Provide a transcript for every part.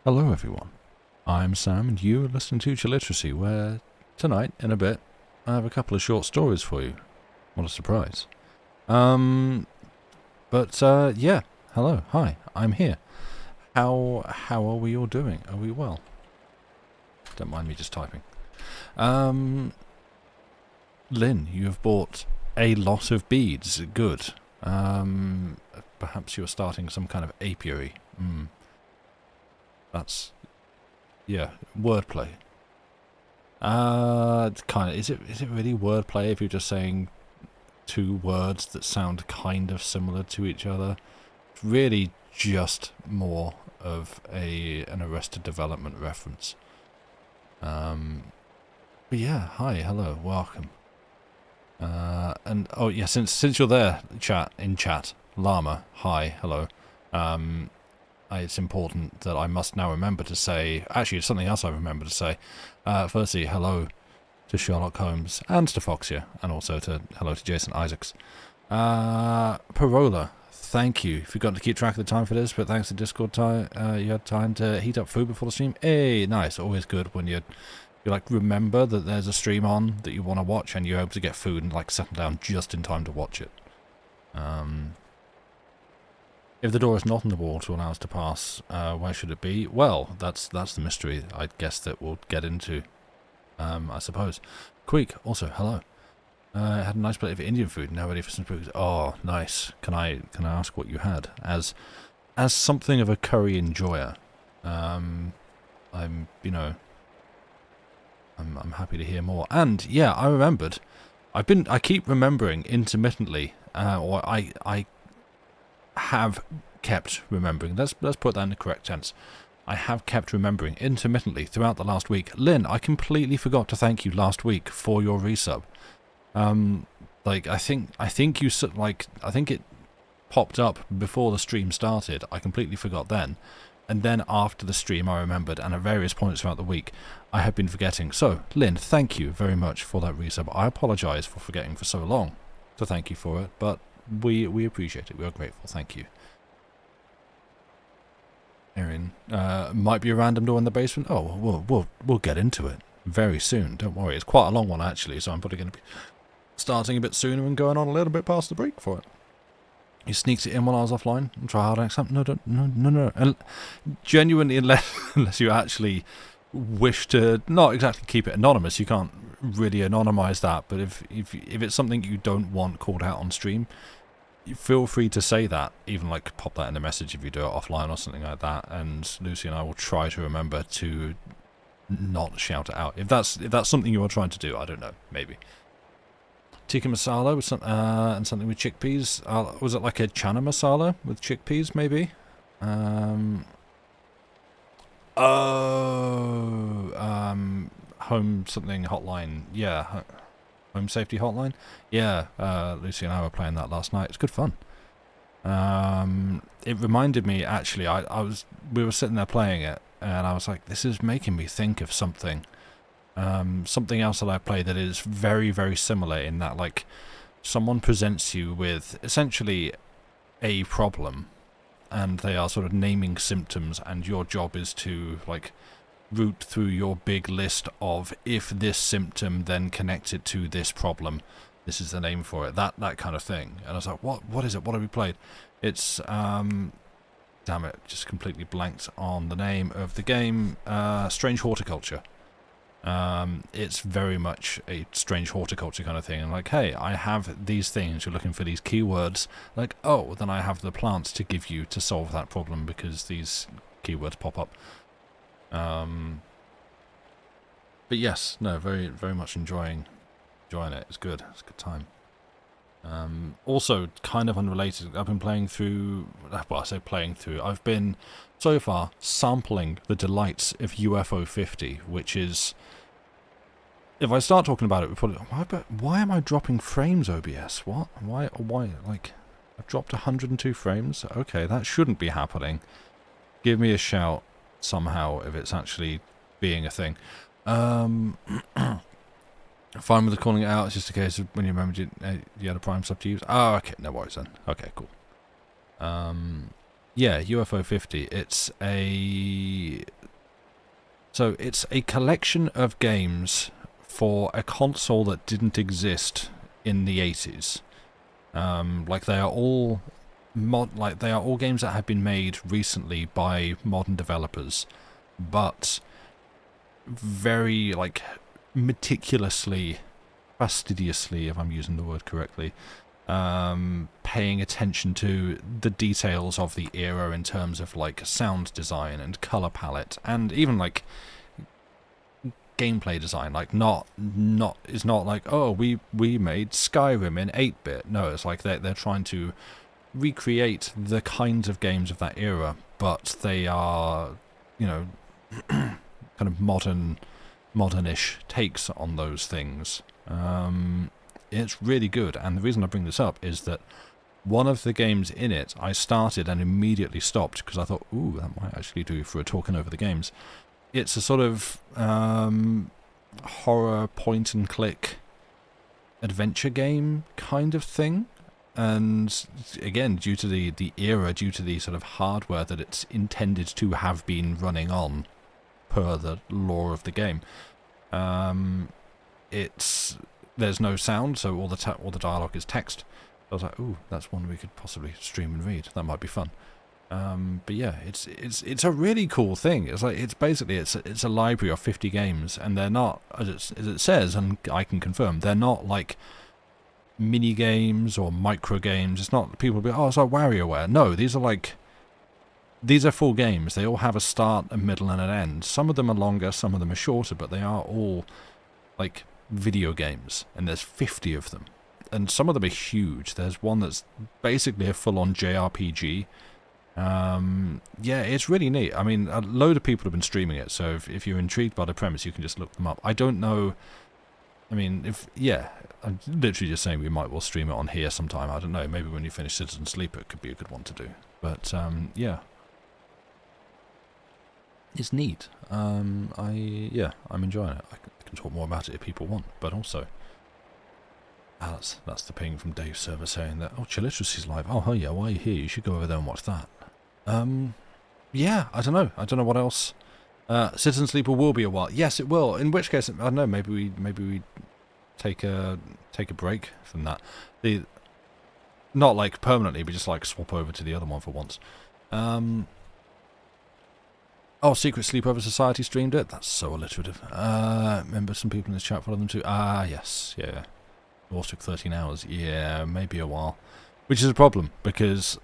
Hello everyone, I'm Sam and you are listening to Chilliteracy, where tonight, in a bit, I have a couple of short stories for you. What a surprise. Yeah, hello, hi, I'm here. How are we all doing? Are we well? Don't mind me just typing. Lynn, you have bought a lot of beads, good. Perhaps you're starting some kind of apiary. That's, yeah, wordplay. Kind of. Is it really wordplay if you're just saying two words that sound kind of similar to each other? It's really just more of an Arrested Development reference. But yeah, hi, hello, welcome. And oh yeah, since you're there, chat, Llama, hi, hello. It's important that I must now remember to say, actually it's something else I remember to say. Firstly, hello to Sherlock Holmes and to Foxia, and also hello to Jason Isaacs. Parola, thank you. Forgot to keep track of the time for this, but thanks to Discord time, you had time to heat up food before the stream. Hey, nice, always good when you like remember that there's a stream on that you want to watch and you're able to get food and like settle down just in time to watch it. If the door is not on the wall to allow us to pass, where should it be? Well, that's the mystery, I guess, that we'll get into, I suppose. Queek, also, hello. Had a nice plate of Indian food, now ready for some food. Oh, nice. Can I ask what you had? As something of a curry enjoyer, I'm happy to hear more. And yeah, I remembered. I keep remembering intermittently, or I have kept remembering. Let's put that in the correct tense. I have kept remembering intermittently throughout the last week. Lynn, I completely forgot to thank you last week for your resub. I think it popped up before the stream started. I completely forgot then. And then after the stream I remembered, and at various points throughout the week I have been forgetting. So, Lynn, thank you very much for that resub. I apologise for forgetting for so long to thank you for it, but we appreciate it. We are grateful. Thank you. Erin, might be a random door in the basement. Oh, we'll get into it very soon. Don't worry. It's quite a long one actually, so I'm probably going to be starting a bit sooner and going on a little bit past the break for it. He sneaks it in while I was offline and try hard accent. No. And genuinely, unless you actually wish to not exactly keep it anonymous, you can't really anonymize that. But if it's something you don't want called out on stream, feel free to say that. Even like pop that in a message if you do it offline or something like that. And Lucy and I will try to remember to not shout it out. If that's something you are trying to do, I don't know, maybe. Tikka masala with some, and something with chickpeas. Was it like a chana masala with chickpeas, maybe? Home something hotline. Yeah, home safety hotline. Yeah, Lucy and I were playing that last night. It's good fun. It reminded me, actually, we were sitting there playing it, and I was like, this is making me think of something. Something else that I play that is very, very similar in that, like, someone presents you with essentially a problem, and they are sort of naming symptoms, and your job is to, like, root through your big list of, if this symptom, then connect it to this problem. This is the name for it. That kind of thing. And I was like, what is it? What have we played? It's, damn it, just completely blanked on the name of the game. Strange Horticulture. It's very much a strange horticulture kind of thing, and like, hey, I have these things, you're looking for these keywords, like, oh, then I have the plants to give you to solve that problem because these keywords pop up. But yes, no, very, very much enjoying it. It's good. It's a good time. Also, kind of unrelated, I've been playing through, well, I say playing through, I've been, so far, sampling the delights of UFO 50, which is, if I start talking about it, we probably, why am I dropping frames, OBS? What? Why, like, I've dropped 102 frames? Okay, that shouldn't be happening. Give me a shout, somehow, if it's actually being a thing. Fine with the calling it out, it's just a case of when you remembered you had a Prime sub to use. Oh, okay, no worries then. Okay, cool. Yeah, UFO 50, it's a So it's a collection of games for a console that didn't exist in the 80s. Like they are all games that have been made recently by modern developers, but very like meticulously, fastidiously, if I'm using the word correctly, paying attention to the details of the era in terms of like sound design and color palette, and even like gameplay design. Like it's not like, oh, we made Skyrim in 8-bit. No, it's like they're trying to recreate the kinds of games of that era, but they are, you know, kind of modernish takes on those things. It's really good, and the reason I bring this up is that one of the games in it I started and immediately stopped because I thought, ooh, that might actually do for a talking over the games. It's a sort of horror point-and-click adventure game kind of thing. And again, due to the era, due to the sort of hardware that it's intended to have been running on, per the lore of the game, there's no sound, so all the dialogue is text. I was like, ooh, that's one we could possibly stream and read. That might be fun. But yeah, it's a really cool thing. It's like it's a library of 50 games, and they're not, as it says, and I can confirm, they're not like mini games or micro games. It's not people be, oh, it's like WarioWare. No, these are full games. They all have a start, a middle, and an end. Some of them are longer, some of them are shorter, but they are all like video games, and there's 50 of them, and some of them are huge. There's one that's basically a full-on JRPG. Yeah, it's really neat. I mean, a load of people have been streaming it, so if you're intrigued by the premise, you can just look them up. I don't know. I mean, I'm literally just saying we might well stream it on here sometime. I don't know. Maybe when you finish Citizen Sleeper, it could be a good one to do. But yeah, it's neat. I'm enjoying it. I can talk more about it if people want, but also, that's the ping from Dave's server saying that, oh, Chilliteracy's live. Oh yeah, why are you here? You should go over there and watch that. Yeah, I don't know what else. Citizen Sleeper will be a while. Yes, it will. In which case, I don't know. Maybe we take a break from that. Not like permanently, but just like swap over to the other one for once. Oh, Secret Sleepover Society streamed it. That's so alliterative. Remember some people in the chat follow them too. Ah, yes, yeah. It all took 13 hours. Yeah, maybe a while, which is a problem because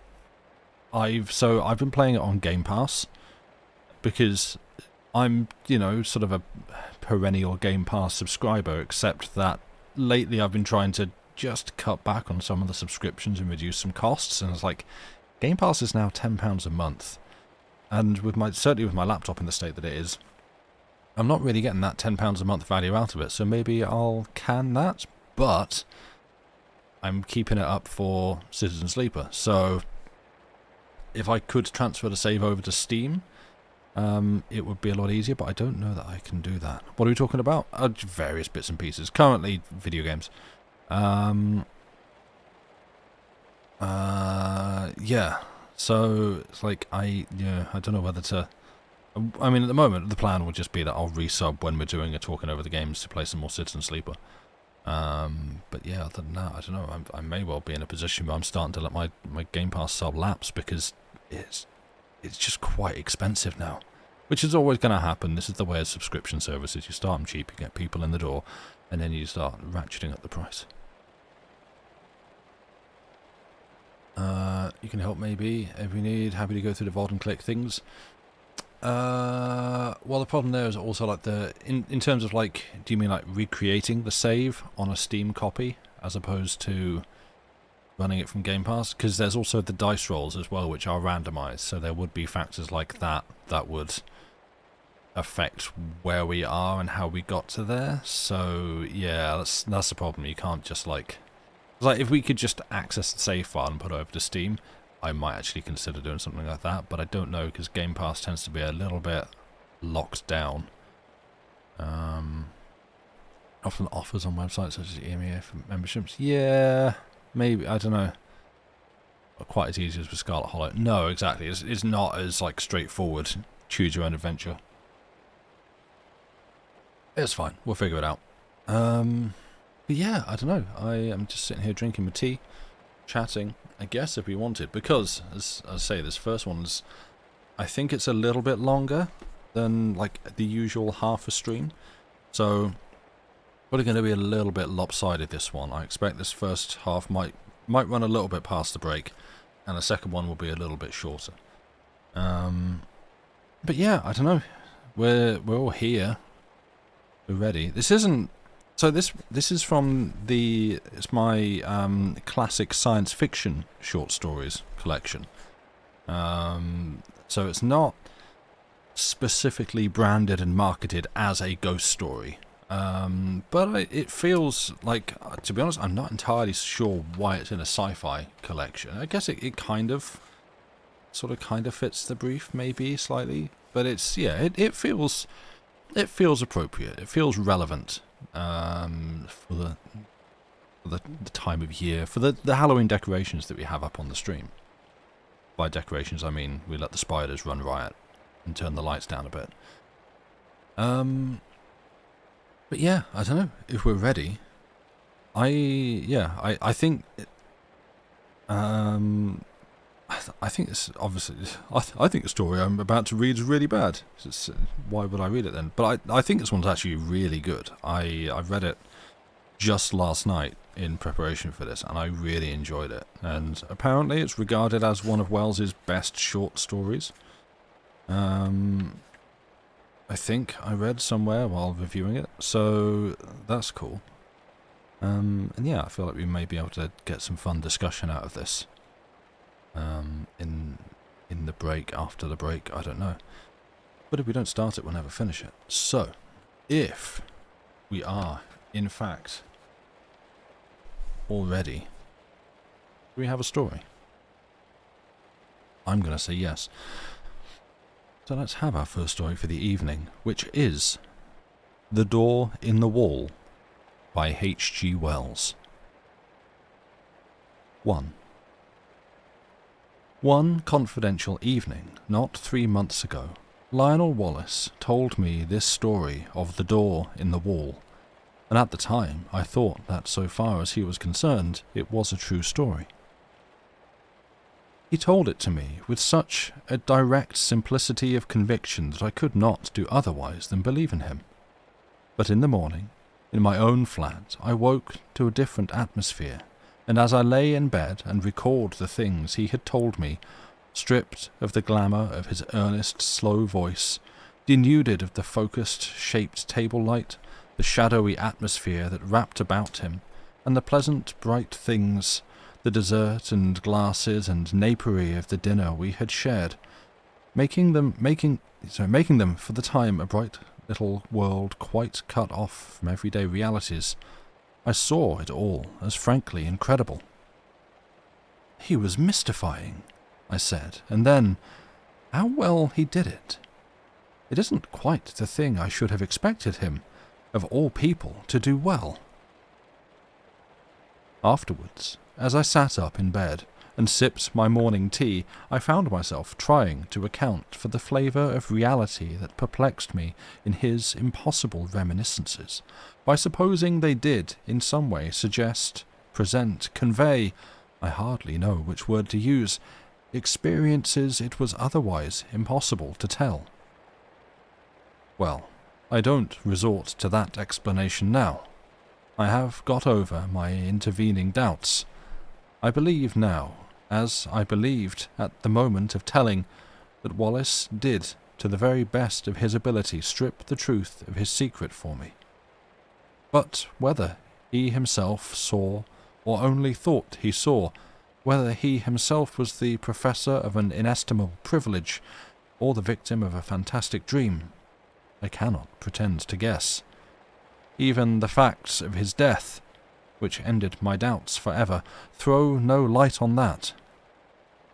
I've been playing it on Game Pass because I'm, sort of a perennial Game Pass subscriber, except that lately I've been trying to just cut back on some of the subscriptions and reduce some costs, and it's like, Game Pass is now £10 a month, and certainly with my laptop in the state that it is, I'm not really getting that £10 a month value out of it, so maybe I'll can that, but I'm keeping it up for Citizen Sleeper, so if I could transfer the save over to Steam, it would be a lot easier, but I don't know that I can do that. What are we talking about? Various bits and pieces. Currently, video games. Yeah. So it's like I don't know whether to. I mean, at the moment, the plan would just be that I'll resub when we're doing a talking over the games to play some more Citizen Sleeper. But yeah, other than that, I don't know. I may well be in a position where I'm starting to let my Game Pass sub lapse because it's just quite expensive now, which is always going to happen. This is the way of subscription services. You start them cheap, you get people in the door, and then you start ratcheting up the price. You can help maybe if you need. Happy to go through the VOD and click things. Well, the problem there is also like in terms of like, do you mean like recreating the save on a Steam copy as opposed to running it from Game Pass? Because there's also the dice rolls as well, which are randomized, so there would be factors like that would affect where we are and how we got to there. So yeah, that's the problem. You can't just like if we could just access the save file and put it over to Steam, I might actually consider doing something like that, but I don't know because Game Pass tends to be a little bit locked down. Often offers on websites such as EMEA for memberships. Yeah, maybe, I don't know. Not quite as easy as with Scarlet Hollow. No, exactly. It's not as like straightforward. Choose your own adventure. It's fine. We'll figure it out. But yeah, I don't know. I am just sitting here drinking my tea, chatting, I guess, if we wanted. Because, as I say, this first one's... I think it's a little bit longer than, like, the usual half a stream. So, probably going to be a little bit lopsided, this one. I expect this first half might run a little bit past the break, and the second one will be a little bit shorter. But yeah, I don't know. We're all here. We're ready. This isn't... So this is from the... It's my classic science fiction short stories collection. So it's not specifically branded and marketed as a ghost story. But it feels like, to be honest, I'm not entirely sure why it's in a sci-fi collection. I guess it kind of fits the brief, maybe slightly. But it's, yeah, it feels appropriate. It feels relevant for the time of year, for the Halloween decorations that we have up on the stream. By decorations, I mean we let the spiders run riot and turn the lights down a bit. But yeah, I don't know if we're ready. I think. I think it's obviously. I think the story I'm about to read is really bad. Why would I read it then? But I think this one's actually really good. I read it just last night in preparation for this, and I really enjoyed it. And apparently, it's regarded as one of Wells's best short stories. I think I read somewhere while reviewing it, so that's cool. And yeah, I feel like we may be able to get some fun discussion out of this. In the break, after the break, I don't know. But if we don't start it, we'll never finish it. So, if we are, in fact, all ready, do we have a story? I'm going to say yes. So let's have our first story for the evening, which is The Door in the Wall by H.G. Wells. 1. One confidential evening, not 3 months ago, Lionel Wallace told me this story of the door in the wall, and at the time I thought that so far as he was concerned, it was a true story. He told it to me with such a direct simplicity of conviction that I could not do otherwise than believe in him. But in the morning, in my own flat, I woke to a different atmosphere, and as I lay in bed and recalled the things he had told me, stripped of the glamour of his earnest, slow voice, denuded of the focused, shaped table light, the shadowy atmosphere that wrapped about him, and the pleasant, bright things, the dessert and glasses and napery of the dinner we had shared, making them for the time a bright little world quite cut off from everyday realities, I saw it all as frankly incredible. He was mystifying, I said, and then, how well he did it. It isn't quite the thing I should have expected him, of all people, to do well. Afterwards, as I sat up in bed and sipped my morning tea, I found myself trying to account for the flavour of reality that perplexed me in his impossible reminiscences, by supposing they did in some way suggest, present, convey, I hardly know which word to use, experiences it was otherwise impossible to tell. Well, I don't resort to that explanation now. I have got over my intervening doubts. I believe now, as I believed at the moment of telling, that Wallace did, to the very best of his ability, strip the truth of his secret for me. But whether he himself saw, or only thought he saw, whether he himself was the professor of an inestimable privilege, or the victim of a fantastic dream, I cannot pretend to guess. Even the facts of his death, which ended my doubts forever, throw no light on that.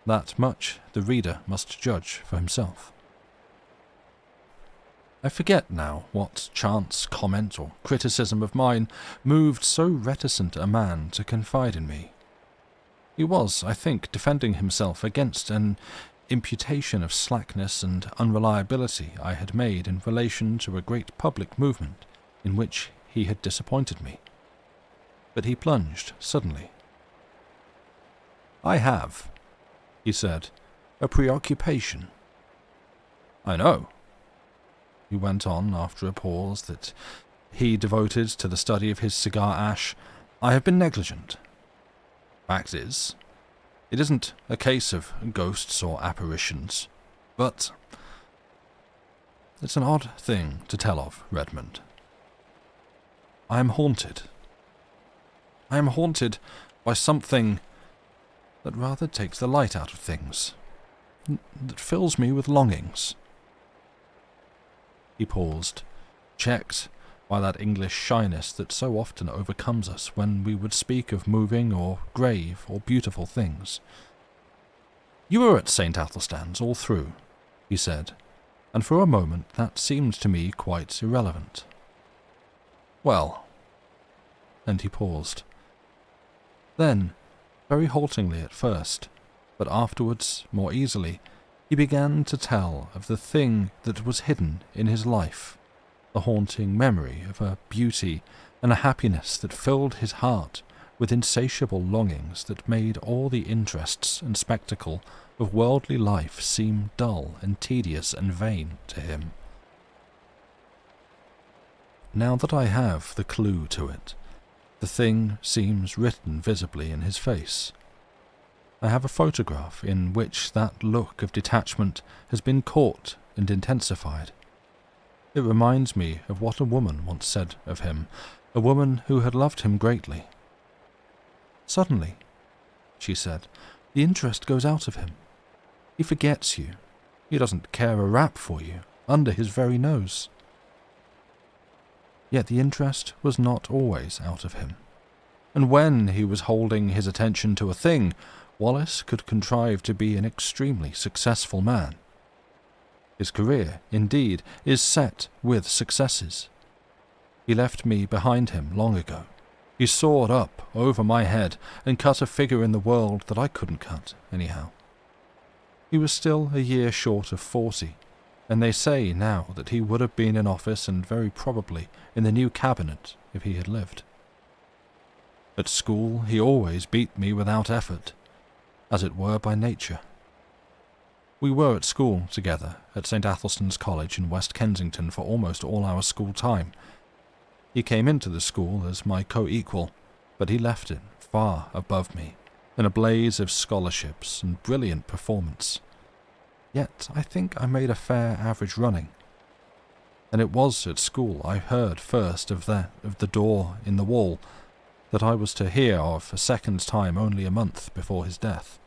That much the reader must judge for himself. I forget now what chance comment or criticism of mine moved so reticent a man to confide in me. He was, I think, defending himself against an imputation of slackness and unreliability I had made in relation to a great public movement, in which he had disappointed me. But he plunged suddenly. "I have," he said, "a preoccupation." "I know," he went on after a pause that he devoted to the study of his cigar ash. "I have been negligent. Fact is, it isn't a case of ghosts or apparitions, but it's an odd thing to tell of, Redmond. I am haunted. I am haunted by something that rather takes the light out of things, that fills me with longings." He paused, checked by that English shyness that so often overcomes us when we would speak of moving or grave or beautiful things. "You were at St. Athelstan's all through," he said, and for a moment that seemed to me quite irrelevant. "Well," and he paused. Then, very haltingly at first, but afterwards more easily, he began to tell of the thing that was hidden in his life, the haunting memory of a beauty and a happiness that filled his heart with insatiable longings that made all the interests and spectacle of worldly life seem dull and tedious and vain to him. Now that I have the clue to it, the thing seems written visibly in his face. I have a photograph in which that look of detachment has been caught and intensified. It reminds me of what a woman once said of him, a woman who had loved him greatly. "Suddenly," she said, "the interest goes out of him. He forgets you. He doesn't care a rap for you, under his very nose." Yet the interest was not always out of him, and when he was holding his attention to a thing, Wallace could contrive to be an extremely successful man. His career, indeed, is set with successes. He left me behind him long ago. He soared up over my head and cut a figure in the world that I couldn't cut, anyhow. He was still a year short of 40, and they say now that he would have been in office and very probably in the new cabinet if he had lived. At school he always beat me without effort, as it were by nature. We were at school together at St. Athelstan's College in West Kensington for almost all our school time. He came into the school as my co-equal, but he left it far above me, in a blaze of scholarships and brilliant performance. Yet I think I made a fair average running. And it was at school I heard first of the door in the wall that I was to hear of a second time only a month before his death.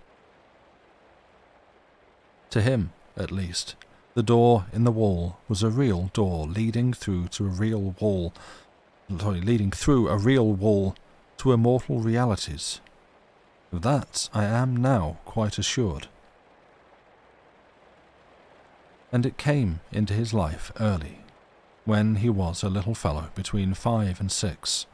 To him, at least, the door in the wall was a real door leading through a real wall to immortal realities. Of that I am now quite assured. And it came into his life early, when he was a little fellow between 5 and 6.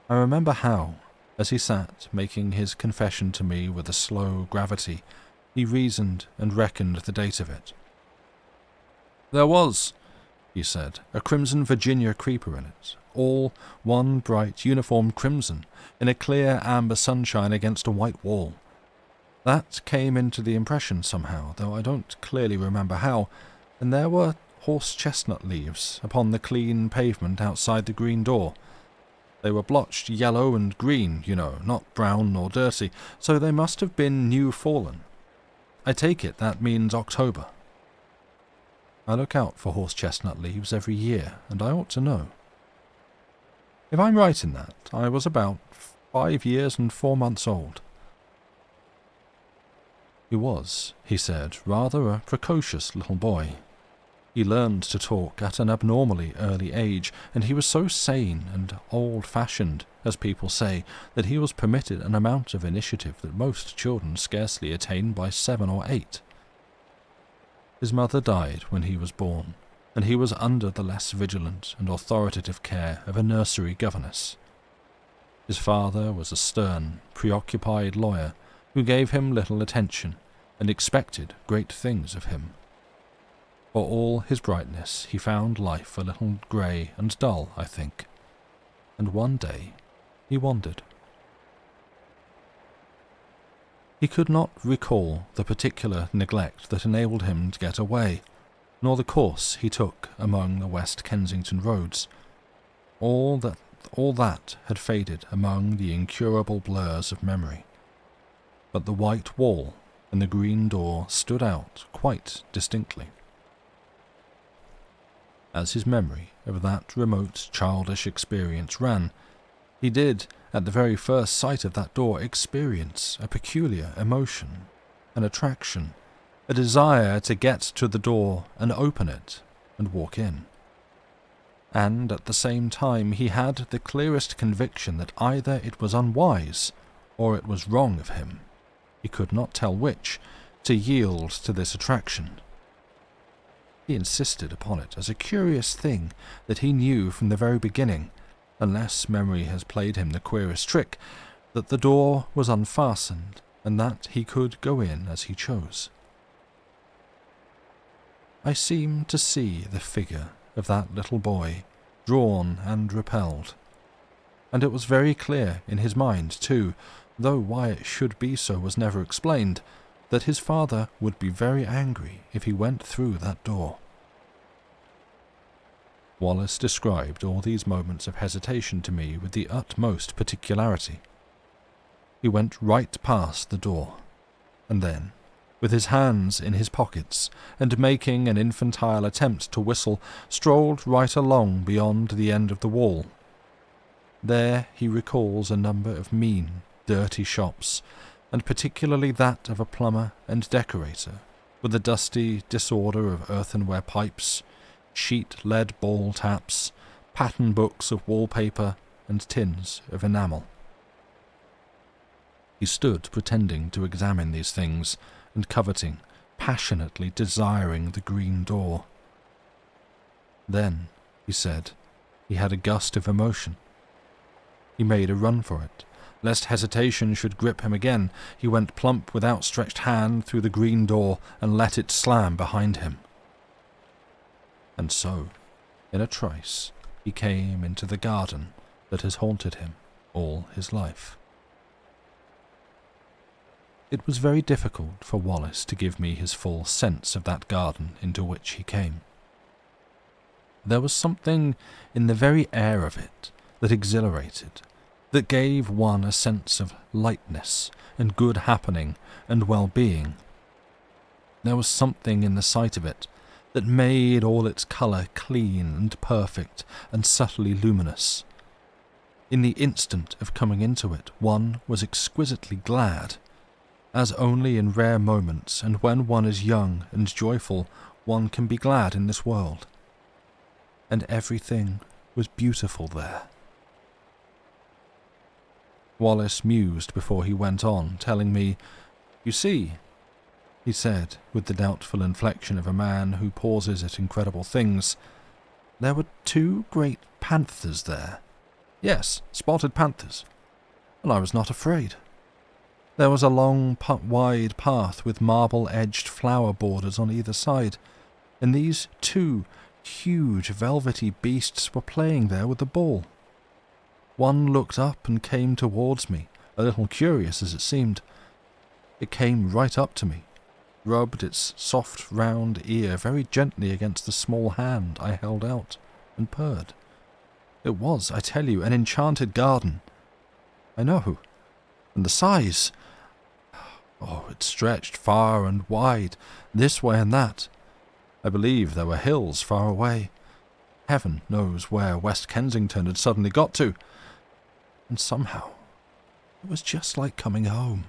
I remember how, as he sat making his confession to me with a slow gravity, he reasoned and reckoned the date of it. "There was," he said, "a crimson Virginia creeper in it, all one bright uniform crimson, in a clear amber sunshine against a white wall. That came into the impression somehow, though I don't clearly remember how, and there were horse-chestnut leaves upon the clean pavement outside the green door. They were blotched yellow and green, you know, not brown nor dirty, so they must have been new fallen. I take it that means October. I look out for horse-chestnut leaves every year, and I ought to know. If I'm right in that, I was about 5 years and 4 months old." He was, he said, rather a precocious little boy. He learned to talk at an abnormally early age, and he was so sane and old-fashioned, as people say, that he was permitted an amount of initiative that most children scarcely attain by 7 or 8. His mother died when he was born, and he was under the less vigilant and authoritative care of a nursery governess. His father was a stern, preoccupied lawyer who gave him little attention and expected great things of him. For all his brightness, he found life a little grey and dull, I think. And one day he wandered. He could not recall the particular neglect that enabled him to get away, nor the course he took among the West Kensington roads. All that had faded among the incurable blurs of memory. But the white wall and the green door stood out quite distinctly. As his memory of that remote childish experience ran, he did, at the very first sight of that door, experience a peculiar emotion, an attraction, a desire to get to the door and open it and walk in. And at the same time he had the clearest conviction that either it was unwise or it was wrong of him, he could not tell which, to yield to this attraction. He insisted upon it as a curious thing that he knew from the very beginning, unless memory has played him the queerest trick, that the door was unfastened and that he could go in as he chose. I seemed to see the figure of that little boy, drawn and repelled. And it was very clear in his mind, too, though why it should be so was never explained, that his father would be very angry if he went through that door. Wallace described all these moments of hesitation to me with the utmost particularity. He went right past the door, and then, with his hands in his pockets, and making an infantile attempt to whistle, strolled right along beyond the end of the wall. There he recalls a number of mean, dirty shops, and particularly that of a plumber and decorator, with a dusty disorder of earthenware pipes, sheet lead ball taps, pattern books of wallpaper, and tins of enamel. He stood pretending to examine these things, and coveting, passionately desiring the green door. Then, he said, he had a gust of emotion. He made a run for it. Lest hesitation should grip him again, he went plump with outstretched hand through the green door and let it slam behind him. And so, in a trice, he came into the garden that has haunted him all his life. It was very difficult for Wallace to give me his full sense of that garden into which he came. There was something in the very air of it that exhilarated, that gave one a sense of lightness and good happening and well-being. There was something in the sight of it that made all its colour clean and perfect and subtly luminous. In the instant of coming into it, one was exquisitely glad, as only in rare moments and when one is young and joyful one can be glad in this world. And everything was beautiful there. Wallace mused before he went on, telling me, "You see," he said, with the doubtful inflection of a man who pauses at incredible things, "there were 2 great panthers there. Yes, spotted panthers. And I was not afraid. There was a long, wide path with marble-edged flower borders on either side, and these 2 huge velvety beasts were playing there with the ball. One looked up and came towards me, a little curious as it seemed. It came right up to me, rubbed its soft round ear very gently against the small hand I held out, and purred. It was, I tell you, an enchanted garden. I know. And the size! Oh, it stretched far and wide, this way and that. I believe there were hills far away. Heaven knows where West Kensington had suddenly got to. And somehow, it was just like coming home.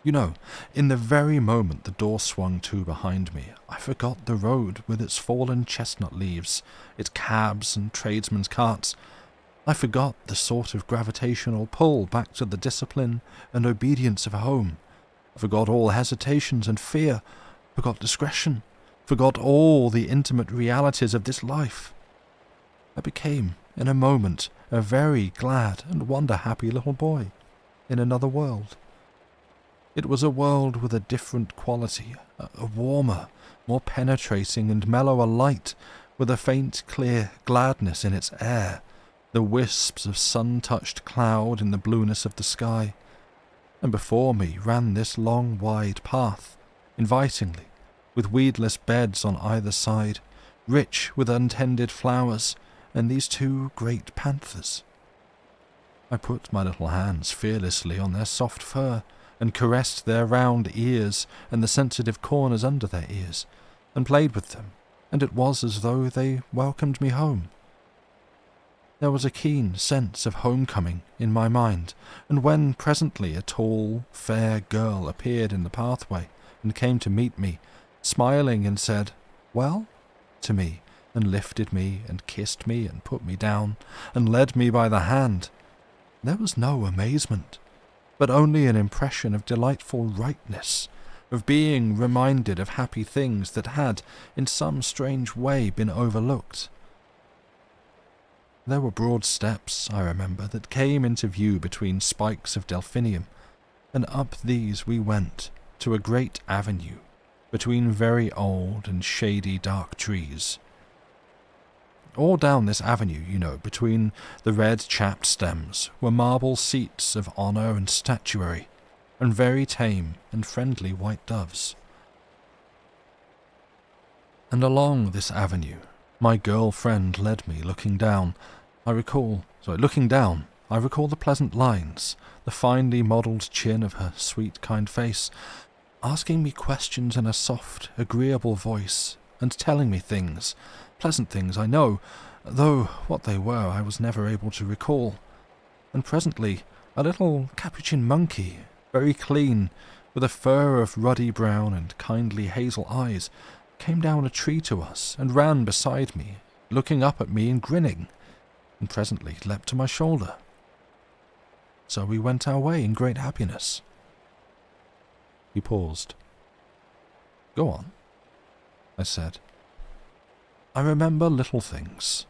You know, in the very moment the door swung to behind me, I forgot the road with its fallen chestnut leaves, its cabs and tradesmen's carts. I forgot the sort of gravitational pull back to the discipline and obedience of home. I forgot all hesitations and fear, forgot discretion, forgot all the intimate realities of this life. I became, in a moment, a very glad and wonder-happy little boy in another world. It was a world with a different quality, a warmer, more penetrating and mellower light, with a faint, clear gladness in its air, the wisps of sun-touched cloud in the blueness of the sky. And before me ran this long, wide path, invitingly, with weedless beds on either side, rich with untended flowers, and these two great panthers. I put my little hands fearlessly on their soft fur, and caressed their round ears and the sensitive corners under their ears, and played with them, and it was as though they welcomed me home. There was a keen sense of homecoming in my mind, and when presently a tall, fair girl appeared in the pathway and came to meet me, smiling and said, "Well?" to me, and lifted me and kissed me and put me down, and led me by the hand, there was no amazement, but only an impression of delightful rightness, of being reminded of happy things that had, in some strange way, been overlooked. There were broad steps, I remember, that came into view between spikes of delphinium, and up these we went, to a great avenue, between very old and shady dark trees. All down this avenue, between the red chapped stems, were marble seats of honour and statuary, and very tame and friendly white doves. And along this avenue, my girl friend led me, looking down. I recall the pleasant lines, the finely modelled chin of her sweet, kind face, asking me questions in a soft, agreeable voice, and telling me things, pleasant things, I know, though what they were I was never able to recall. And presently a little capuchin monkey, very clean, with a fur of ruddy brown and kindly hazel eyes, came down a tree to us and ran beside me, looking up at me and grinning, and presently leapt to my shoulder. So we went our way in great happiness. He paused. "Go on," I said. "I remember little things.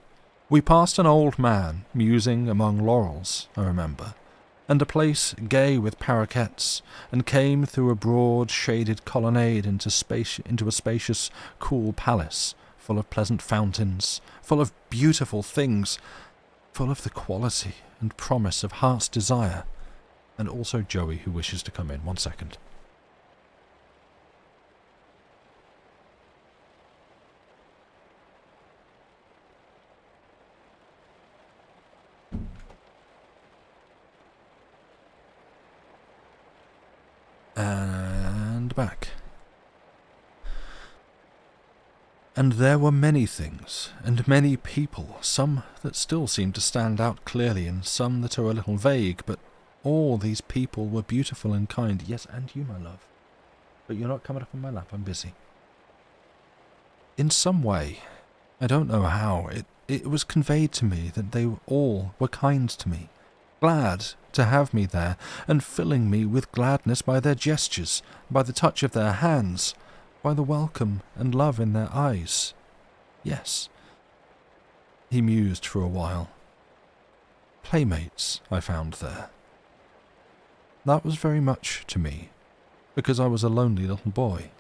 We passed an old man musing among laurels, I remember, and a place gay with paroquets, and came through a broad, shaded colonnade into a spacious, cool palace, full of pleasant fountains, full of beautiful things, full of the quality and promise of heart's desire, and also Joey, who wishes to come in. 1 second. And back. And there were many things, and many people, some that still seem to stand out clearly, and some that are a little vague, but all these people were beautiful and kind. Yes, and you, my love. But you're not coming up on my lap, I'm busy. In some way, I don't know how, it was conveyed to me that they all were kind to me, glad to have me there, and filling me with gladness by their gestures, by the touch of their hands, by the welcome and love in their eyes. Yes. He mused for a while. Playmates I found there. That was very much to me, because I was a lonely little boy.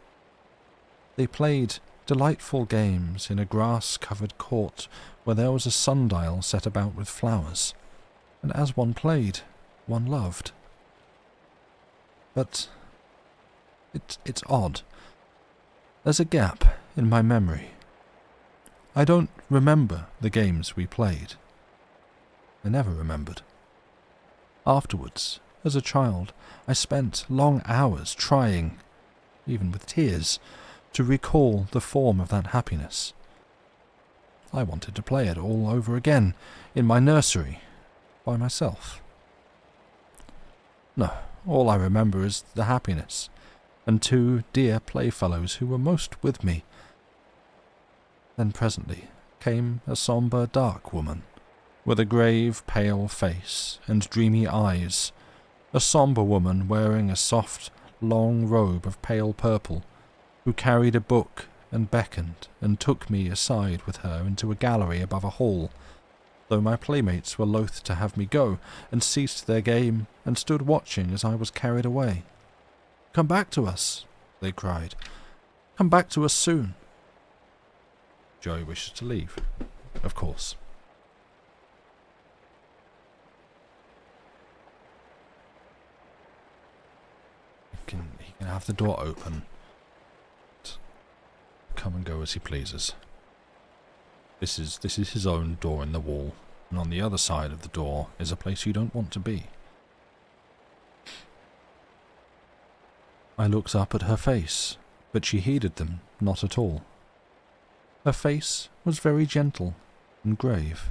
They played delightful games in a grass-covered court where there was a sundial set about with flowers, and as one played, one loved. But it's odd. There's a gap in my memory. I don't remember the games we played. I never remembered. Afterwards, as a child, I spent long hours trying, even with tears, to recall the form of that happiness. I wanted to play it all over again, in my nursery, by myself. No, all I remember is the happiness, and 2 dear playfellows who were most with me. Then presently came a sombre, dark woman, with a grave, pale face and dreamy eyes, a sombre woman wearing a soft, long robe of pale purple, who carried a book and beckoned and took me aside with her into a gallery above a hall, though my playmates were loath to have me go, and ceased their game and stood watching as I was carried away. Come back to us, they cried. Come back to us soon. Joey wishes to leave, of course. He can have the door open. Come and go as he pleases. This is his own door in the wall, and on the other side of the door is a place you don't want to be. I looked up at her face, but she heeded them not at all. Her face was very gentle and grave.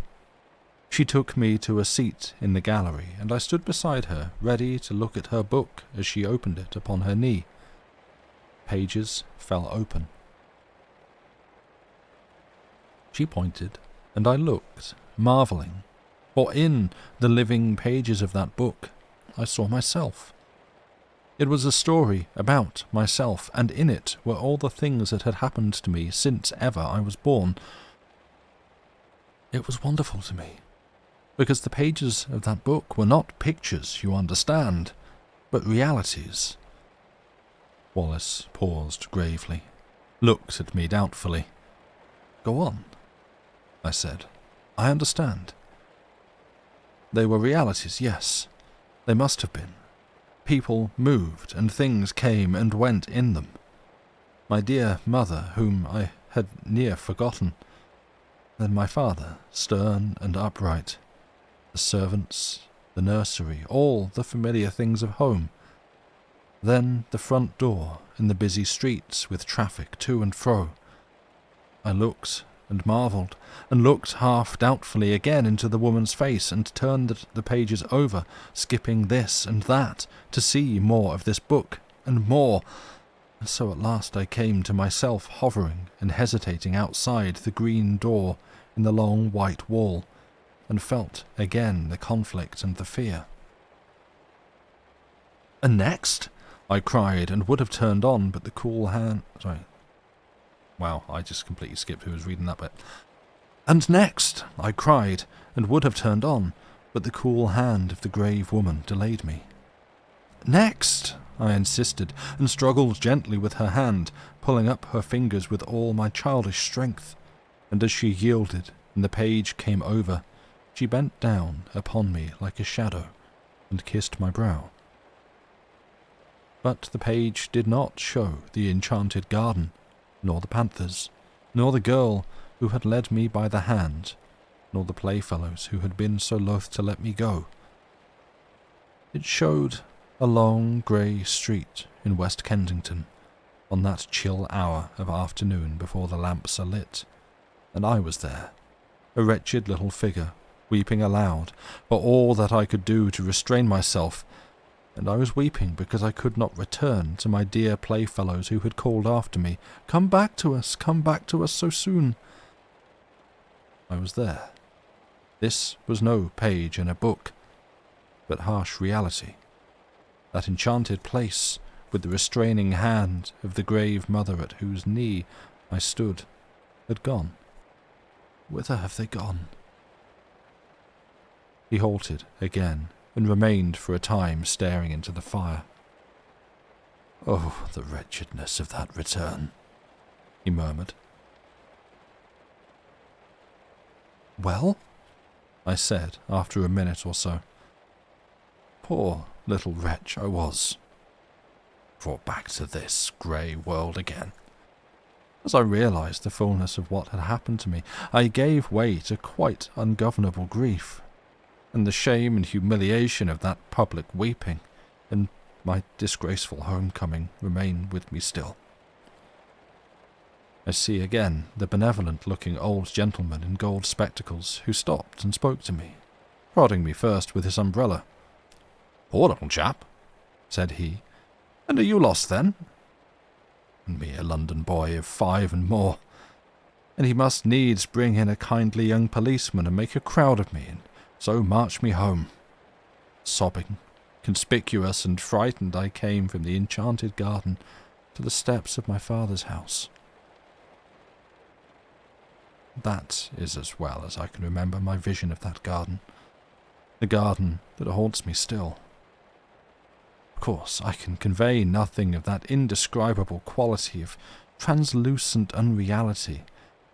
She took me to a seat in the gallery, and I stood beside her, ready to look at her book as she opened it upon her knee. Pages fell open. She pointed, and I looked, marvelling, for in the living pages of that book I saw myself. It was a story about myself, and in it were all the things that had happened to me since ever I was born. It was wonderful to me, because the pages of that book were not pictures, you understand, but realities. Wallace paused gravely, looked at me doubtfully. Go on, I said. I understand. They were realities, yes. They must have been. People moved, and things came and went in them. My dear mother, whom I had near forgotten. Then my father, stern and upright. The servants, the nursery, all the familiar things of home. Then the front door in the busy streets with traffic to and fro. I looked and marvelled, and looked half doubtfully again into the woman's face, and turned the pages over, skipping this and that, to see more of this book, and more. And so at last I came to myself hovering and hesitating outside the green door in the long white wall, and felt again the conflict and the fear. And next? I cried, and would have turned on, but the cool hand... Wow, I just completely skipped who was reading that bit. And next, I cried, and would have turned on, but the cool hand of the grave woman delayed me. Next, I insisted, and struggled gently with her hand, pulling up her fingers with all my childish strength. And as she yielded, and the page came over, she bent down upon me like a shadow, and kissed my brow. But the page did not show the enchanted garden, nor the panthers, nor the girl who had led me by the hand, nor the playfellows who had been so loath to let me go. It showed a long grey street in West Kensington, on that chill hour of afternoon before the lamps are lit, and I was there, a wretched little figure, weeping aloud, for all that I could do to restrain myself, and I was weeping because I could not return to my dear playfellows who had called after me, come back to us so soon. I was there. This was no page in a book, but harsh reality. That enchanted place, with the restraining hand of the grave mother at whose knee I stood, had gone. Whither have they gone? He halted again, and remained for a time staring into the fire. Oh, the wretchedness of that return, he murmured. Well? I said, after a minute or so. Poor little wretch I was, brought back to this grey world again. As I realized the fullness of what had happened to me, I gave way to quite ungovernable grief, and the shame and humiliation of that public weeping, and my disgraceful homecoming remain with me still. I see again the benevolent-looking old gentleman in gold spectacles who stopped and spoke to me, prodding me first with his umbrella. "Poor little chap," said he. "And are you lost, then?" And me a London boy of 5 and more. And he must needs bring in a kindly young policeman and make a crowd of me, and so march me home. Sobbing, conspicuous and frightened, I came from the enchanted garden to the steps of my father's house. That is as well as I can remember my vision of that garden, the garden that haunts me still. Of course, I can convey nothing of that indescribable quality of translucent unreality,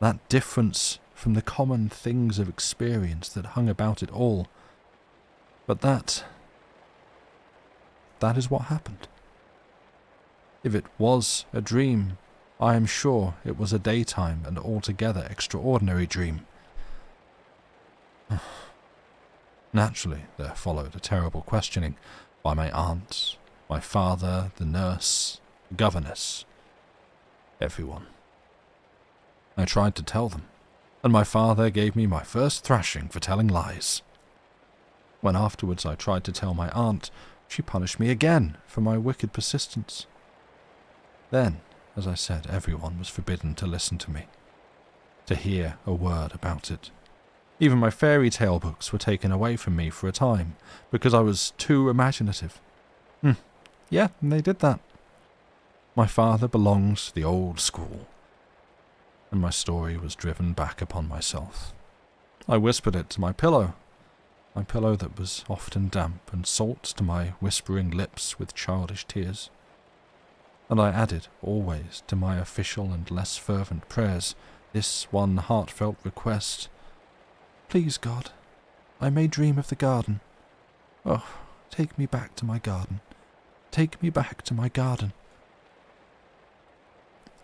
that difference from the common things of experience that hung about it all. But that is what happened. If it was a dream, I am sure it was a daytime and altogether extraordinary dream. Naturally, there followed a terrible questioning by my aunt, my father, the nurse, the governess, everyone. I tried to tell them, and my father gave me my first thrashing for telling lies. When afterwards I tried to tell my aunt, she punished me again for my wicked persistence. Then, as I said, everyone was forbidden to listen to me, to hear a word about it. Even my fairy tale books were taken away from me for a time, because I was too imaginative. Yeah, they did that. My father belongs to the old school, and my story was driven back upon myself. I whispered it to my pillow that was often damp and salt to my whispering lips with childish tears. And I added always to my official and less fervent prayers this one heartfelt request: "Please, God, I may dream of the garden. Oh, take me back to my garden. Take me back to my garden."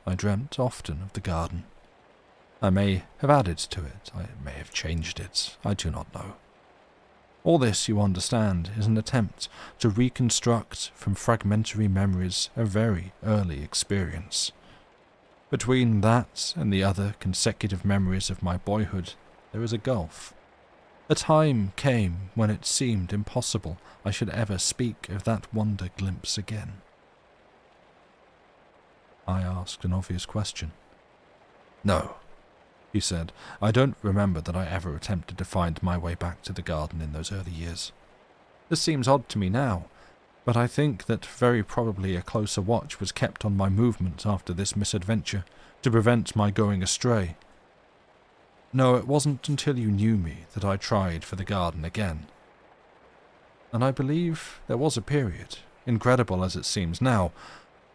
I dreamt often of the garden. I may have added to it, I may have changed it, I do not know. All this, you understand, is an attempt to reconstruct from fragmentary memories a very early experience. Between that and the other consecutive memories of my boyhood, there is a gulf. A time came when it seemed impossible I should ever speak of that wonder glimpse again. I asked an obvious question. "No," he said, "I don't remember that I ever attempted to find my way back to the garden in those early years. This seems odd to me now, but I think that very probably a closer watch was kept on my movements after this misadventure to prevent my going astray. No, it wasn't until you knew me that I tried for the garden again. And I believe there was a period, incredible as it seems now,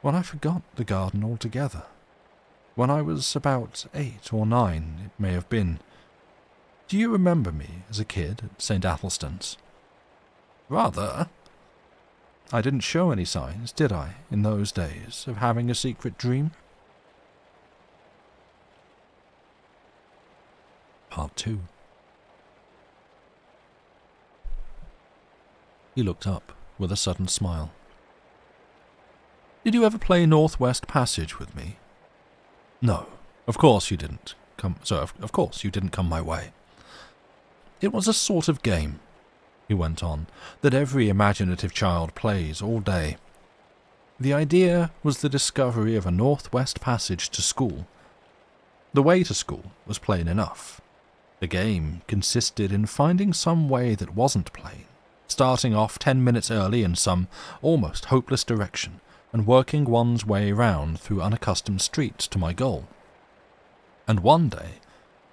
when I forgot the garden altogether. When I was about 8 or 9, it may have been. Do you remember me as a kid at St. Athelstan's?" "Rather." "I didn't show any signs, did I, in those days, of having a secret dream?" Part 2. He looked up with a sudden smile. "Did you ever play Northwest Passage with me?" "No, of course you didn't come. So of course you didn't come my way." "It was a sort of game," he went on, "that every imaginative child plays all day. The idea was the discovery of a Northwest Passage to school. The way to school was plain enough. The game consisted in finding some way that wasn't plain, starting off 10 minutes early in some almost hopeless direction, and working one's way round through unaccustomed streets to my goal. And one day,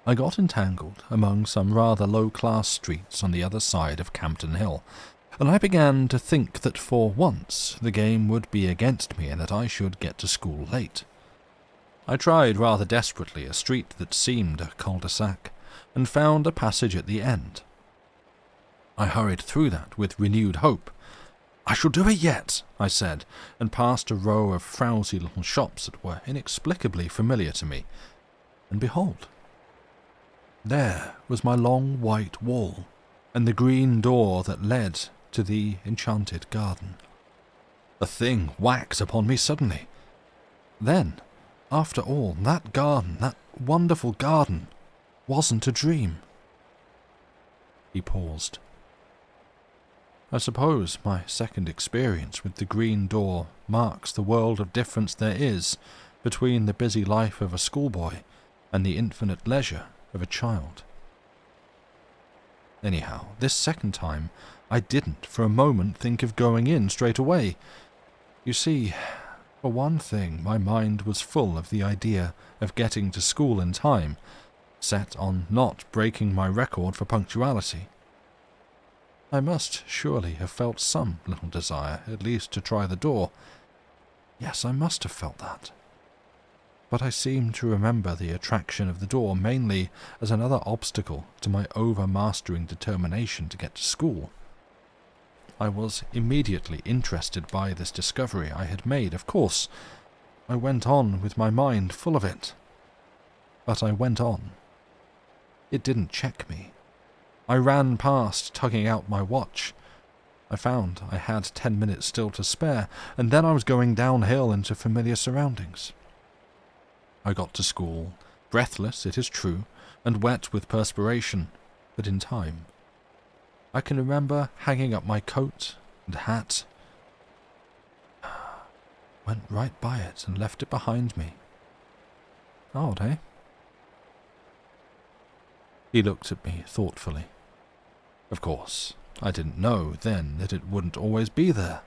I got entangled among some rather low-class streets on the other side of Campden Hill, and I began to think that for once the game would be against me and that I should get to school late. I tried rather desperately a street that seemed a cul-de-sac, and found a passage at the end. I hurried through that with renewed hope. "I shall do it yet," I said, and passed a row of frowsy little shops that were inexplicably familiar to me. And behold, there was my long white wall, and the green door that led to the enchanted garden. The thing whacked upon me suddenly. Then, after all, that garden, that wonderful garden, wasn't a dream. He paused. I suppose my second experience with the green door marks the world of difference there is between the busy life of a schoolboy and the infinite leisure of a child. Anyhow, this second time, I didn't for a moment think of going in straight away. You see, for one thing, my mind was full of the idea of getting to school in time, set on not breaking my record for punctuality. I must surely have felt some little desire, at least to try the door. Yes, I must have felt that. But I seem to remember the attraction of the door mainly as another obstacle to my overmastering determination to get to school. I was immediately interested by this discovery I had made, of course. I went on with my mind full of it. But I went on. It didn't check me. I ran past, tugging out my watch. I found I had 10 minutes still to spare, and then I was going downhill into familiar surroundings. I got to school, breathless, it is true, and wet with perspiration, but in time. I can remember hanging up my coat and hat. Went right by it and left it behind me. Odd, eh? He looked at me thoughtfully. Of course, I didn't know then that it wouldn't always be there.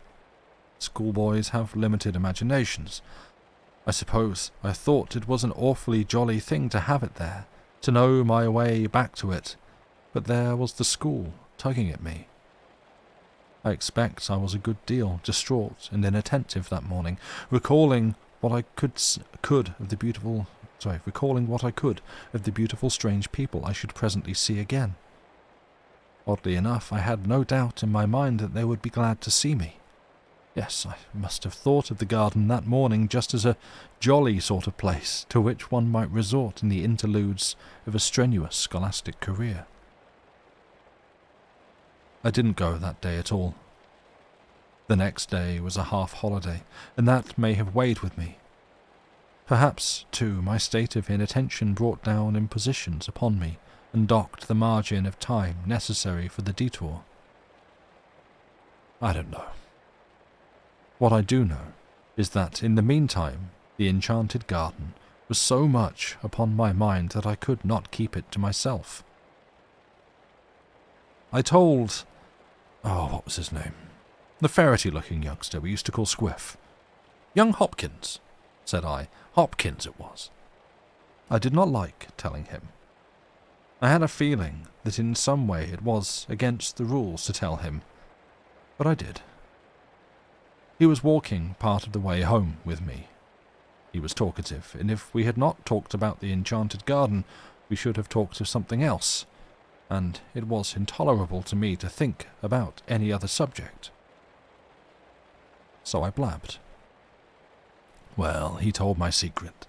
Schoolboys have limited imaginations. I suppose I thought it was an awfully jolly thing to have it there, to know my way back to it, but there was the school tugging at me. I expect I was a good deal distraught and inattentive that morning, recalling what I could of the beautiful strange people I should presently see again. Oddly enough, I had no doubt in my mind that they would be glad to see me. Yes, I must have thought of the garden that morning just as a jolly sort of place to which one might resort in the interludes of a strenuous scholastic career. I didn't go that day at all. The next day was a half-holiday, and that may have weighed with me. Perhaps, too, my state of inattention brought down impositions upon me and docked the margin of time necessary for the detour. I don't know. What I do know is that in the meantime the enchanted garden was so much upon my mind that I could not keep it to myself. I told... what was his name? The ferrety-looking youngster we used to call Squiff. Young Hopkins, said I. Hopkins it was. I did not like telling him. I had a feeling that in some way it was against the rules to tell him, but I did. He was walking part of the way home with me. He was talkative, and if we had not talked about the enchanted garden, we should have talked of something else, and it was intolerable to me to think about any other subject. So I blabbed. Well, he told my secret.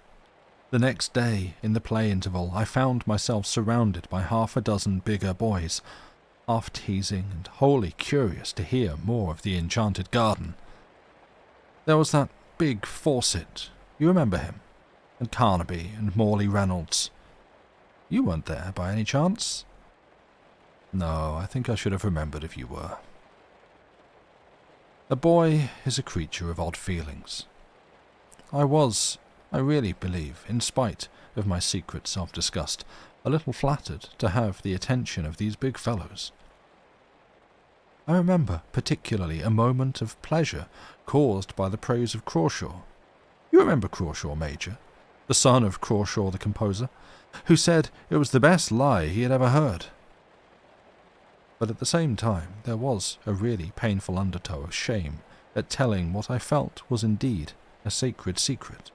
The next day, in the play interval, I found myself surrounded by half a dozen bigger boys, half teasing and wholly curious to hear more of the enchanted garden. There was that big Fawcett, you remember him, and Carnaby and Morley Reynolds. You weren't there by any chance? No, I think I should have remembered if you were. A boy is a creature of odd feelings. I really believe, in spite of my secret self-disgust, a little flattered to have the attention of these big fellows. I remember particularly a moment of pleasure caused by the praise of Crawshaw. You remember Crawshaw, Major, the son of Crawshaw the composer, who said it was the best lie he had ever heard. But at the same time there was a really painful undertow of shame at telling what I felt was indeed a sacred secret.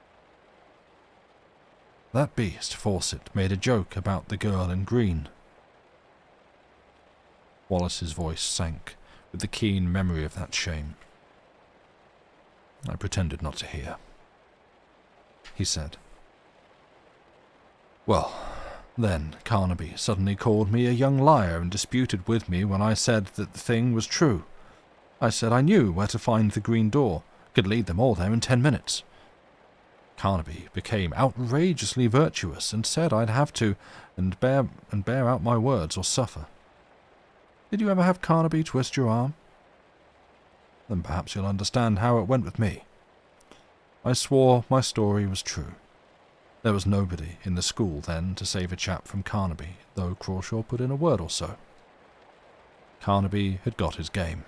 That beast, Fawcett, made a joke about the girl in green. Wallace's voice sank with the keen memory of that shame. I pretended not to hear. He said, "Well, then Carnaby suddenly called me a young liar and disputed with me when I said that the thing was true. I said I knew where to find the green door, could lead them all there in 10 minutes. Carnaby became outrageously virtuous and said I'd have to and bear out my words or suffer. Did you ever have Carnaby twist your arm? Then perhaps you'll understand how it went with me. I swore my story was true. There was nobody in the school then to save a chap from Carnaby, though Crawshaw put in a word or so. Carnaby had got his game.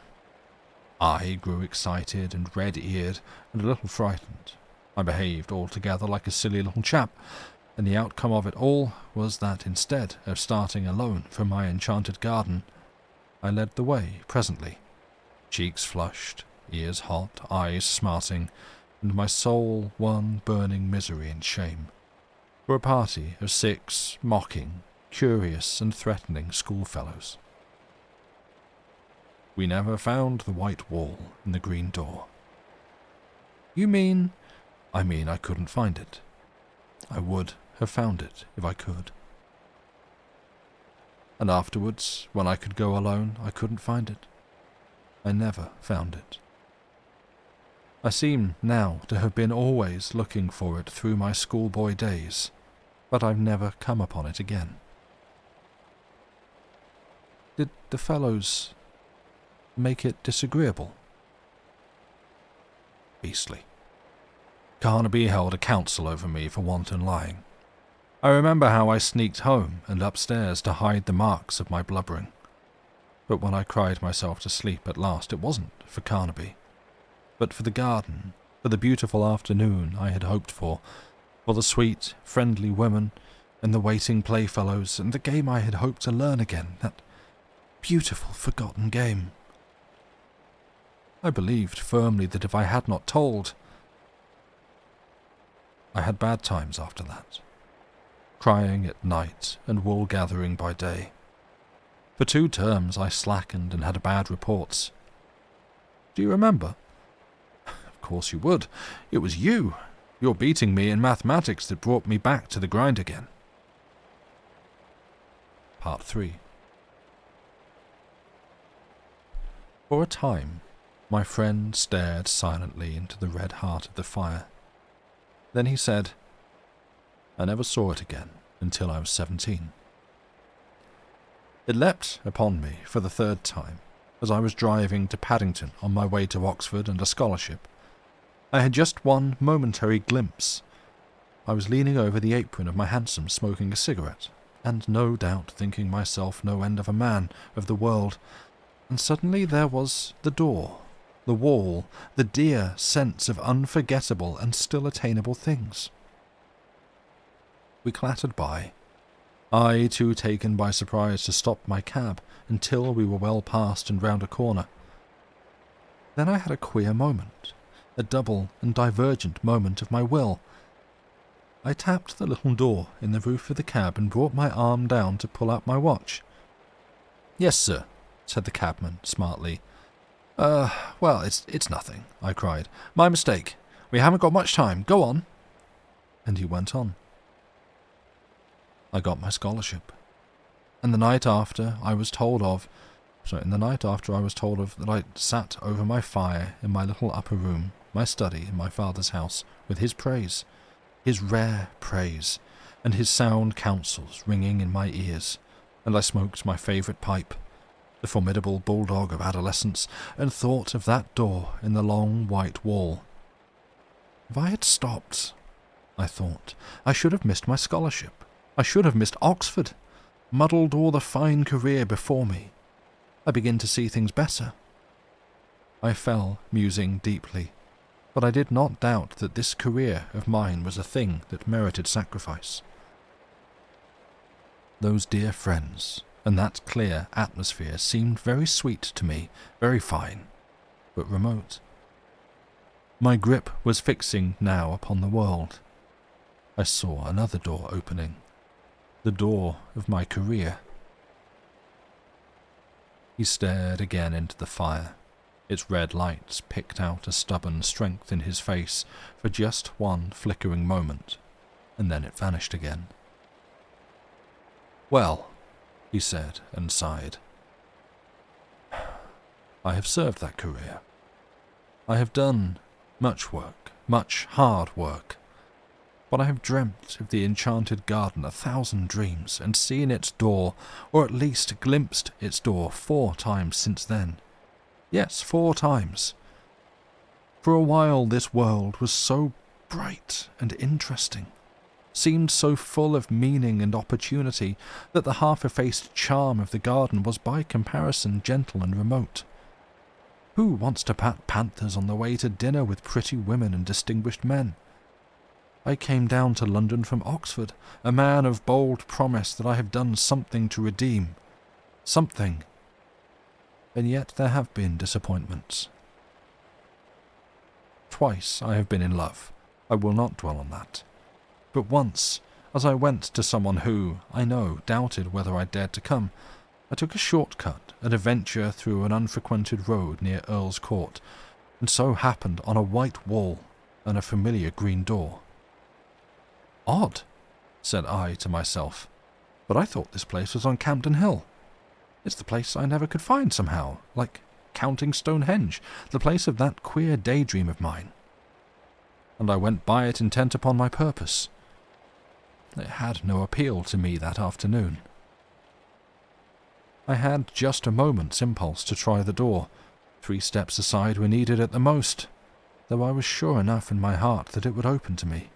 I grew excited and red-eared and a little frightened. I behaved altogether like a silly little chap, and the outcome of it all was that instead of starting alone for my enchanted garden, I led the way presently, cheeks flushed, ears hot, eyes smarting, and my soul one burning misery and shame, for a party of 6 mocking, curious and threatening schoolfellows. We never found the white wall and the green door. You mean? I mean I couldn't find it. I would have found it if I could. And afterwards, when I could go alone, I couldn't find it. I never found it. I seem now to have been always looking for it through my schoolboy days, but I've never come upon it again. Did the fellows make it disagreeable? Beastly. Carnaby held a council over me for wanton lying. I remember how I sneaked home and upstairs to hide the marks of my blubbering. But when I cried myself to sleep at last, it wasn't for Carnaby, but for the garden, for the beautiful afternoon I had hoped for the sweet, friendly women, and the waiting playfellows, and the game I had hoped to learn again, that beautiful, forgotten game. I believed firmly that if I had not told, I had bad times after that, crying at night and wool-gathering by day. For 2 terms I slackened and had bad reports. Do you remember? Of course you would. It was you. Your beating me in mathematics that brought me back to the grind again. Part 3. For a time, my friend stared silently into the red heart of the fire. Then he said, I never saw it again until I was 17. It leapt upon me for the 3rd time as I was driving to Paddington on my way to Oxford and a scholarship. I had just one momentary glimpse. I was leaning over the apron of my hansom smoking a cigarette, and no doubt thinking myself no end of a man of the world, and suddenly there was the door, the wall, the dear sense of unforgettable and still attainable things. We clattered by, I too taken by surprise to stop my cab until we were well past and round a corner. Then I had a queer moment, a double and divergent moment of my will. I tapped the little door in the roof of the cab and brought my arm down to pull out my watch. Yes, sir, said the cabman smartly. Well, it's nothing, I cried. My mistake. We haven't got much time. Go on. And he went on. I got my scholarship. And the night after I was told of that I sat over my fire in my little upper room, my study in my father's house, with his praise, his rare praise, and his sound counsels ringing in my ears, and I smoked my favourite pipe, the formidable bulldog of adolescence, and thought of that door in the long white wall. If I had stopped, I thought, I should have missed my scholarship. I should have missed Oxford, muddled all the fine career before me. I begin to see things better. I fell musing deeply, but I did not doubt that this career of mine was a thing that merited sacrifice. Those dear friends and that clear atmosphere seemed very sweet to me, very fine, but remote. My grip was fixing now upon the world. I saw another door opening, the door of my career. He stared again into the fire. Its red lights picked out a stubborn strength in his face for just one flickering moment, and then it vanished again. Well, he said and sighed. I have served that career. I have done much work, much hard work, but I have dreamt of the enchanted garden 1,000 dreams and seen its door, or at least glimpsed its door 4 times since then. Yes, 4 times. For a while this world was so bright and interesting, seemed so full of meaning and opportunity, that the half-effaced charm of the garden was by comparison gentle and remote. Who wants to pat panthers on the way to dinner with pretty women and distinguished men? I came down to London from Oxford, a man of bold promise that I have done something to redeem. Something. And yet there have been disappointments. Twice I have been in love. I will not dwell on that. But once, as I went to someone who, I know, doubted whether I dared to come, I took a shortcut at a venture through an unfrequented road near Earl's Court, and so happened on a white wall and a familiar green door. "Odd," said I to myself, "but I thought this place was on Campden Hill. It's the place I never could find somehow, like counting Stonehenge, the place of that queer daydream of mine." And I went by it intent upon my purpose. It had no appeal to me that afternoon. I had just a moment's impulse to try the door. 3 steps aside were needed at the most, though I was sure enough in my heart that it would open to me.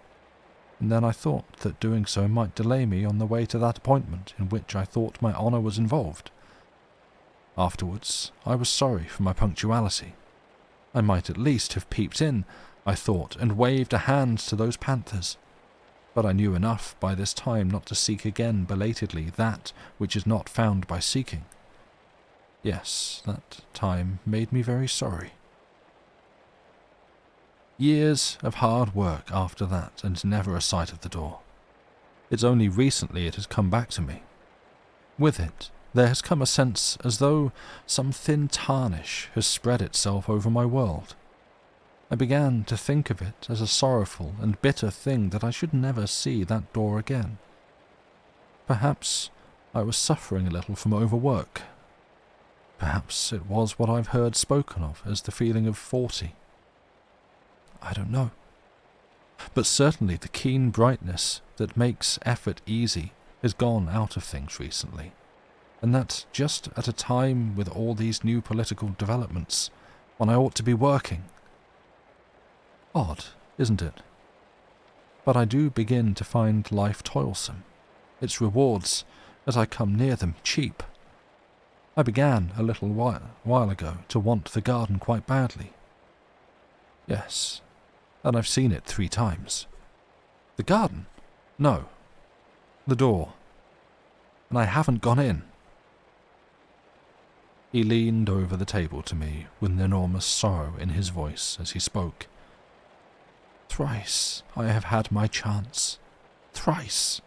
And then I thought that doing so might delay me on the way to that appointment in which I thought my honour was involved. Afterwards, I was sorry for my punctuality. I might at least have peeped in, I thought, and waved a hand to those panthers. But I knew enough by this time not to seek again belatedly that which is not found by seeking. Yes, that time made me very sorry. Years of hard work after that, and never a sight of the door. It's only recently it has come back to me. With it, there has come a sense as though some thin tarnish has spread itself over my world. I began to think of it as a sorrowful and bitter thing that I should never see that door again. Perhaps I was suffering a little from overwork. Perhaps it was what I've heard spoken of as the feeling of 40. I don't know. But certainly the keen brightness that makes effort easy has gone out of things recently, and that just at a time with all these new political developments, when I ought to be working. Odd, isn't it? But I do begin to find life toilsome, its rewards, as I come near them, cheap. I began a little while ago to want the garden quite badly. Yes, and I've seen it 3 times. The garden? No. The door. And I haven't gone in. He leaned over the table to me with an enormous sorrow in his voice as he spoke. Thrice I have had my chance. Thrice.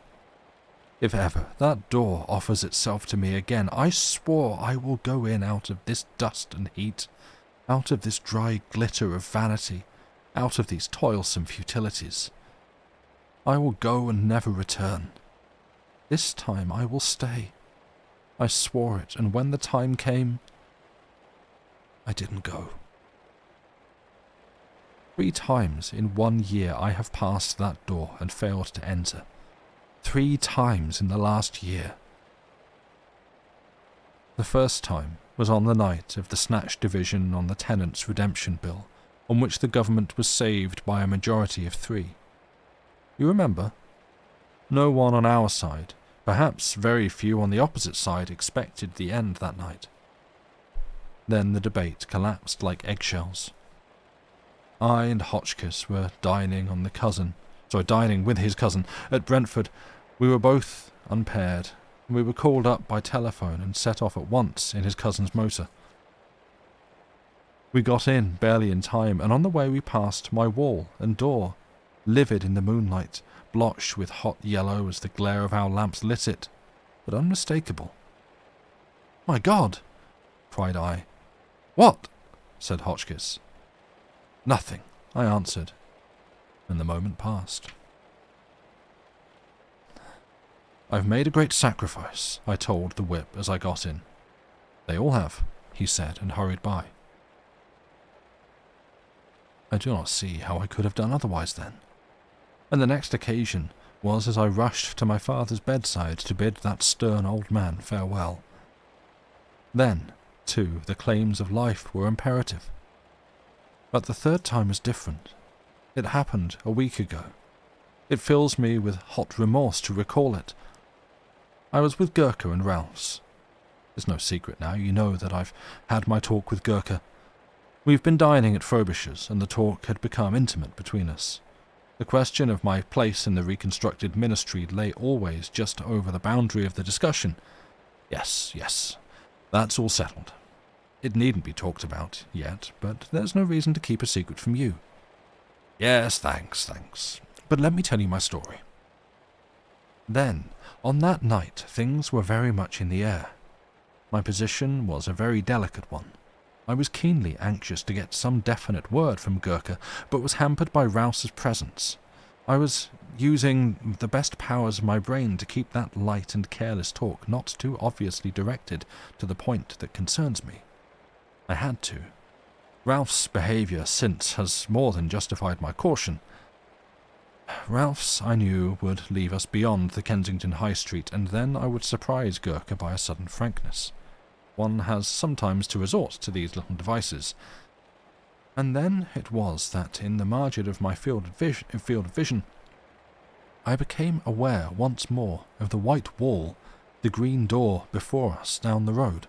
If ever that door offers itself to me again, I swore I will go in out of this dust and heat, out of this dry glitter of vanity, out of these toilsome futilities. I will go and never return. This time I will stay. I swore it, and when the time came, I didn't go. 3 times in 1 year I have passed that door and failed to enter. 3 times in the last year. The first time was on the night of the snatch division on the Tenants' Redemption Bill, on which the government was saved by a majority of 3. You remember? No one on our side, perhaps very few on the opposite side, expected the end that night. Then the debate collapsed like eggshells. I and Hotchkiss were dining with his cousin at Brentford. We were both unpaired, and we were called up by telephone and set off at once in his cousin's motor. We got in barely in time, and on the way we passed my wall and door, livid in the moonlight, blotched with hot yellow as the glare of our lamps lit it, but unmistakable. "My God!" cried I. "What?" said Hotchkiss. "Nothing," I answered, and the moment passed. "I've made a great sacrifice," I told the whip as I got in. "They all have," he said, and hurried by. I do not see how I could have done otherwise then. And the next occasion was as I rushed to my father's bedside to bid that stern old man farewell. Then, too, the claims of life were imperative. But the third time was different. It happened a week ago. It fills me with hot remorse to recall it. I was with Gurkha and Ralph's. It's no secret now, you know that I've had my talk with Gurkha. We've been dining at Frobisher's, and the talk had become intimate between us. The question of my place in the reconstructed ministry lay always just over the boundary of the discussion. Yes, that's all settled. It needn't be talked about yet, but there's no reason to keep a secret from you. Yes, thanks. But let me tell you my story. Then, on that night, things were very much in the air. My position was a very delicate one. I was keenly anxious to get some definite word from Gurkha, but was hampered by Rouse's presence. I was using the best powers of my brain to keep that light and careless talk not too obviously directed to the point that concerns me. I had to. Ralph's behaviour since has more than justified my caution. Ralph's, I knew, would leave us beyond the Kensington High Street, and then I would surprise Gurkha by a sudden frankness. One has sometimes to resort to these little devices. And then it was that in the margin of my field of vision, I became aware once more of the white wall, the green door before us down the road.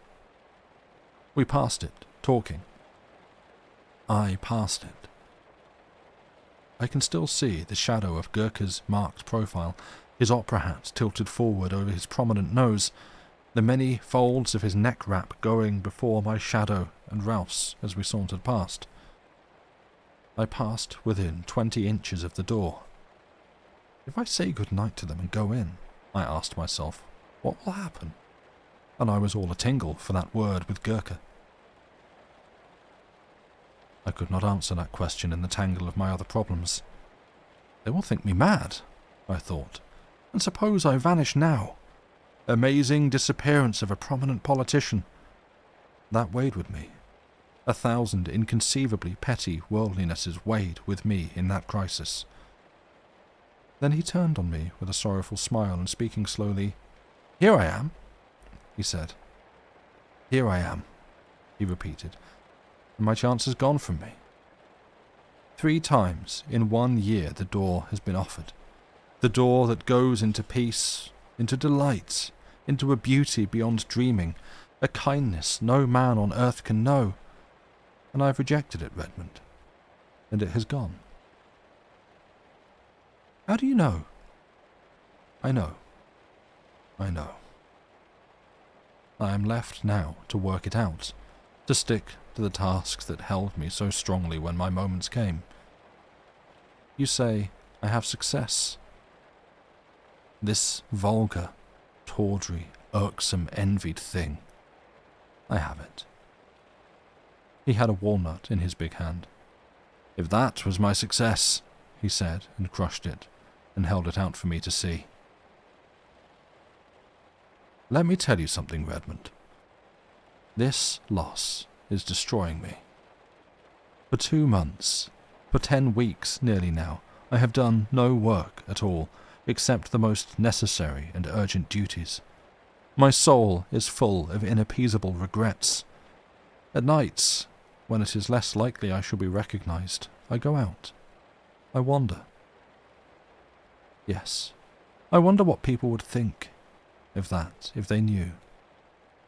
We passed it, talking. I passed it. I can still see the shadow of Gurkha's marked profile, his opera hat tilted forward over his prominent nose, the many folds of his neck wrap going before my shadow and Ralph's as we sauntered past. I passed within 20 inches of the door. If I say good night to them and go in, I asked myself, what will happen? And I was all a-tingle for that word with Gurkha. I could not answer that question in the tangle of my other problems. They will think me mad, I thought, and suppose I vanish now. Amazing disappearance of a prominent politician. That weighed with me. 1,000 inconceivably petty worldlinesses weighed with me in that crisis. Then he turned on me with a sorrowful smile and speaking slowly, "Here I am," he said. "Here I am," he repeated, "and my chance has gone from me. 3 times in 1 year the door has been offered. The door that goes into peace, into delight, into a beauty beyond dreaming, a kindness no man on earth can know. And I've rejected it, Redmond, and it has gone." "How do you know?" I know. I am left now to work it out, to stick to the tasks that held me so strongly when my moments came. You say I have success. This vulgar, tawdry, irksome, envied thing. I have it. He had a walnut in his big hand. "If that was my success," he said, and crushed it, and held it out for me to see. Let me tell you something, Redmond. This loss is destroying me. For 2 months, for 10 weeks nearly now, I have done no work at all, except the most necessary and urgent duties. My soul is full of inappeasable regrets. At nights, when it is less likely I shall be recognized, I go out. I wander. Yes, I wonder what people would think of that if they knew.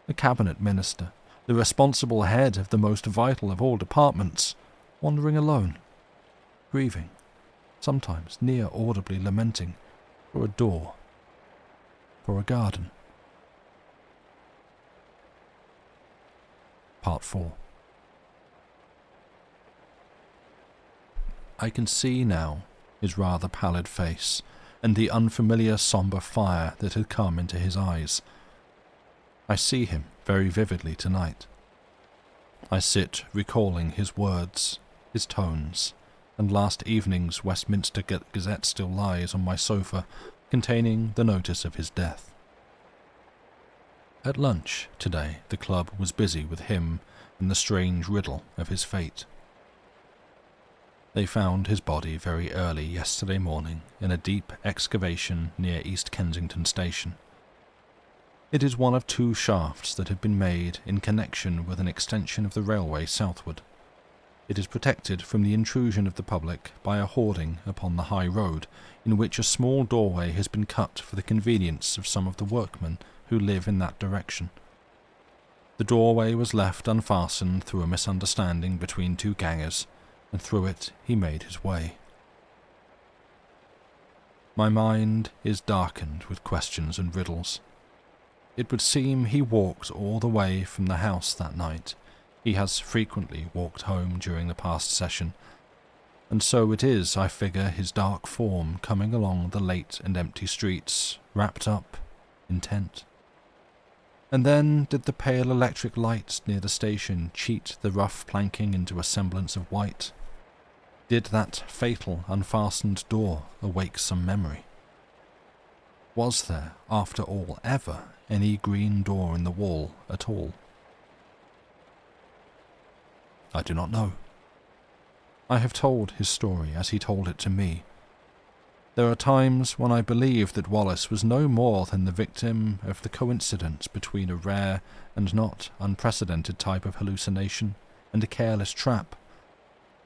A cabinet minister, the responsible head of the most vital of all departments, wandering alone, grieving, sometimes near audibly lamenting, for a door, for a garden. Part 4. I can see now his rather pallid face, and the unfamiliar sombre fire that had come into his eyes. I see him very vividly tonight. I sit recalling his words, his tones, and last evening's Westminster Gazette still lies on my sofa, containing the notice of his death. At lunch today the club was busy with him and the strange riddle of his fate. They found his body very early yesterday morning in a deep excavation near East Kensington Station. It is one of 2 shafts that have been made in connection with an extension of the railway southward. It is protected from the intrusion of the public by a hoarding upon the high road, in which a small doorway has been cut for the convenience of some of the workmen who live in that direction. The doorway was left unfastened through a misunderstanding between 2 gangers, and through it he made his way. My mind is darkened with questions and riddles. It would seem he walked all the way from the house that night, He has frequently walked home during the past session, and so it is I figure his dark form coming along the late and empty streets, wrapped up, intent. And then did the pale electric light near the station cheat the rough planking into a semblance of white? Did that fatal unfastened door awake some memory? Was there, after all, ever any green door in the wall at all? I do not know. I have told his story as he told it to me. There are times when I believe that Wallace was no more than the victim of the coincidence between a rare and not unprecedented type of hallucination and a careless trap.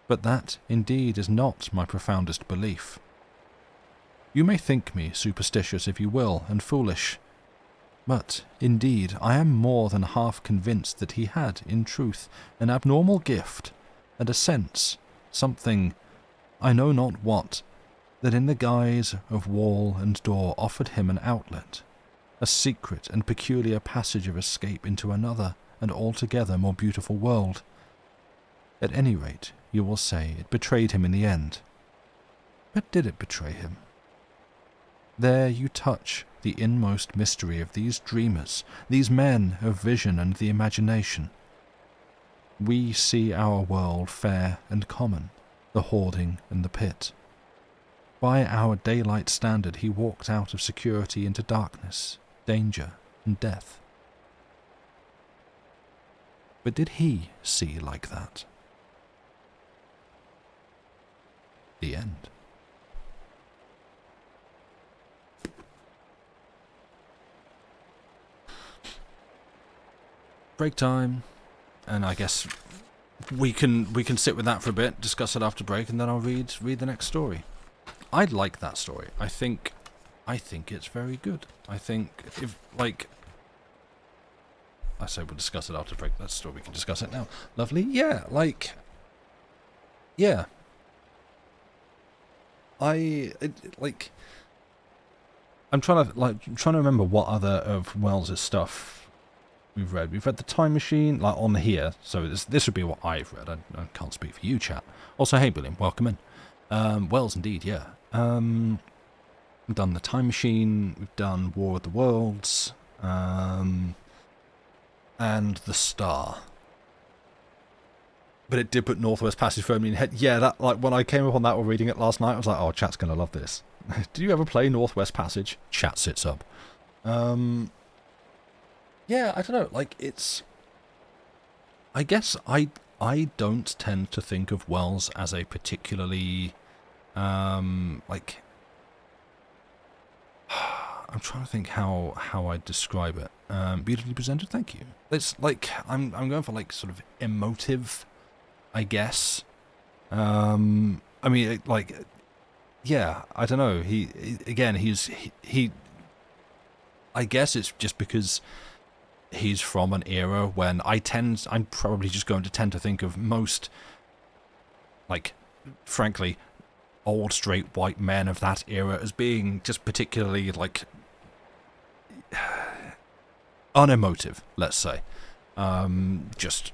But that, indeed, is not my profoundest belief. You may think me superstitious if you will, and foolish, but, indeed, I am more than half convinced that he had, in truth, an abnormal gift, and a sense, something, I know not what, that in the guise of wall and door offered him an outlet, a secret and peculiar passage of escape into another and altogether more beautiful world. At any rate, you will say, it betrayed him in the end. But did it betray him? There you touch the inmost mystery of these dreamers, these men of vision and the imagination. We see our world fair and common, the hoarding and the pit. By our daylight standard he walked out of security into darkness, danger, and death. But did he see like that? The end. Break time, and I guess we can sit with that for a bit, discuss it after break, and then I'll read the next story. I like that story. I think it's very good. I think if I say we'll discuss it after break. That's story we can discuss it now. Lovely. Yeah, yeah. I'm trying to remember what other of Wells's stuff we've read. We've read The Time Machine, on here, so this would be what I've read. I can't speak for you, chat. Also, hey, William, welcome in. Wells, indeed, yeah. We've done The Time Machine, we've done War of the Worlds, and The Star. But it did put Northwest Passage firmly in the head. Yeah, that when I came upon that while reading it last night, I was like, oh, chat's going to love this. Do you ever play Northwest Passage? Chat sits up. Yeah, I don't know, it's... I guess I don't tend to think of Wells as a particularly, I'm trying to think how I'd describe it. Beautifully presented, thank you. It's I'm going for sort of emotive, I guess. I mean, yeah, I don't know. He I guess it's just because he's from an era when I'm probably just going to tend to think of most, frankly, old straight white men of that era as being just particularly, unemotive, let's say. Just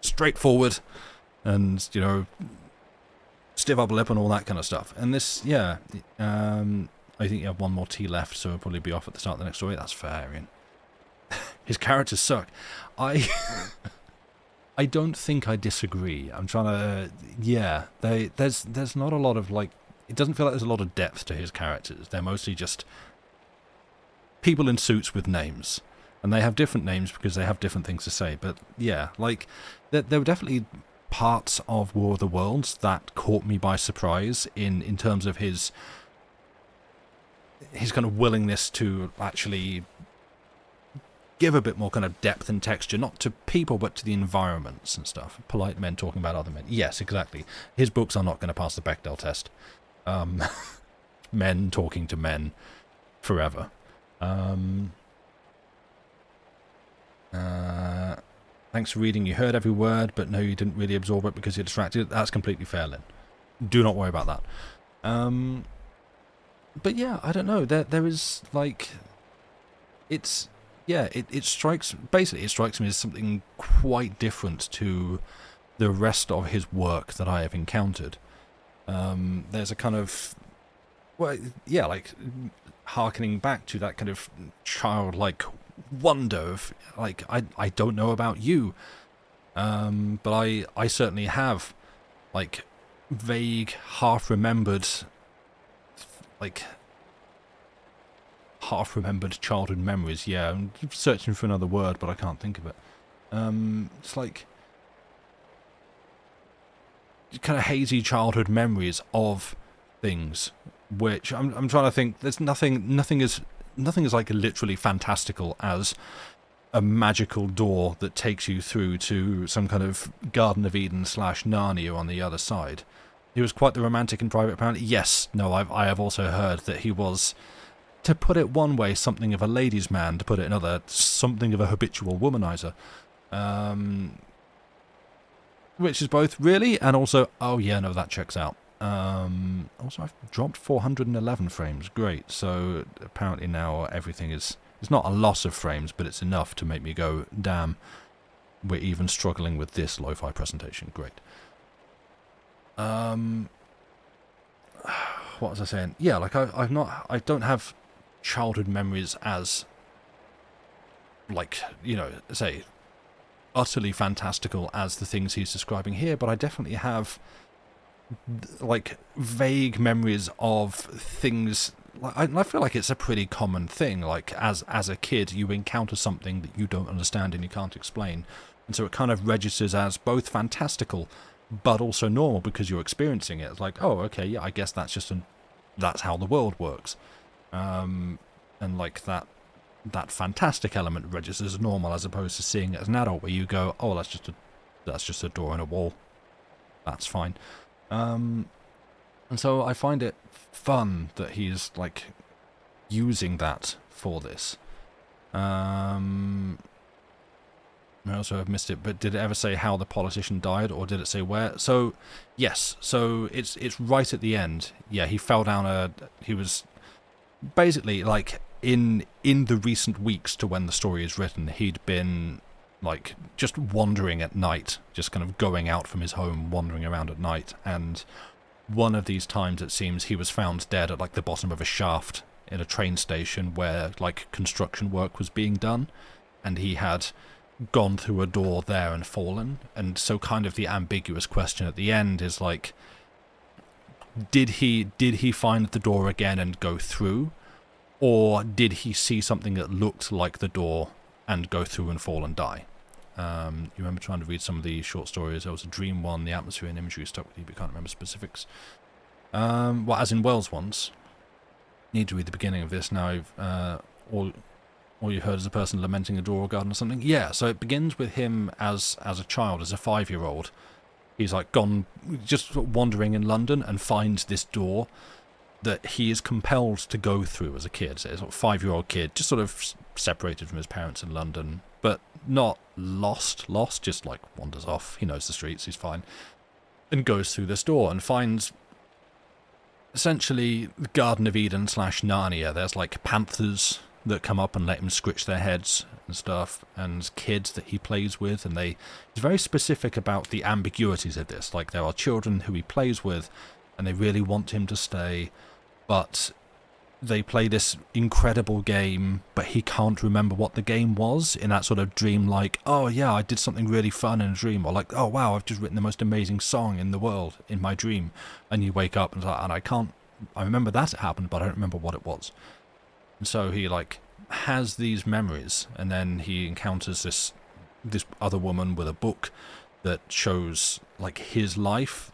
straightforward and, stiff upper lip and all that kind of stuff. And this, yeah, I think you have one more tea left, so we'll probably be off at the start of the next story. That's fair, Ian. His characters suck. I don't think I disagree. I'm trying to... Yeah, there's not a lot of, it doesn't feel like there's a lot of depth to his characters. They're mostly just people in suits with names. And they have different names because they have different things to say. But, yeah, there were definitely parts of War of the Worlds that caught me by surprise in terms of his kind of willingness to actually give a bit more kind of depth and texture, not to people, but to the environments and stuff. Polite men talking about other men. Yes, exactly. His books are not going to pass the Bechdel test. Men talking to men forever. Thanks for reading. You heard every word, but no, you didn't really absorb it because you're distracted. That's completely fair, Lynn. Do not worry about that. But yeah, I don't know. There is, it's... yeah, it strikes me as something quite different to the rest of his work that I have encountered. There's a kind of, well, yeah, like harkening back to that kind of childlike wonder of like I don't know about you, but I certainly have like vague, like half-remembered childhood memories. Yeah, I'm searching for another word, but I can't think of it. It's like kind of hazy childhood memories of things, which I'm trying to think. There's nothing is like literally fantastical as a magical door that takes you through to some kind of Garden of Eden / Narnia on the other side. He was quite the romantic in private, apparently. Yes, no, I have also heard that he was, to put it one way, something of a ladies' man, to put it another, something of a habitual womanizer. Which is both really, and also, oh yeah, no, that checks out. Also, I've dropped 411 frames, great. So apparently now everything is, it's not a loss of frames, but it's enough to make me go, damn, we're even struggling with this lo-fi presentation, great. What was I saying? Yeah, like I don't have childhood memories as, like, you know, say, utterly fantastical as the things he's describing here, but I definitely have like vague memories of things. I feel like it's a pretty common thing. Like as a kid, you encounter something that you don't understand and you can't explain, and so it kind of registers as both fantastical but also normal because you're experiencing it. It's like, oh, okay, yeah, I guess that's just that's how the world works, and like that fantastic element registers as normal, as opposed to seeing it as an adult where you go, oh, that's just a door and a wall, that's fine. And so I find it fun that he's like using that for this. I also have missed it, but did it ever say how the politician died, or did it say where? So yes, so it's right at the end. Yeah, he fell down he was basically like in the recent weeks to when the story is written, he'd been like just wandering at night, just kind of going out from his home, wandering around at night, and one of these times it seems he was found dead at like the bottom of a shaft in a train station where like construction work was being done, and he had gone through a door there and fallen. And so kind of the ambiguous question at the end is like, did he find the door again and go through, or did he see something that looked like the door and go through and fall and die? You remember trying to read some of the short stories. There was a dream one, the atmosphere and imagery stuck with you, but you can't remember specifics. Well, as in Wells ones. Need to read the beginning of this now. All you heard is a person lamenting a door or garden or something. Yeah, so it begins with him as a child, as a 5-year-old. He's like gone, just wandering in London, and finds this door that he is compelled to go through as a kid. So it's a 5-year-old kid, just sort of separated from his parents in London, but not lost, just like wanders off. He knows the streets, he's fine. And goes through this door and finds essentially the Garden of Eden / Narnia. There's like panthers that come up and let him scritch their heads and stuff, and kids that he plays with, and he's very specific about the ambiguities of this. Like, there are children who he plays with and they really want him to stay, but they play this incredible game, but he can't remember what the game was, in that sort of dream, like, oh yeah, I did something really fun in a dream, or like, oh wow, I've just written the most amazing song in the world in my dream, and you wake up and I remember that it happened, but I don't remember what it was. And so he like has these memories, and then he encounters this other woman with a book that shows like his life,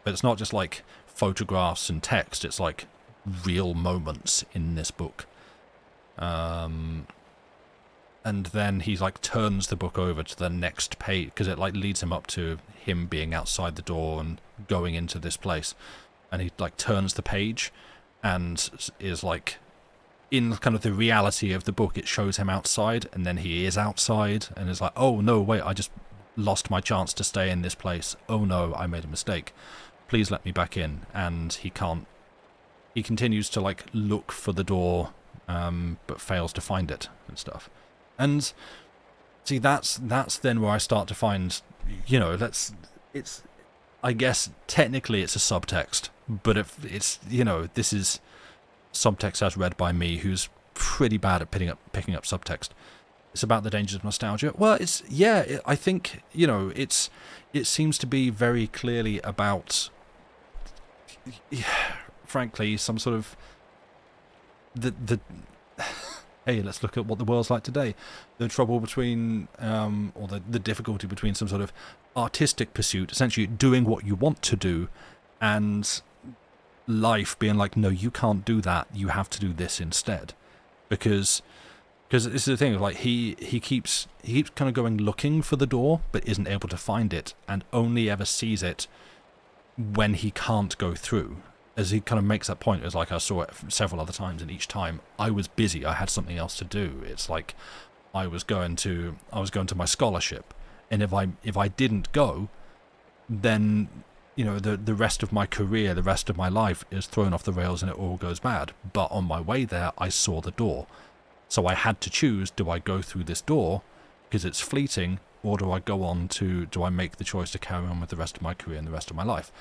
but it's not just like photographs and text, it's like real moments in this book. And then he like turns the book over to the next page, because it like leads him up to him being outside the door and going into this place, and he like turns the page and is like, in kind of the reality of the book, it shows him outside, and then he is outside and is like, oh no, wait, I just lost my chance to stay in this place. Oh no, I made a mistake. Please let me back in. And he can't. He continues to like look for the door, but fails to find it and stuff. And see, that's then where I start to find, it's, I guess technically it's a subtext, but if it's, this is subtext as read by me, who's pretty bad at picking up subtext. It's about the dangers of nostalgia. Well, I think, it seems to be very clearly about, frankly, some sort of the hey, let's look at what the world's like today. The trouble between, or the difficulty between some sort of artistic pursuit, essentially doing what you want to do, and life being like, no, you can't do that. You have to do this instead, because this is the thing. Like he keeps kind of going looking for the door, but isn't able to find it, and only ever sees it when he can't go through. As he kind of makes that point, it's like I saw it several other times, and each time I was busy. I had something else to do. It's like I was going to my scholarship, and if I didn't go, then the rest of my career, the rest of my life is thrown off the rails, and it all goes bad. But on my way there, I saw the door, so I had to choose: do I go through this door because it's fleeting, or do I make the choice to carry on with the rest of my career and the rest of my life?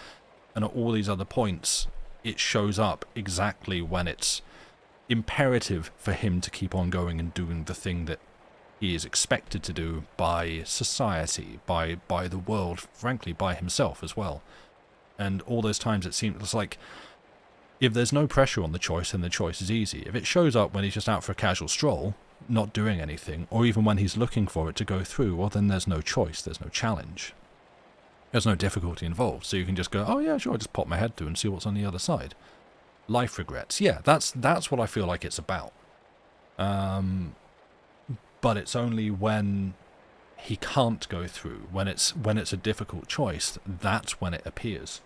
And at all these other points, it shows up exactly when it's imperative for him to keep on going and doing the thing that he is expected to do by society, by the world, frankly, by himself as well. And all those times it's like, if there's no pressure on the choice, then the choice is easy. If it shows up when he's just out for a casual stroll, not doing anything, or even when he's looking for it to go through, well, then there's no choice, there's no challenge. There's no difficulty involved, so you can just go, oh yeah, sure, I'll just pop my head through and see what's on the other side. Life regrets, yeah, that's what I feel like it's about. But it's only when he can't go through, when it's a difficult choice, that's when it appears.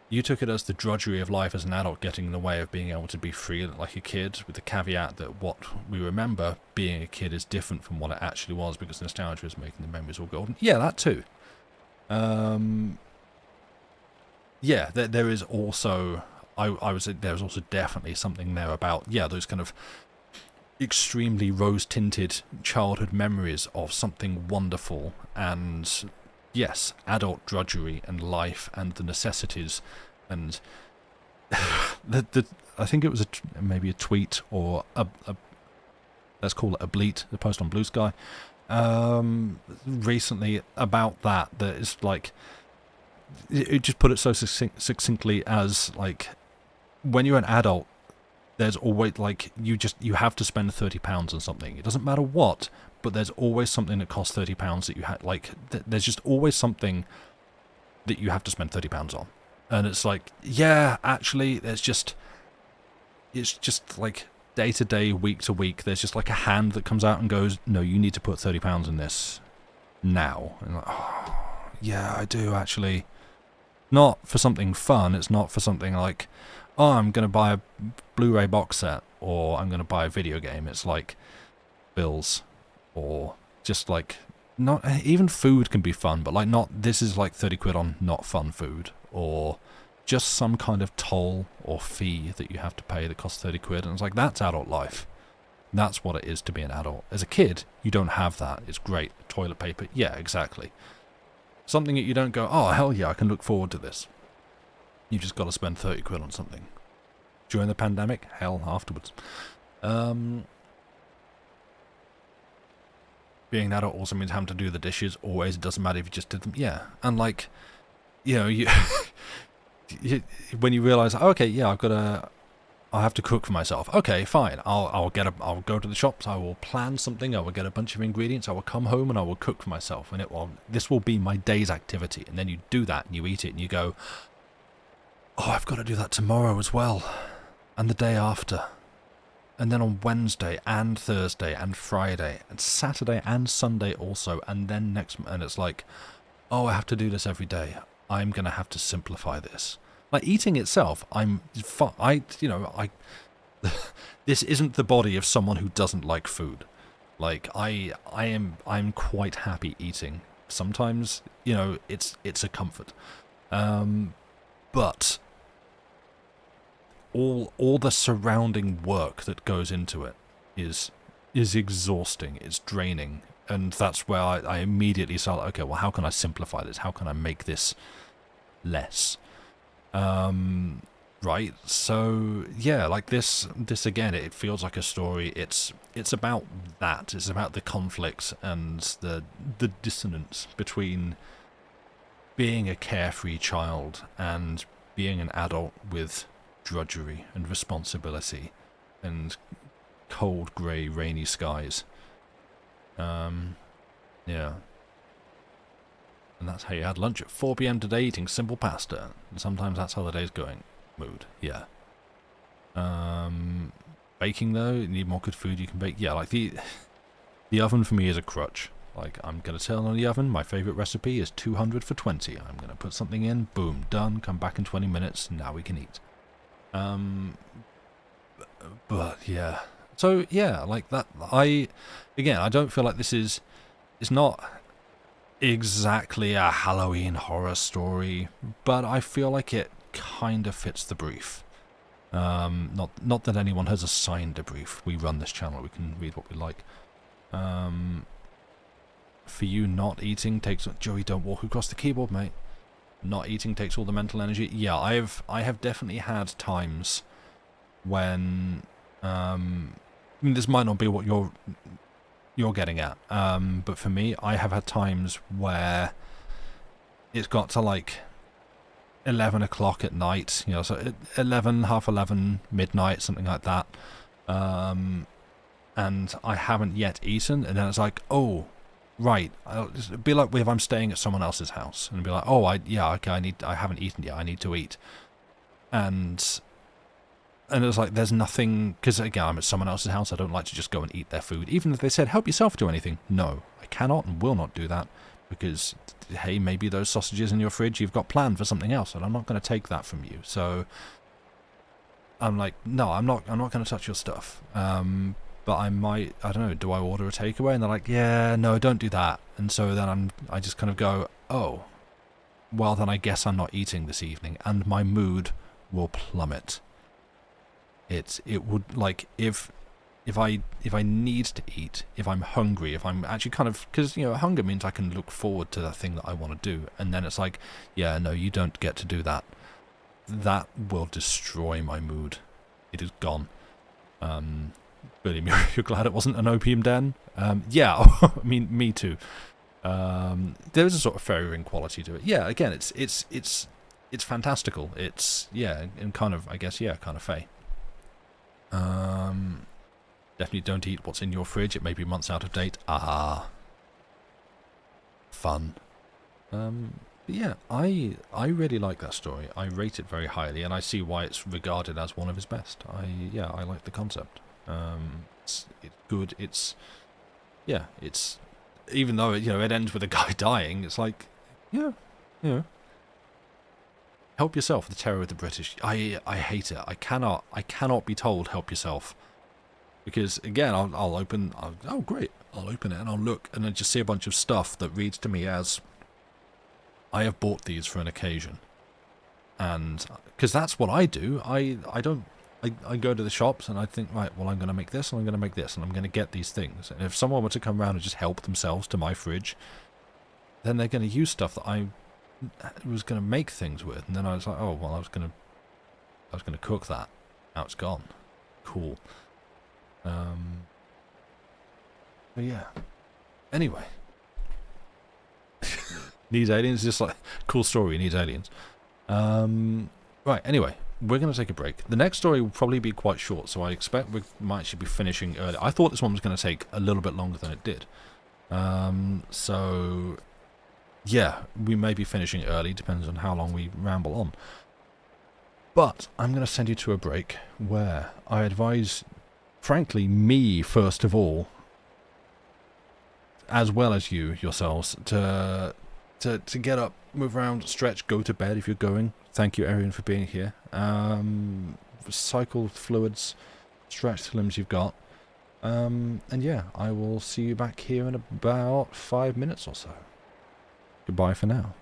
You took it as the drudgery of life as an adult getting in the way of being able to be free like a kid, with the caveat that what we remember being a kid is different from what it actually was, because nostalgia is making the memories all golden. Yeah, that too. Yeah, there is also, I would say there's also definitely something there about, those kind of extremely rose-tinted childhood memories of something wonderful, and yes, adult drudgery and life and the necessities, and I think it was maybe a tweet or a let's call it a bleat, a post on Blue Sky, recently about that is like, it just put it so succinctly as like, when you're an adult, there's always like, you have to spend £30 on something. It doesn't matter what, but there's always something that costs £30 that you have, like, there's just always something that you have to spend £30 on. And it's like, yeah, actually, it's just like day to day, week to week, there's just like a hand that comes out and goes, no, you need to put £30 in this now. And like, oh, yeah, I do actually. Not for something fun, it's not for something like, oh, I'm going to buy a Blu-ray box set, or I'm going to buy a video game. It's like bills, or just like, not even food can be fun, but like, not, this is like 30 quid on not fun food, or just some kind of toll or fee that you have to pay that costs 30 quid. And it's like, that's adult life. That's what it is to be an adult. As a kid, you don't have that. It's great. Toilet paper. Yeah, exactly. Something that you don't go, oh, hell yeah, I can look forward to this. You just got to spend 30 quid on something. During the pandemic, hell, afterwards. Being an adult also means having to do the dishes always. It doesn't matter if you just did them. Yeah. And like, you when you realise, okay, yeah, I'll have to cook for myself. Okay, fine. I'll go to the shops. I will plan something. I will get a bunch of ingredients. I will come home and I will cook for myself. And this will be my day's activity. And then you do that and you eat it and you go, oh, I've got to do that tomorrow as well, and the day after, and then on Wednesday and Thursday and Friday and Saturday and Sunday also, and then next, and it's like, oh, I have to do this every day. I'm gonna have to simplify this. Like eating itself, this isn't the body of someone who doesn't like food. Like I'm quite happy eating. Sometimes, it's a comfort. But all the surrounding work that goes into it is exhausting. It's draining, and that's where I immediately start. Okay, well, how can I simplify this? How can I make this less? Right. So yeah, like this again. It feels like a story. It's about that. It's about the conflicts and the dissonance between being a carefree child and being an adult with drudgery and responsibility and cold, grey, rainy skies. Yeah. And that's how you had lunch at 4 p.m. today, eating simple pasta. And sometimes that's how the day's going. Mood. Yeah. Baking though, you need more good food you can bake. Yeah, like the oven for me is a crutch. Like, I'm going to turn on the oven. My favourite recipe is 200 for 20. I'm going to put something in. Boom. Done. Come back in 20 minutes. Now we can eat. But, yeah. So, yeah, like that. I don't feel like this is... It's not exactly a Halloween horror story. But I feel like it kind of fits the brief. Not that anyone has assigned a brief. We run this channel. We can read what we like. For you, not eating takes... Joey, don't walk across the keyboard, mate. Not eating takes all the mental energy. Yeah, I have definitely had times when... this might not be what you're getting at. But for me, I have had times where it's got to like 11 o'clock at night. You know, so 11, half 11, midnight, something like that. And I haven't yet eaten, and then it's like, oh... Right, it'd be like if I'm staying at someone else's house, and be like, oh, I haven't eaten yet, I need to eat, and it's like there's nothing, because again, I'm at someone else's house, I don't like to just go and eat their food, even if they said help yourself to anything. No, I cannot and will not do that, because hey, maybe those sausages in your fridge you've got planned for something else, and I'm not going to take that from you. So I'm like, no, I'm not going to touch your stuff. But I might, I don't know, do I order a takeaway? And they're like, yeah, no, don't do that. And so then I just kind of go, oh, well then I guess I'm not eating this evening, and my mood will plummet. It would, like, if I need to eat, if I'm hungry, if I'm actually kind of, because, you know, hunger means I can look forward to the thing that I want to do, and then it's like, yeah, no, you don't get to do that. That will destroy my mood. It is gone. William, you're glad it wasn't an opium den? Yeah, I mean, me too. There's a sort of fairy ring quality to it. Yeah, again, it's fantastical. It's, yeah, and kind of, I guess, yeah, kind of fey. Definitely don't eat what's in your fridge. It may be months out of date. Ah, fun. Yeah, I really like that story. I rate it very highly, and I see why it's regarded as one of his best. I like the concept. It's good. It's even though it ends with a guy dying. It's like, yeah. Help yourself. The terror of the British. I hate it. I cannot be told help yourself, because again I'll open. Oh great! I'll open it and I'll look, and I just see a bunch of stuff that reads to me as, I have bought these for an occasion, and because that's what I do. I go to the shops and I think, right, well, I'm going to make this, and I'm going to make this, and I'm going to get these things. And if someone were to come around and just help themselves to my fridge, then they're going to use stuff that I was going to make things with. And then I was like, oh, well, I was going to cook that. Now it's gone. Cool. But yeah. Anyway. Needs aliens, just like, cool story, needs aliens. Right, anyway. We're going to take a break. The next story will probably be quite short, so I expect we might actually be finishing early. I thought this one was going to take a little bit longer than it did. So, yeah, we may be finishing early, depends on how long we ramble on. But I'm going to send you to a break where I advise, frankly, me first of all, as well as you yourselves, to get up, move around, stretch, go to bed if you're going. Thank you, Arian, for being here. Cycle fluids, stretch the limbs you've got. And yeah, I will see you back here in about 5 minutes or so. Goodbye for now.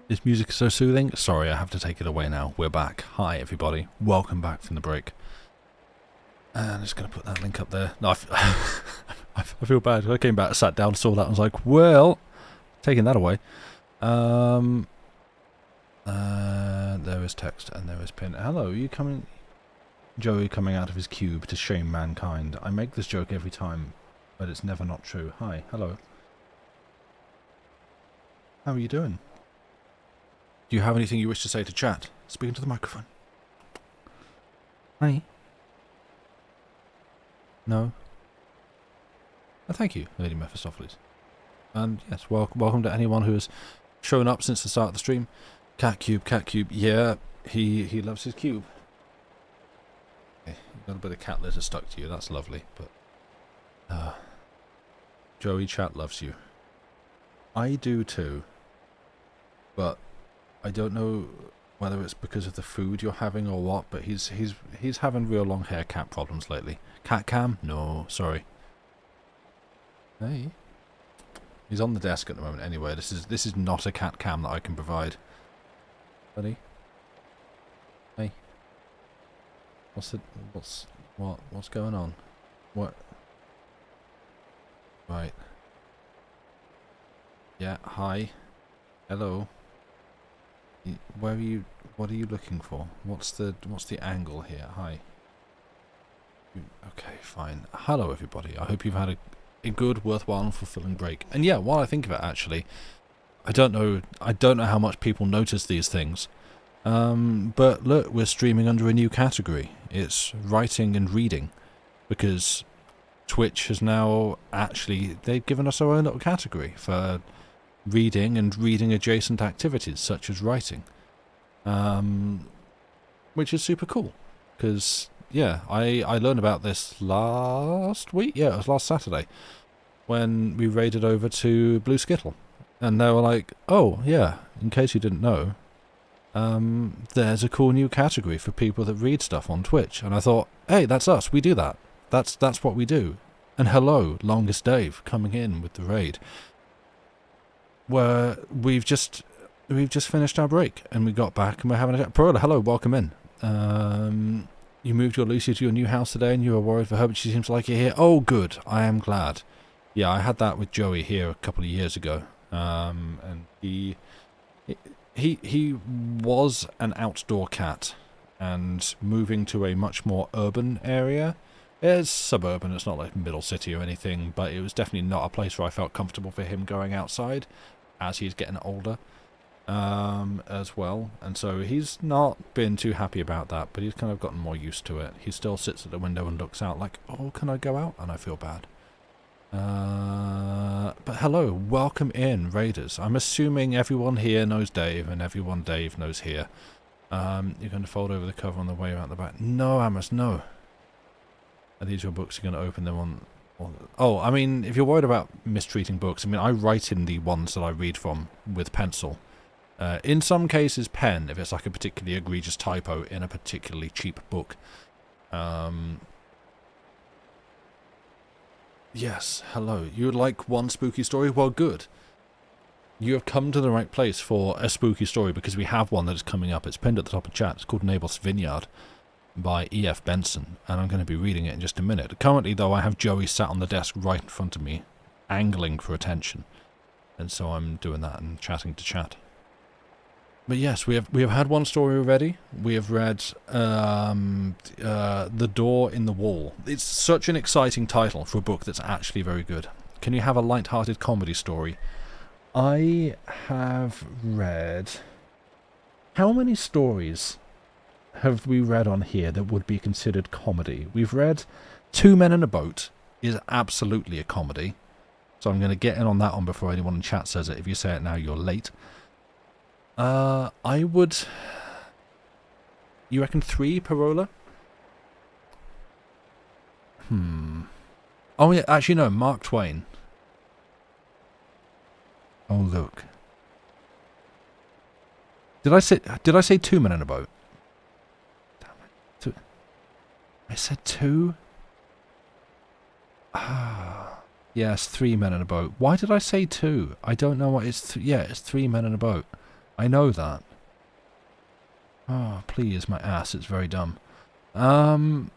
This music is so soothing. Sorry, I have to take it away now. We're back. Hi, everybody. Welcome back from the break. And I'm just going to put that link up there. No, I feel bad. I came back, sat down, saw that, and was like, well, taking that away. There is text and there is pin. Hello, are you coming? Joey coming out of his cube to shame mankind. I make this joke every time, but it's never not true. Hi, hello. How are you doing? Do you have anything you wish to say to chat? Speak into the microphone. Hi. No? Oh, thank you, Lady Mephistopheles. And yes, welcome to anyone who has shown up since the start of the stream. Cat cube. Yeah, he loves his cube. Okay, you've got a bit of cat litter stuck to you. That's lovely. But Joey, chat loves you. I do too. But I don't know whether it's because of the food you're having or what, but he's having real long hair cat problems lately. Cat cam? No, sorry. Hey. He's on the desk at the moment anyway. This is not a cat cam that I can provide. Buddy? Hey. What's going on? What? Right. Yeah, hi. Hello. Where are you? What are you looking for? What's the angle here? Hi. Okay, fine. Hello, everybody. I hope you've had a good, worthwhile, and fulfilling break. And yeah, while I think of it, actually, I don't know how much people notice these things. But look, we're streaming under a new category. It's writing and reading, because Twitch has now they've given us our own little category for reading and reading adjacent activities such as writing, which is super cool because yeah, I learned about this last week. Yeah, it was last Saturday when we raided over to Blue Skittle, and they were like, oh yeah, in case you didn't know, there's a cool new category for people that read stuff on Twitch. And I thought, hey, that's us, we do that, that's what we do. And hello, Longest Dave, coming in with the raid where we've just finished our break and we got back and we're having a chat. Pearl, hello, welcome in. You moved your Lucy to your new house today and you were worried for her, but she seems to like you here. Oh, good. I am glad. Yeah, I had that with Joey here a couple of years ago. And he was an outdoor cat, and moving to a much more urban area. It's suburban, it's not like middle city or anything, but it was definitely not a place where I felt comfortable for him going outside as he's getting older as well. And so he's not been too happy about that, but he's kind of gotten more used to it. He still sits at the window and looks out like, oh, can I go out? And I feel bad. But hello, welcome in, Raiders. I'm assuming everyone here knows Dave, and everyone Dave knows here. You're going to fold over the cover on the way around the back. No, Amos, no. Are these your books? You're going to open them on... Oh, I mean, if you're worried about mistreating books, I mean, I write in the ones that I read from with pencil. In some cases, pen, if it's like a particularly egregious typo in a particularly cheap book. Yes, hello. You would like one spooky story? Well, good. You have come to the right place for a spooky story, because we have one that is coming up. It's pinned at the top of chat. It's called Naboth's Vineyard by E.F. Benson, and I'm going to be reading it in just a minute. Currently, though, I have Joey sat on the desk right in front of me, angling for attention. And so I'm doing that and chatting to chat. But yes, we have had one story already. We have read The Door in the Wall. It's such an exciting title for a book that's actually very good. Can you have a light-hearted comedy story? I have read... How many stories have we read on here that would be considered comedy? We've read Two Men in a Boat is absolutely a comedy. So I'm going to get in on that one before anyone in chat says it. If you say it now, you're late. I would... You reckon 3, Parola? Oh, yeah, actually, no, Mark Twain. Oh, look. Did I say 2 Men in a Boat? Damn it. I said 2? Ah. Yes, 3 Men in a Boat. Why did I say 2? I don't know what it's... Yeah, it's 3 Men in a Boat. I know that. Oh, please, my ass. It's very dumb. Yeah,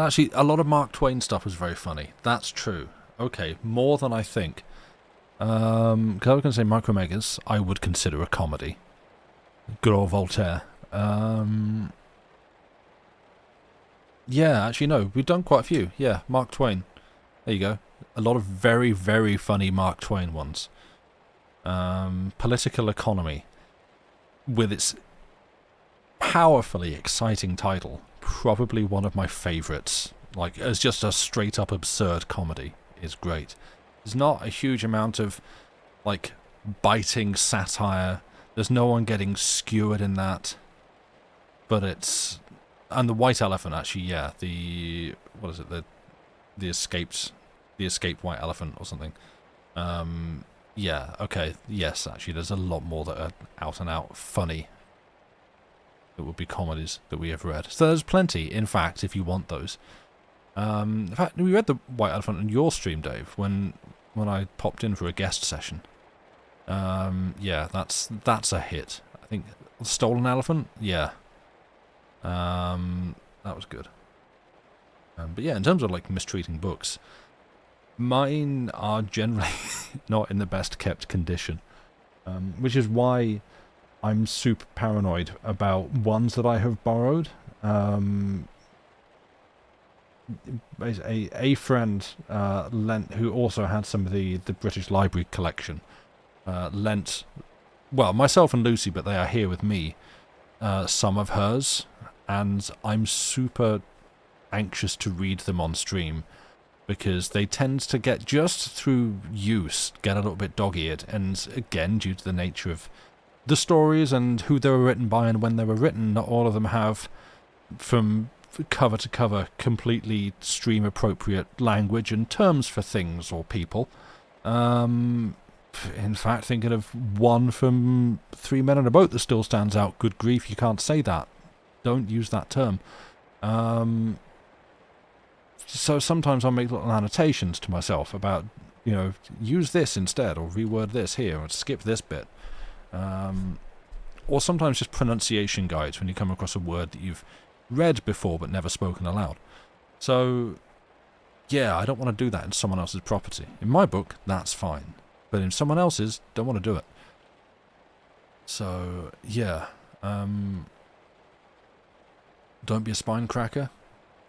actually, a lot of Mark Twain stuff was very funny. That's true. Okay, more than I think. Because I was going to say Micromegas, I would consider a comedy. Good old Voltaire. Yeah, actually, no, we've done quite a few. Yeah, Mark Twain. There you go. A lot of very, very funny Mark Twain ones. Political Economy, with its powerfully exciting title, probably one of my favourites. Like, as just a straight-up absurd comedy, is great. There's not a huge amount of, like, biting satire. There's no one getting skewered in that. But it's... And the White Elephant, actually, yeah. The... What is it? The escaped white elephant or something. Yeah, okay. Yes, actually, there's a lot more that are out and out funny. That would be comedies that we have read. So there's plenty, in fact, if you want those. In fact, we read the White Elephant on your stream, Dave, when I popped in for a guest session. Yeah, that's a hit. I think Stolen Elephant, yeah. That was good. But yeah, in terms of like mistreating books, mine are generally not in the best kept condition, which is why I'm super paranoid about ones that I have borrowed. A friend lent, who also had some of the British Library collection, lent, well, myself and Lucy, but they are here with me, some of hers, and I'm super anxious to read them on stream, because they tend to get, just through use, get a little bit dog-eared, and again, due to the nature of the stories and who they were written by and when they were written, not all of them have, from cover to cover, completely stream-appropriate language and terms for things or people. In fact, thinking of one from 3 Men in a Boat that still stands out. Good grief, you can't say that. Don't use that term. So sometimes I'll make little annotations to myself about, you know, use this instead, or reword this here, or skip this bit. Or sometimes just pronunciation guides when you come across a word that you've read before but never spoken aloud. So, yeah, I don't want to do that in someone else's property. In my book, that's fine. But in someone else's, don't want to do it. So, yeah. Don't be a spine cracker.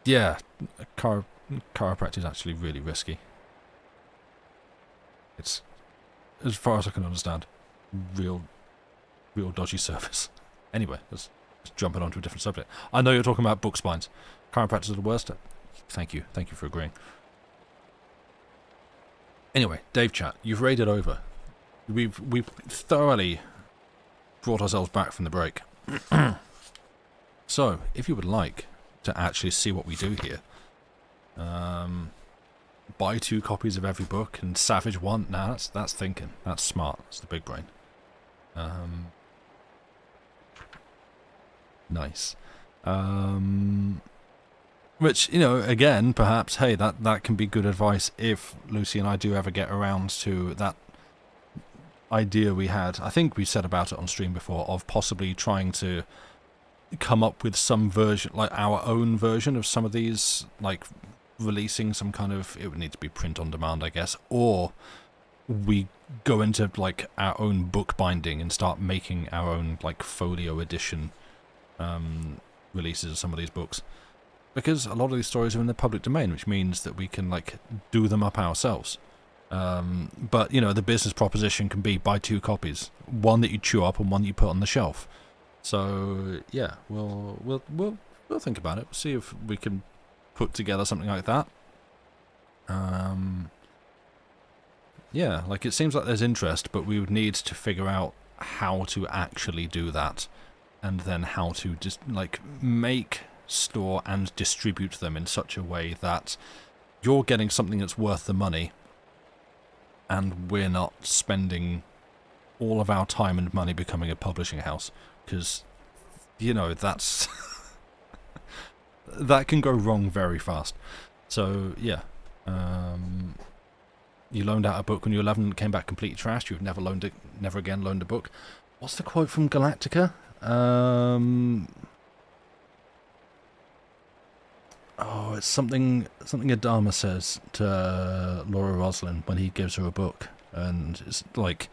Yeah, chiropractic is actually really risky. It's, as far as I can understand, real dodgy service. Anyway, let's jumping onto a different subject. I know you're talking about book spines. Chiropractors are the worst. Thank you for agreeing. Anyway, Dave chat, you've raided over. We've thoroughly brought ourselves back from the break. So, if you would like to actually see what we do here, buy 2 copies of every book and savage 1. Nah, that's thinking. That's smart. That's the big brain. Nice. Which, you know, again, perhaps, hey, that can be good advice if Lucy and I do ever get around to that idea we had. I think we said about it on stream before, of possibly trying to come up with some version, like our own version of some of these, like releasing some kind of, it would need to be print on demand, I guess, or we go into like our own book binding and start making our own like folio edition releases of some of these books, because a lot of these stories are in the public domain, which means that we can like do them up ourselves. But, you know, the business proposition can be buy 2 copies. One that you chew up and one that you put on the shelf. So, yeah, we'll think about it. We'll see if we can put together something like that. Yeah, like, it seems like there's interest, but we would need to figure out how to actually do that. And then how to just, like, make, store, and distribute them in such a way that you're getting something that's worth the money, and we're not spending all of our time and money becoming a publishing house, because, you know, that's that can go wrong very fast. So yeah, you loaned out a book when you were 11 and came back completely trashed. You've never again loaned a book. What's the quote from Galactica? Oh, it's something Adama says to Laura Roslin when he gives her a book, and it's like,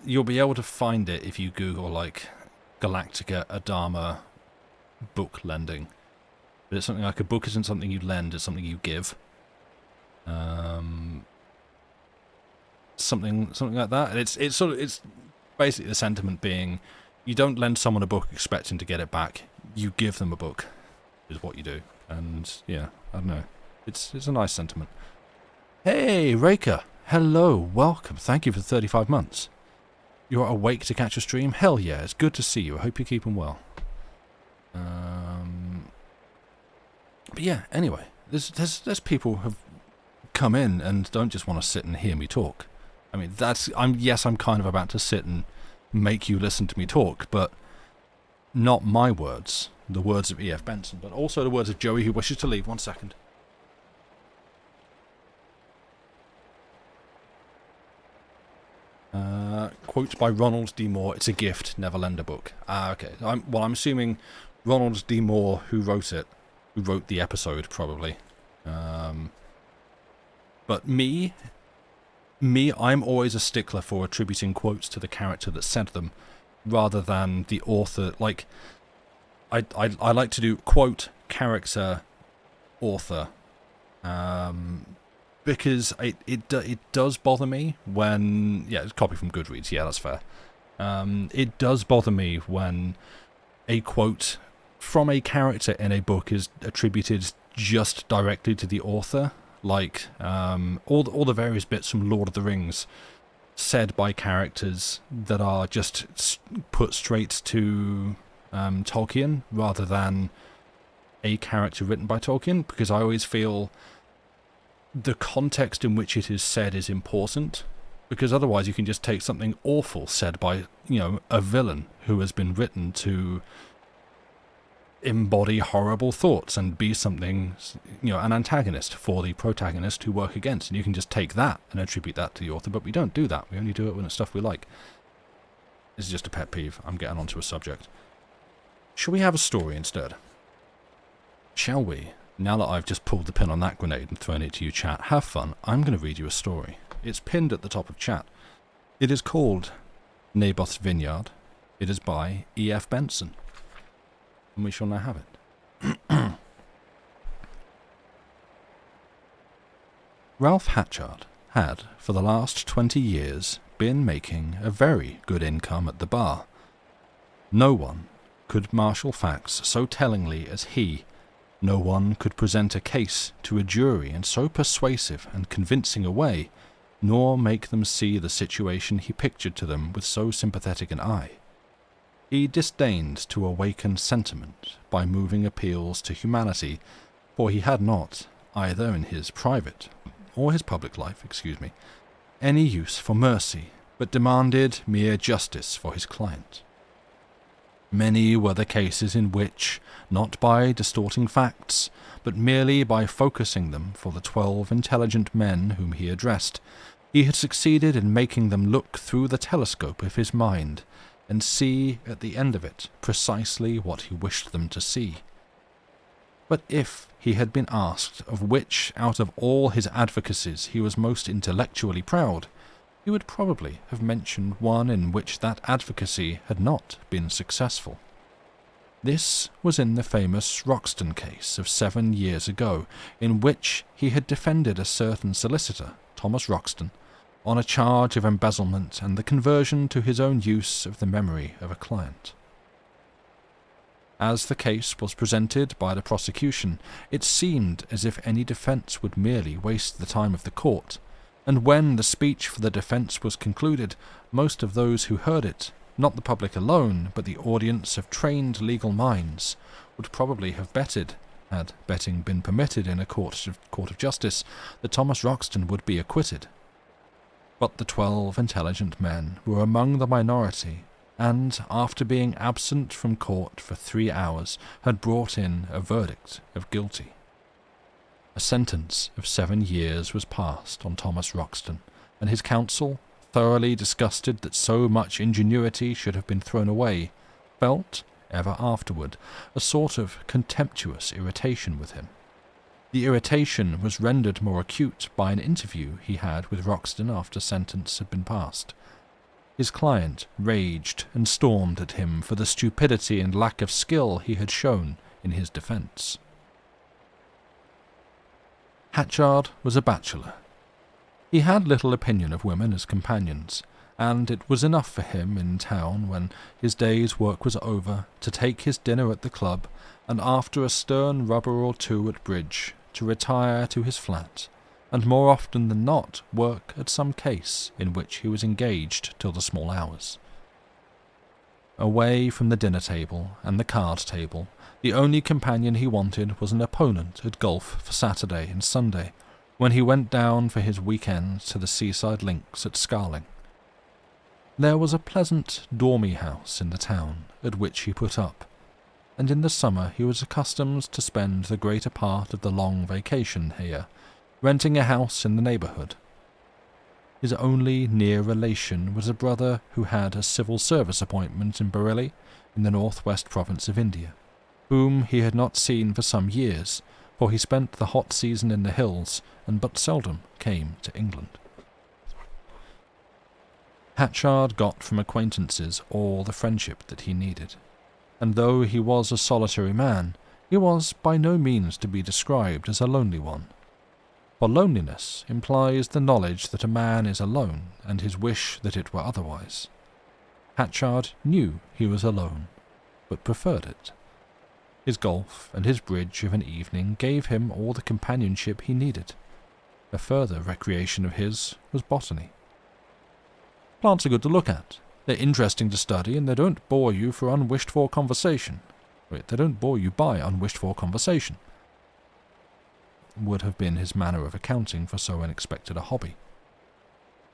you'll be able to find it if you Google like Galactica Adama book lending. But it's something like, a book isn't something you lend; it's something you give. Something like that. And it's basically the sentiment being, you don't lend someone a book expecting to get it back. You give them a book, is what you do. And yeah, I don't know. It's a nice sentiment. Hey, Raker. Hello, welcome. Thank you for 35 months. You're awake to catch a stream? Hell yeah, it's good to see you. I hope you're keeping well. But yeah, anyway, there's people who have come in and don't just want to sit and hear me talk. I mean, I'm kind of about to sit and make you listen to me talk, but not my words, the words of E.F. Benson, but also the words of Joey, who wishes to leave. 1 second. Quote by Ronald D. Moore, "It's a gift, never lend a book." Okay. I'm assuming Ronald D. Moore, who wrote the episode, probably. But me, I'm always a stickler for attributing quotes to the character that said them, rather than the author. Like, I like to do quote, character, author, because it does bother me when, yeah, it's a copy from Goodreads, yeah, that's fair. It does bother me when a quote from a character in a book is attributed just directly to the author, like all the various bits from Lord of the Rings said by characters that are just put straight to Tolkien rather than a character written by Tolkien, because I always feel the context in which it is said is important, because otherwise you can just take something awful said by, you know, a villain who has been written to embody horrible thoughts and be something, you know, an antagonist for the protagonist to work against, and you can just take that and attribute that to the author, but we don't do that. We only do it when it's stuff we like. This is just a pet peeve. I'm getting onto a subject. Shall we have a story instead? Shall we? Now that I've just pulled the pin on that grenade and thrown it to you, chat, have fun. I'm going to read you a story. It's pinned at the top of chat. It is called Naboth's Vineyard. It is by E.F. Benson. And we shall now have it. Ralph Hatchard had, for the last 20 years, been making a very good income at the bar. No one could marshal facts so tellingly as he. No one could present a case to a jury in so persuasive and convincing a way, nor make them see the situation he pictured to them with so sympathetic an eye. He disdained to awaken sentiment by moving appeals to humanity, for he had not, either in his private or his public life, any use for mercy, but demanded mere justice for his client. Many were the cases in which, not by distorting facts, but merely by focusing them for the 12 intelligent men whom he addressed, he had succeeded in making them look through the telescope of his mind, and see at the end of it precisely what he wished them to see. But if he had been asked of which out of all his advocacies he was most intellectually proud, he would probably have mentioned one in which that advocacy had not been successful. This was in the famous Roxton case of 7 years ago, in which he had defended a certain solicitor, Thomas Roxton, on a charge of embezzlement and the conversion to his own use of the memory of a client. As the case was presented by the prosecution, it seemed as if any defence would merely waste the time of the court, and when the speech for the defence was concluded, most of those who heard it, not the public alone, but the audience of trained legal minds, would probably have betted, had betting been permitted in a court of justice, that Thomas Roxton would be acquitted. But the 12 intelligent men were among the minority, and, after being absent from court for 3 hours, had brought in a verdict of guilty. A sentence of 7 years was passed on Thomas Roxton, and his counsel, thoroughly disgusted that so much ingenuity should have been thrown away, felt, ever afterward, a sort of contemptuous irritation with him. The irritation was rendered more acute by an interview he had with Roxton after sentence had been passed. His client raged and stormed at him for the stupidity and lack of skill he had shown in his defence. Hatchard was a bachelor. He had little opinion of women as companions, and it was enough for him in town when his day's work was over to take his dinner at the club, and after a stern rubber or two at bridge, to retire to his flat, and more often than not work at some case in which he was engaged till the small hours. Away from the dinner table and the card table, the only companion he wanted was an opponent at golf for Saturday and Sunday, when he went down for his weekend to the seaside links at Scarling. There was a pleasant dormy house in the town at which he put up, and in the summer he was accustomed to spend the greater part of the long vacation here, renting a house in the neighbourhood. His only near relation was a brother who had a civil service appointment in Bareilly, in the northwest province of India, whom he had not seen for some years, for he spent the hot season in the hills and but seldom came to England. Hatchard got from acquaintances all the friendship that he needed, and though he was a solitary man, he was by no means to be described as a lonely one. For loneliness implies the knowledge that a man is alone and his wish that it were otherwise. Hatchard knew he was alone, but preferred it. His golf and his bridge of an evening gave him all the companionship he needed. A further recreation of his was botany. Plants are good to look at. They're interesting to study, and they don't bore you for unwished-for conversation. They don't bore you by unwished-for conversation, would have been his manner of accounting for so unexpected a hobby.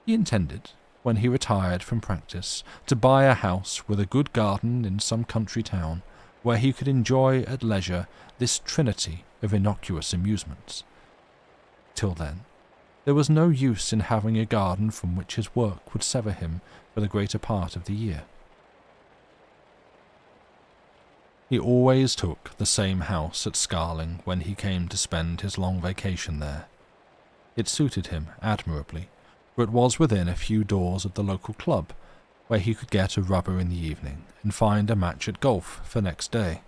He intended, when he retired from practice, to buy a house with a good garden in some country town, where he could enjoy at leisure this trinity of innocuous amusements. Till then, there was no use in having a garden from which his work would sever him for the greater part of the year. He always took the same house at Scarling when he came to spend his long vacation there. It suited him admirably, for it was within a few doors of the local club, where he could get a rubber in the evening and find a match at golf for next day,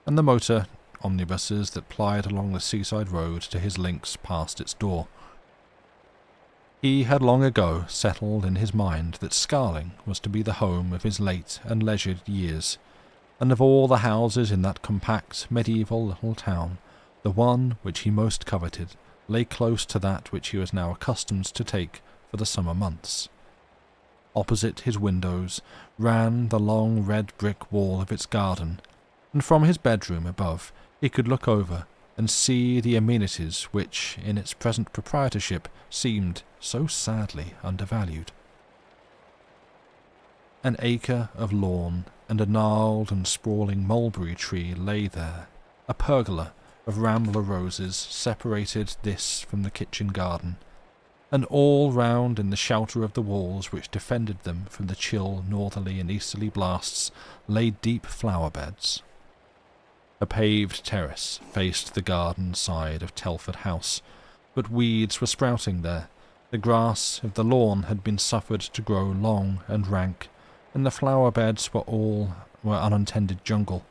and the motor omnibuses that plied along the seaside road to his links passed its door. He had long ago settled in his mind that Scarling was to be the home of his late and leisured years, and of all the houses in that compact medieval little town, the one which he most coveted lay close to that which he was now accustomed to take for the summer months. Opposite his windows ran the long red brick wall of its garden, and from his bedroom above he could look over and see the amenities which, in its present proprietorship, seemed so sadly undervalued. An acre of lawn and a gnarled and sprawling mulberry tree lay there. A pergola of rambler roses separated this from the kitchen garden, and all round in the shelter of the walls which defended them from the chill northerly and easterly blasts lay deep flower beds. A paved terrace faced the garden side of Telford House, but weeds were sprouting there. The grass of the lawn had been suffered to grow long and rank, and the flower beds were unattended jungle.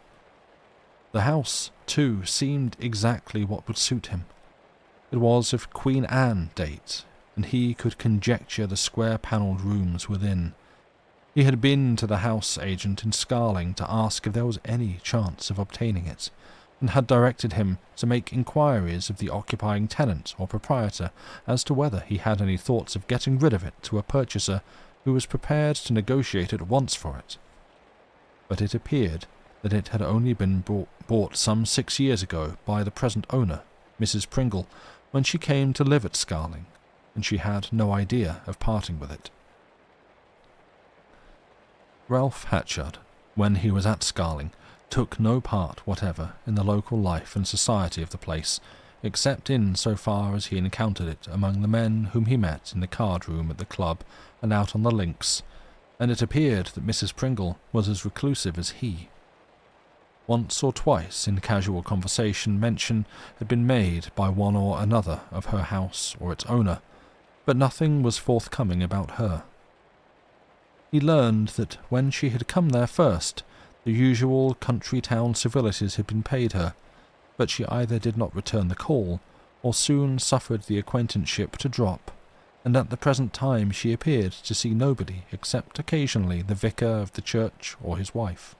The house, too, seemed exactly what would suit him. It was of Queen Anne date, and he could conjecture the square-panelled rooms within. He had been to the house agent in Scarling to ask if there was any chance of obtaining it, and had directed him to make inquiries of the occupying tenant or proprietor as to whether he had any thoughts of getting rid of it to a purchaser who was prepared to negotiate at once for it. But it appeared that it had only been bought some 6 years ago by the present owner, Mrs. Pringle, when she came to live at Scarling, and she had no idea of parting with it. Ralph Hatchard, when he was at Scarling, took no part whatever in the local life and society of the place, except in so far as he encountered it among the men whom he met in the card-room at the club and out on the links, and it appeared that Mrs. Pringle was as reclusive as he. Once or twice in casual conversation mention had been made by one or another of her house or its owner, but nothing was forthcoming about her. He learned that when she had come there first, the usual country-town civilities had been paid her, but she either did not return the call, or soon suffered the acquaintanceship to drop, and at the present time she appeared to see nobody except occasionally the vicar of the church or his wife.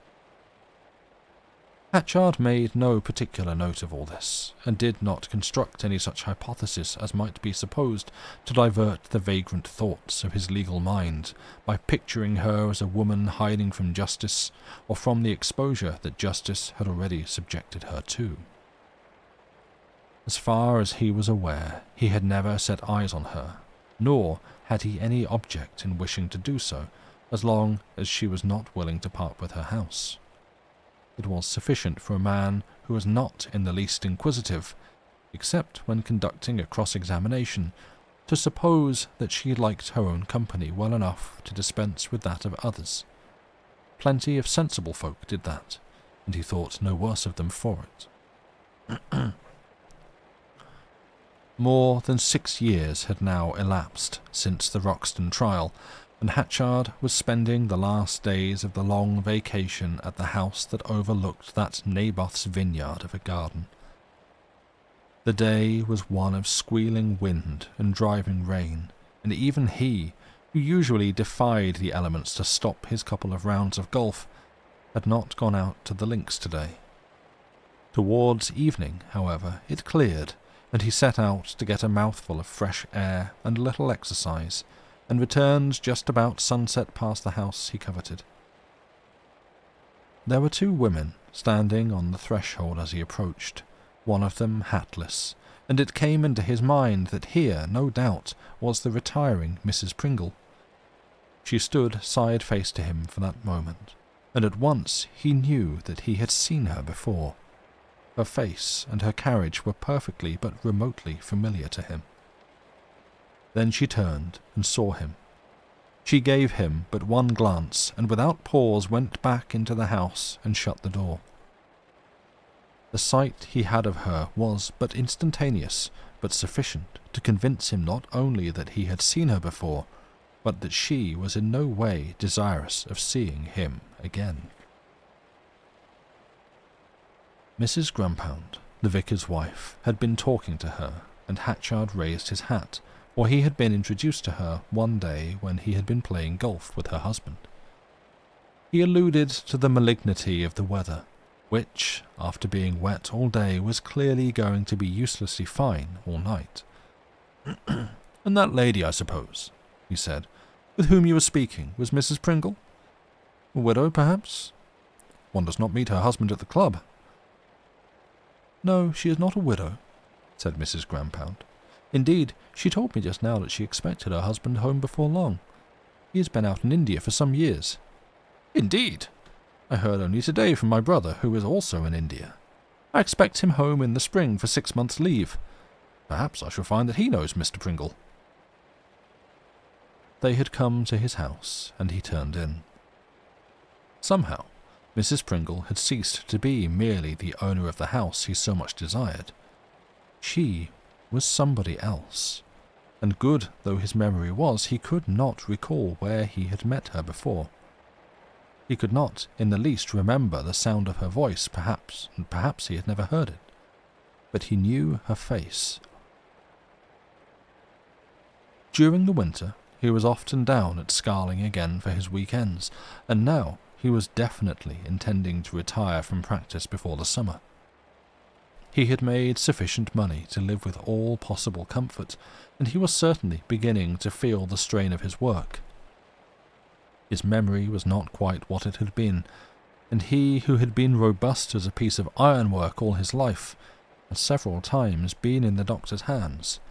Hatchard made no particular note of all this, and did not construct any such hypothesis as might be supposed to divert the vagrant thoughts of his legal mind by picturing her as a woman hiding from justice, or from the exposure that justice had already subjected her to. As far as he was aware, he had never set eyes on her, nor had he any object in wishing to do so, as long as she was not willing to part with her house. It was sufficient for a man who was not in the least inquisitive, except when conducting a cross-examination, to suppose that she liked her own company well enough to dispense with that of others. Plenty of sensible folk did that, and he thought no worse of them for it. More than 6 years had now elapsed since the Roxton trial, and Hatchard was spending the last days of the long vacation at the house that overlooked that Naboth's vineyard of a garden. The day was one of squealing wind and driving rain, and even he, who usually defied the elements to stop his couple of rounds of golf, had not gone out to the links today. Towards evening, however, it cleared, and he set out to get a mouthful of fresh air and a little exercise, and returned just about sunset past the house he coveted. There were 2 women standing on the threshold as he approached, one of them hatless, and it came into his mind that here, no doubt, was the retiring Mrs. Pringle. She stood side-face to him for that moment, and at once he knew that he had seen her before. Her face and her carriage were perfectly but remotely familiar to him. Then she turned and saw him. She gave him but one glance, and without pause went back into the house and shut the door. The sight he had of her was but instantaneous, but sufficient to convince him not only that he had seen her before, but that she was in no way desirous of seeing him again. Mrs. Grumpound, the vicar's wife, had been talking to her, and Hatchard raised his hat, for he had been introduced to her one day when he had been playing golf with her husband. He alluded to the malignity of the weather, which, after being wet all day, was clearly going to be uselessly fine all night. "And that lady, I suppose," he said, "with whom you were speaking, was Mrs. Pringle? A widow, perhaps? One does not meet her husband at the club." "No, she is not a widow," said Mrs. Grumpound. "Indeed, she told me just now that she expected her husband home before long. He has been out in India for some years." "Indeed! I heard only today from my brother, who is also in India. I expect him home in the spring for 6 months' leave. Perhaps I shall find that he knows Mr. Pringle." They had come to his house, and he turned in. Somehow, Mrs. Pringle had ceased to be merely the owner of the house he so much desired. She was somebody else, and good though his memory was, he could not recall where he had met her before. He could not in the least remember the sound of her voice, perhaps he had never heard it. But he knew her face. During the winter, he was often down at Scarling again for his weekends, and now he was definitely intending to retire from practice before the summer. He had made sufficient money to live with all possible comfort, and he was certainly beginning to feel the strain of his work. His memory was not quite what it had been, and he who had been robust as a piece of ironwork all his life had several times been in the doctor's hands.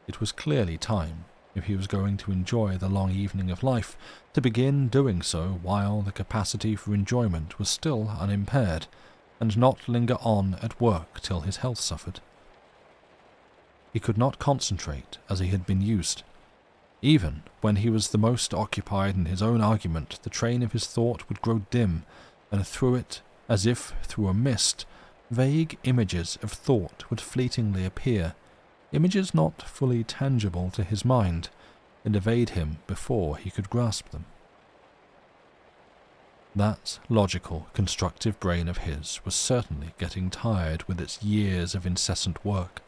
It was clearly time, if he was going to enjoy the long evening of life, to begin doing so while the capacity for enjoyment was still unimpaired, and not linger on at work till his health suffered. He could not concentrate as he had been used. Even when he was the most occupied in his own argument, the train of his thought would grow dim, and through it, as if through a mist, vague images of thought would fleetingly appear, images not fully tangible to his mind, and evade him before he could grasp them. That logical, constructive brain of his was certainly getting tired with its years of incessant work,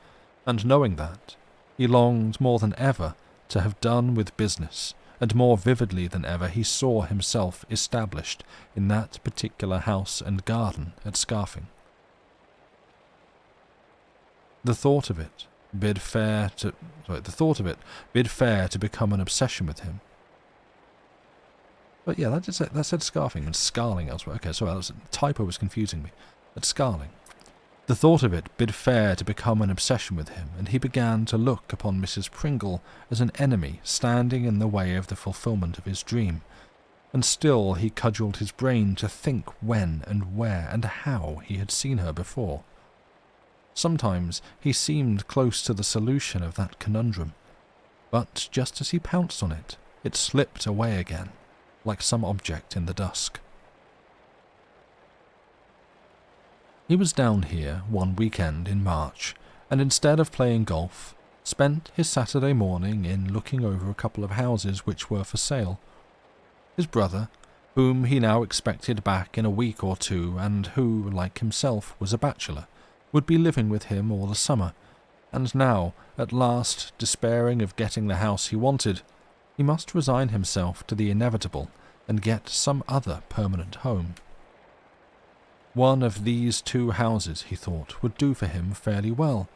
and knowing that, he longed more than ever to have done with business, and more vividly than ever he saw himself established in that particular house and garden at Scarfing. The thought of it bid fair to become an obsession with him. But yeah, that said Scarfing and Scarling elsewhere. Okay, sorry, the typo was confusing me. At Scarling. The thought of it bid fair to become an obsession with him, and he began to look upon Mrs. Pringle as an enemy standing in the way of the fulfilment of his dream, and still he cudgelled his brain to think when and where and how he had seen her before. Sometimes he seemed close to the solution of that conundrum, but just as he pounced on it, it slipped away again, like some object in the dusk. He was down here one weekend in March, and instead of playing golf, spent his Saturday morning in looking over a couple of houses which were for sale. His brother, whom he now expected back in a week or two, and who, like himself, was a bachelor, would be living with him all the summer, and now, at last, despairing of getting the house he wanted, he must resign himself to the inevitable and get some other permanent home. One of these two houses, he thought, would do for him fairly well,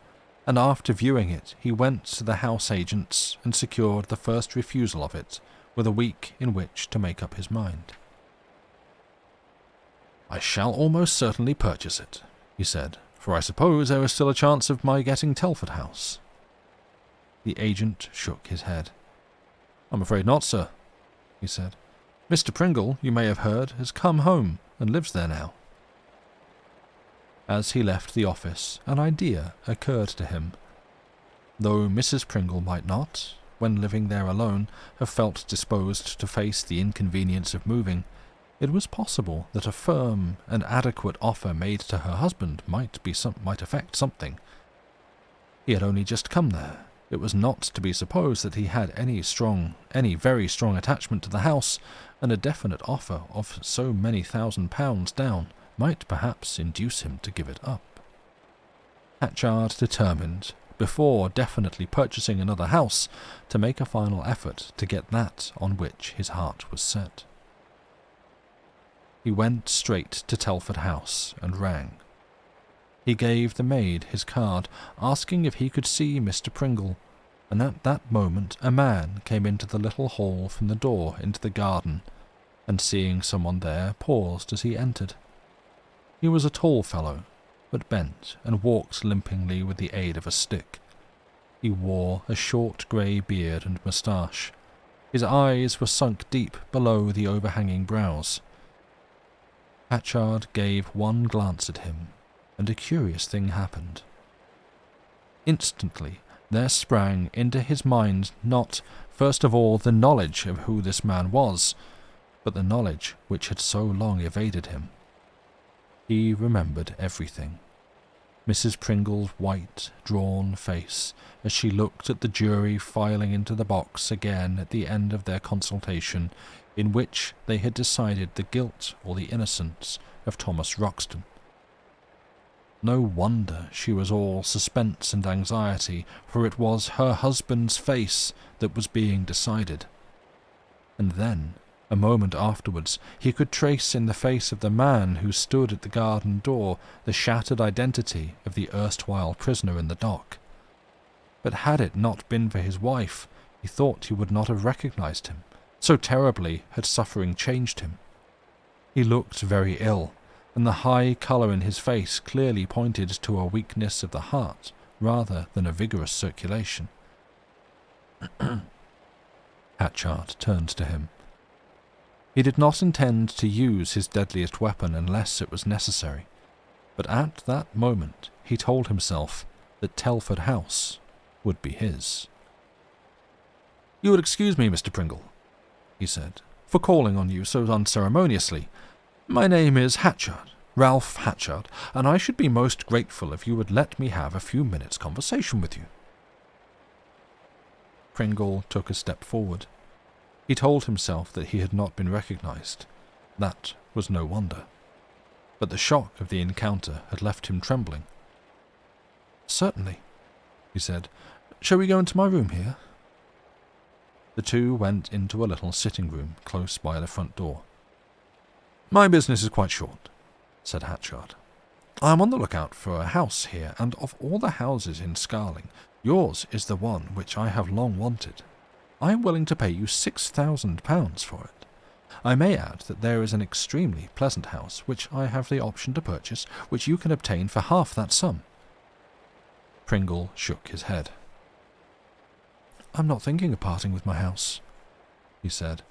and after viewing it he went to the house agents and secured the first refusal of it, with a week in which to make up his mind. "I shall almost certainly purchase it," he said, "for I suppose there is still a chance of my getting Telford House." The agent shook his head. "I'm afraid not, sir," he said. "Mr. Pringle, you may have heard, has come home and lives there now." As he left the office, an idea occurred to him. Though Mrs. Pringle might not, when living there alone, have felt disposed to face the inconvenience of moving, it was possible that a firm and adequate offer made to her husband might affect something. He had only just come there. It was not to be supposed that he had any very strong attachment to the house, and a definite offer of so many £1,000 down might perhaps induce him to give it up. Hatchard determined, before definitely purchasing another house, to make a final effort to get that on which his heart was set. He went straight to Telford House and rang. He gave the maid his card, asking if he could see Mr. Pringle, and at that moment a man came into the little hall from the door into the garden, and seeing someone there, paused as he entered. He was a tall fellow, but bent and walked limpingly with the aid of a stick. He wore a short grey beard and moustache. His eyes were sunk deep below the overhanging brows. Hatchard gave one glance at him, and a curious thing happened. Instantly there sprang into his mind not, first of all, the knowledge of who this man was, but the knowledge which had so long evaded him. He remembered everything. Mrs. Pringle's white, drawn face as she looked at the jury filing into the box again at the end of their consultation, in which they had decided the guilt or the innocence of Thomas Roxton. No wonder she was all suspense and anxiety, for it was her husband's face that was being decided. And then, a moment afterwards, he could trace in the face of the man who stood at the garden door the shattered identity of the erstwhile prisoner in the dock. But had it not been for his wife, he thought he would not have recognized him. So terribly had suffering changed him. He looked very ill, and the high colour in his face clearly pointed to a weakness of the heart rather than a vigorous circulation. Hatchard turned to him. He did not intend to use his deadliest weapon unless it was necessary, but at that moment he told himself that Telford House would be his. "You would excuse me, Mr. Pringle," he said, "for calling on you so unceremoniously. My name is Hatchard, Ralph Hatchard, and I should be most grateful if you would let me have a few minutes' conversation with you." Pringle took a step forward. He told himself that he had not been recognized. That was no wonder. But the shock of the encounter had left him trembling. "Certainly," he said. "Shall we go into my room here?" The two went into a little sitting room close by the front door. "My business is quite short," said Hatchard. "I am on the lookout for a house here, and of all the houses in Scarling, yours is the one which I have long wanted. I am willing to pay you £6,000 for it. I may add that there is an extremely pleasant house which I have the option to purchase, which you can obtain for half that sum." Pringle shook his head. "I'm not thinking of parting with my house," he said.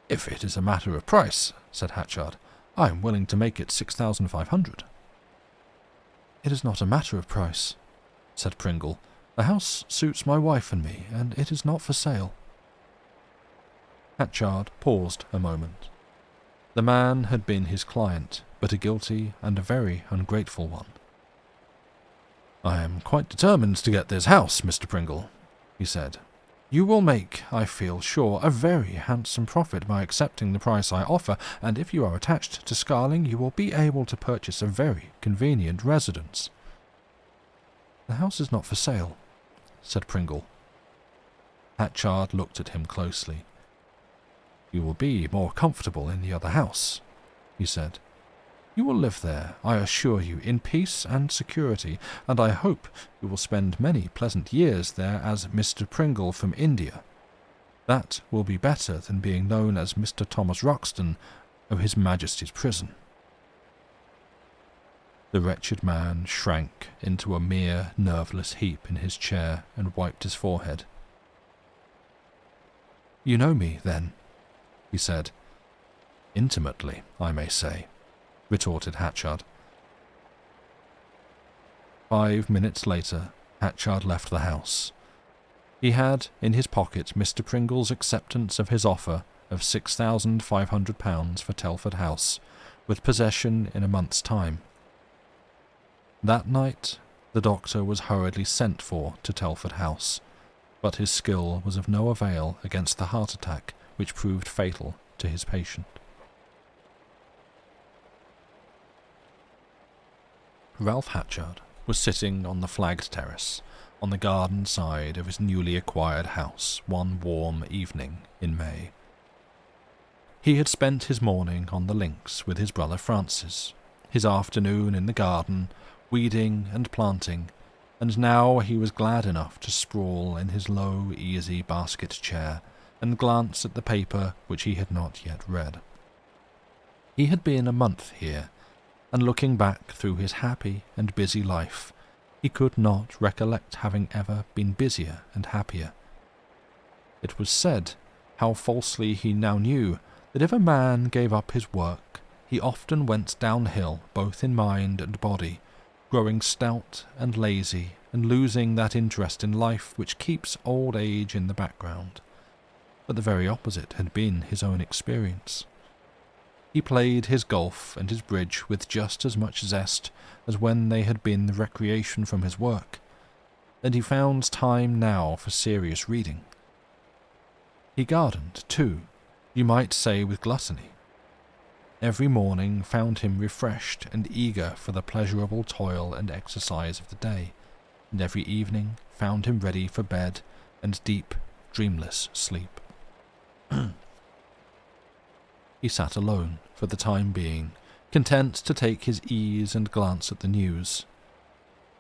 "If it is a matter of price," said Hatchard, "I am willing to make it 6,500. "It is not a matter of price," said Pringle. "The house suits my wife and me, and it is not for sale." Hatchard paused a moment. The man had been his client, but a guilty and a very ungrateful one. "I am quite determined to get this house, Mr. Pringle," he said. "You will make, I feel sure, a very handsome profit by accepting the price I offer, and if you are attached to Scarling, you will be able to purchase a very convenient residence." "The house is not for sale," said Pringle. Hatchard looked at him closely. "You will be more comfortable in the other house," he said. "You will live there, I assure you, in peace and security, and I hope you will spend many pleasant years there as Mr. Pringle from India. That will be better than being known as Mr. Thomas Roxton of His Majesty's prison." The wretched man shrank into a mere nerveless heap in his chair and wiped his forehead. "You know me, then?" he said. "Intimately, I may say," retorted Hatchard. 5 minutes later, Hatchard left the house. He had in his pocket Mr. Pringle's acceptance of his offer of £6,500 for Telford House, with possession in a month's time. That night, the doctor was hurriedly sent for to Telford House, but his skill was of no avail against the heart attack which proved fatal to his patient. Ralph Hatchard was sitting on the flagged terrace on the garden side of his newly acquired house one warm evening in May. He had spent his morning on the links with his brother Francis, his afternoon in the garden, weeding and planting, and now he was glad enough to sprawl in his low, easy basket chair and glance at the paper which he had not yet read. He had been a month here, and looking back through his happy and busy life, he could not recollect having ever been busier and happier. It was said, how falsely he now knew, that if a man gave up his work, he often went downhill both in mind and body, growing stout and lazy and losing that interest in life which keeps old age in the background. But the very opposite had been his own experience. He played his golf and his bridge with just as much zest as when they had been the recreation from his work, and he found time now for serious reading. He gardened, too, you might say with gluttony. Every morning found him refreshed and eager for the pleasurable toil and exercise of the day, and every evening found him ready for bed and deep, dreamless sleep. He sat alone, for the time being, content to take his ease and glance at the news.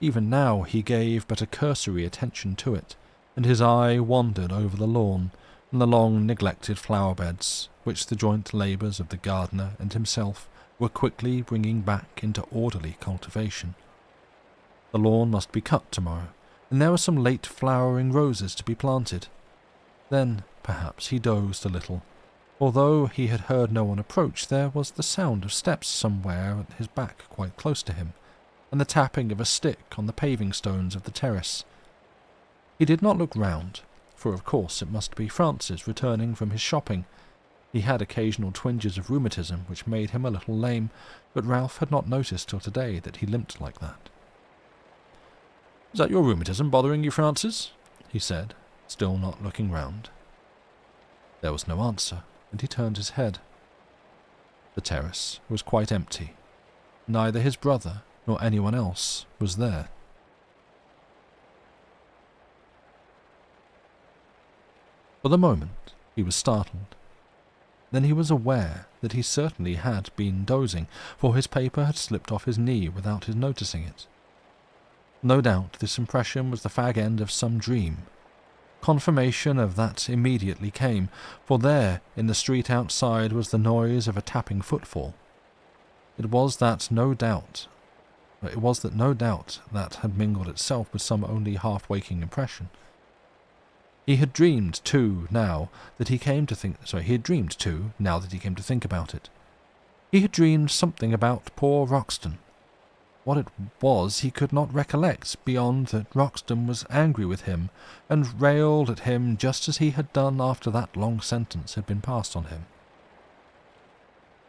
Even now he gave but a cursory attention to it, and his eye wandered over the lawn and the long neglected flower-beds, which the joint labours of the gardener and himself were quickly bringing back into orderly cultivation. The lawn must be cut tomorrow, and there were some late flowering roses to be planted. Then, perhaps, he dozed a little. Although he had heard no one approach, there was the sound of steps somewhere at his back quite close to him, and the tapping of a stick on the paving stones of the terrace. He did not look round, for of course it must be Francis returning from his shopping. He had occasional twinges of rheumatism which made him a little lame, but Ralph had not noticed till today that he limped like that. "Is that your rheumatism bothering you, Francis?" he said, still not looking round. There was no answer, and he turned his head. The terrace was quite empty. Neither his brother nor anyone else was there. For the moment he was startled. Then he was aware that he certainly had been dozing, for his paper had slipped off his knee without his noticing it. No doubt this impression was the fag end of some dream. Confirmation of that immediately came, for there, in the street outside, was the noise of a tapping footfall. It was that no doubt that had mingled itself with some only half-waking impression. He had dreamed, too, now that he came to think about it. He had dreamed something about poor Roxton. What it was he could not recollect, beyond that Roxton was angry with him, and railed at him just as he had done after that long sentence had been passed on him.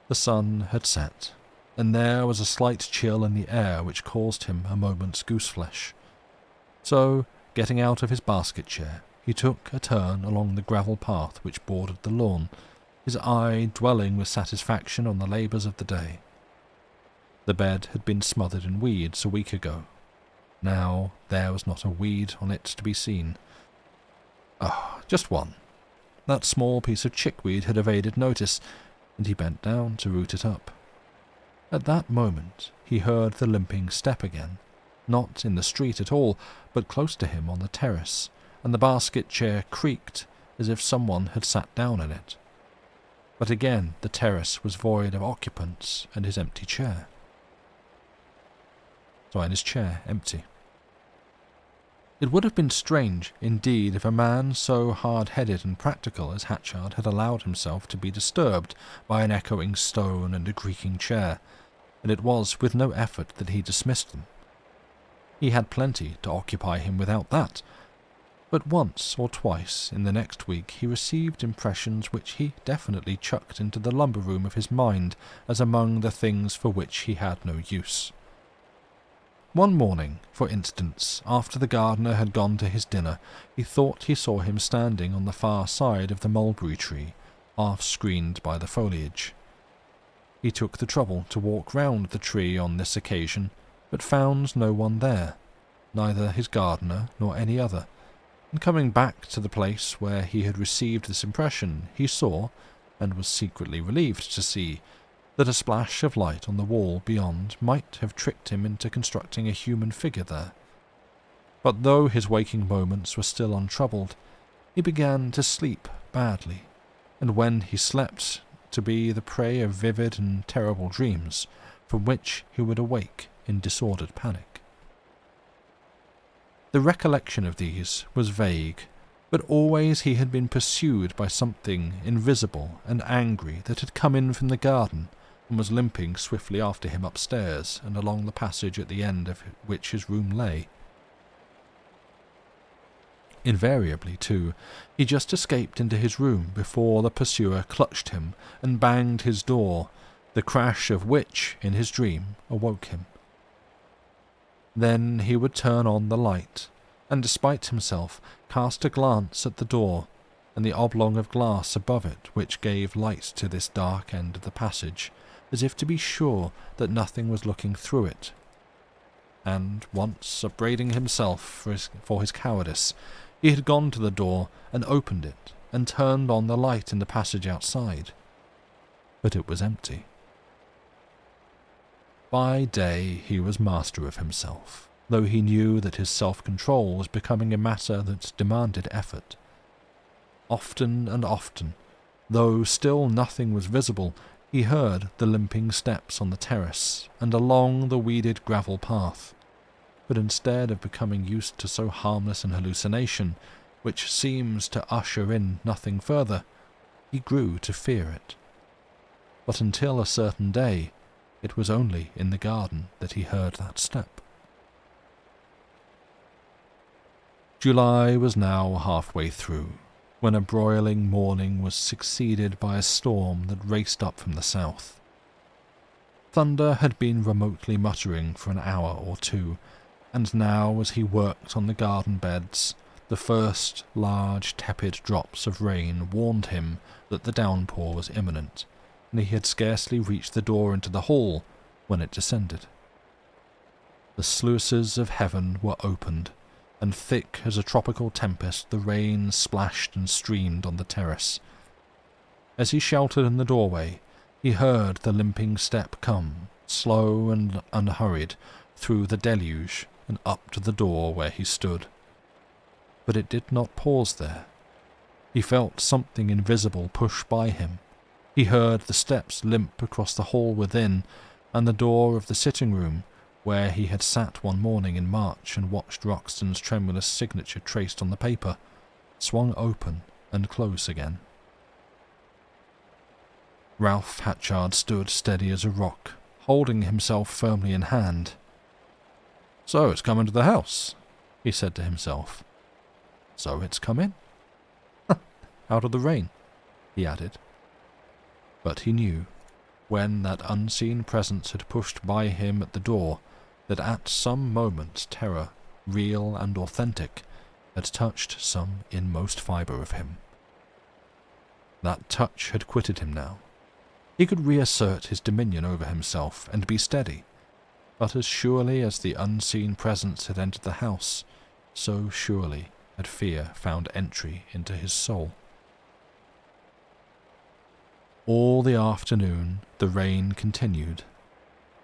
The sun had set, and there was a slight chill in the air which caused him a moment's gooseflesh. So, getting out of his basket chair, he took a turn along the gravel path which bordered the lawn, his eye dwelling with satisfaction on the labours of the day. The bed had been smothered in weeds a week ago. Now there was not a weed on it to be seen. Just one. That small piece of chickweed had evaded notice, and he bent down to root it up. At that moment he heard the limping step again, not in the street at all, but close to him on the terrace, and the basket chair creaked as if someone had sat down in it. But again the terrace was void of occupants, and his chair empty. It would have been strange, indeed, if a man so hard-headed and practical as Hatchard had allowed himself to be disturbed by an echoing stone and a creaking chair, and it was with no effort that he dismissed them. He had plenty to occupy him without that, but once or twice in the next week he received impressions which he definitely chucked into the lumber room of his mind as among the things for which he had no use. One morning, for instance, after the gardener had gone to his dinner, he thought he saw him standing on the far side of the mulberry tree, half screened by the foliage. He took the trouble to walk round the tree on this occasion, but found no one there, neither his gardener nor any other, and coming back to the place where he had received this impression, he saw, and was secretly relieved to see, that a splash of light on the wall beyond might have tricked him into constructing a human figure there. But though his waking moments were still untroubled, he began to sleep badly, and when he slept, to be the prey of vivid and terrible dreams, from which he would awake in disordered panic. The recollection of these was vague, but always he had been pursued by something invisible and angry that had come in from the garden, and was limping swiftly after him upstairs and along the passage at the end of which his room lay. Invariably, too, he just escaped into his room before the pursuer clutched him and banged his door, the crash of which, in his dream, awoke him. Then he would turn on the light, and despite himself cast a glance at the door and the oblong of glass above it which gave light to this dark end of the passage, as if to be sure that nothing was looking through it. And once, upbraiding himself for his cowardice, he had gone to the door and opened it and turned on the light in the passage outside. But it was empty. By day he was master of himself, though he knew that his self-control was becoming a matter that demanded effort. Often and often, though still nothing was visible, he heard the limping steps on the terrace and along the weeded gravel path. But instead of becoming used to so harmless an hallucination, which seems to usher in nothing further, he grew to fear it. But until a certain day, it was only in the garden that he heard that step. July was now halfway through, when a broiling morning was succeeded by a storm that raced up from the south. Thunder had been remotely muttering for an hour or two, and now as he worked on the garden beds, the first large tepid drops of rain warned him that the downpour was imminent, and he had scarcely reached the door into the hall when it descended. The sluices of heaven were opened, and thick as a tropical tempest the rain splashed and streamed on the terrace. As he sheltered in the doorway, he heard the limping step come, slow and unhurried, through the deluge and up to the door where he stood. But it did not pause there. He felt something invisible push by him. He heard the steps limp across the hall within, and the door of the sitting-room, where he had sat one morning in March and watched Roxton's tremulous signature traced on the paper, swung open and close again. Ralph Hatchard stood steady as a rock, holding himself firmly in hand. "So it's come into the house," he said to himself. "So it's come in. Out of the rain," he added. But he knew, when that unseen presence had pushed by him at the door, that at some moment terror, real and authentic, had touched some inmost fibre of him. That touch had quitted him now. He could reassert his dominion over himself and be steady, but as surely as the unseen presence had entered the house, so surely had fear found entry into his soul. All the afternoon the rain continued.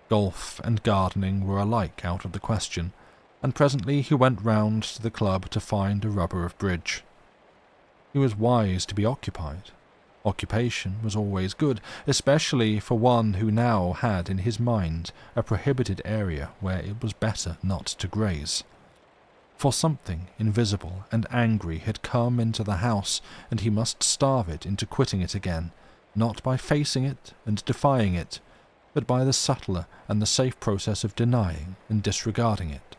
Golf and gardening were alike out of the question, and presently he went round to the club to find a rubber of bridge. He was wise to be occupied. Occupation was always good, especially for one who now had in his mind a prohibited area where it was better not to graze. For something invisible and angry had come into the house, and he must starve it into quitting it again, not by facing it and defying it, but by the subtler and the safe process of denying and disregarding it.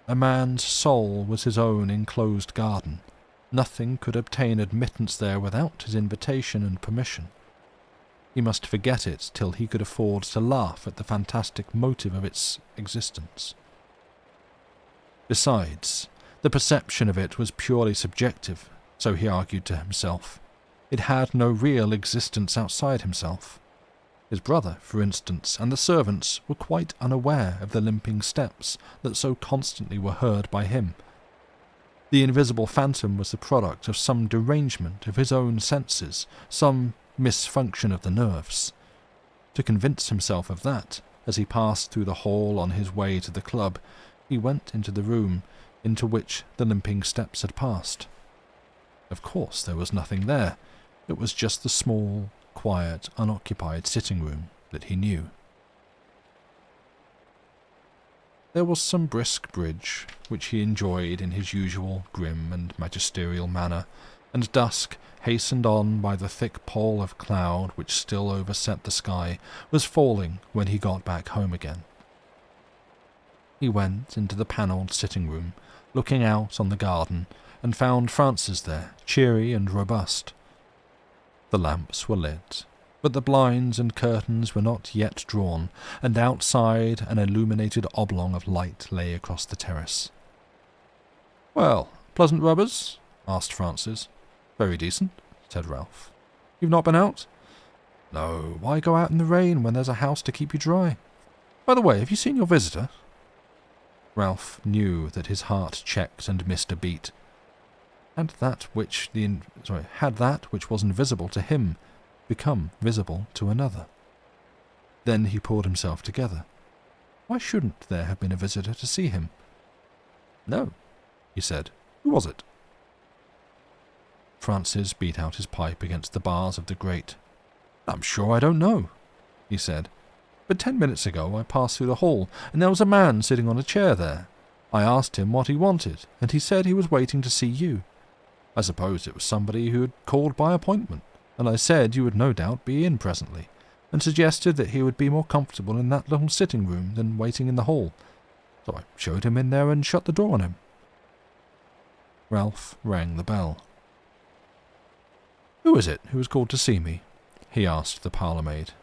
A man's soul was his own enclosed garden. Nothing could obtain admittance there without his invitation and permission. He must forget it till he could afford to laugh at the fantastic motive of its existence. Besides, the perception of it was purely subjective, so he argued to himself. It had no real existence outside himself. His brother, for instance, and the servants were quite unaware of the limping steps that so constantly were heard by him. The invisible phantom was the product of some derangement of his own senses, some misfunction of the nerves. To convince himself of that, as he passed through the hall on his way to the club, he went into the room into which the limping steps had passed. Of course there was nothing there. It was just the small, quiet, unoccupied sitting-room that he knew. There was some brisk bridge, which he enjoyed in his usual grim and magisterial manner, and dusk, hastened on by the thick pall of cloud which still overset the sky, was falling when he got back home again. He went into the panelled sitting-room, looking out on the garden, and found Frances there, cheery and robust. The lamps were lit. But the blinds and curtains were not yet drawn, and outside an illuminated oblong of light lay across the terrace. "Well, pleasant rubbers?" asked Francis. "Very decent," said Ralph. "You've not been out?" "No, why go out in the rain when there's a house to keep you dry? By the way, have you seen your visitor?" Ralph knew that his heart checked and missed a beat. Had that which was invisible to him become visible to another? Then he pulled himself together. Why shouldn't there have been a visitor to see him? "No," he said. "Who was it?" Francis beat out his pipe against the bars of the grate. "I'm sure I don't know," he said. "But 10 minutes ago I passed through the hall, and there was a man sitting on a chair there. I asked him what he wanted, and he said he was waiting to see you. I supposed it was somebody who had called by appointment, and I said you would no doubt be in presently, and suggested that he would be more comfortable in that little sitting room than waiting in the hall. So I showed him in there and shut the door on him." Ralph rang the bell. "Who is it who has called to see me?" he asked the parlour-maid.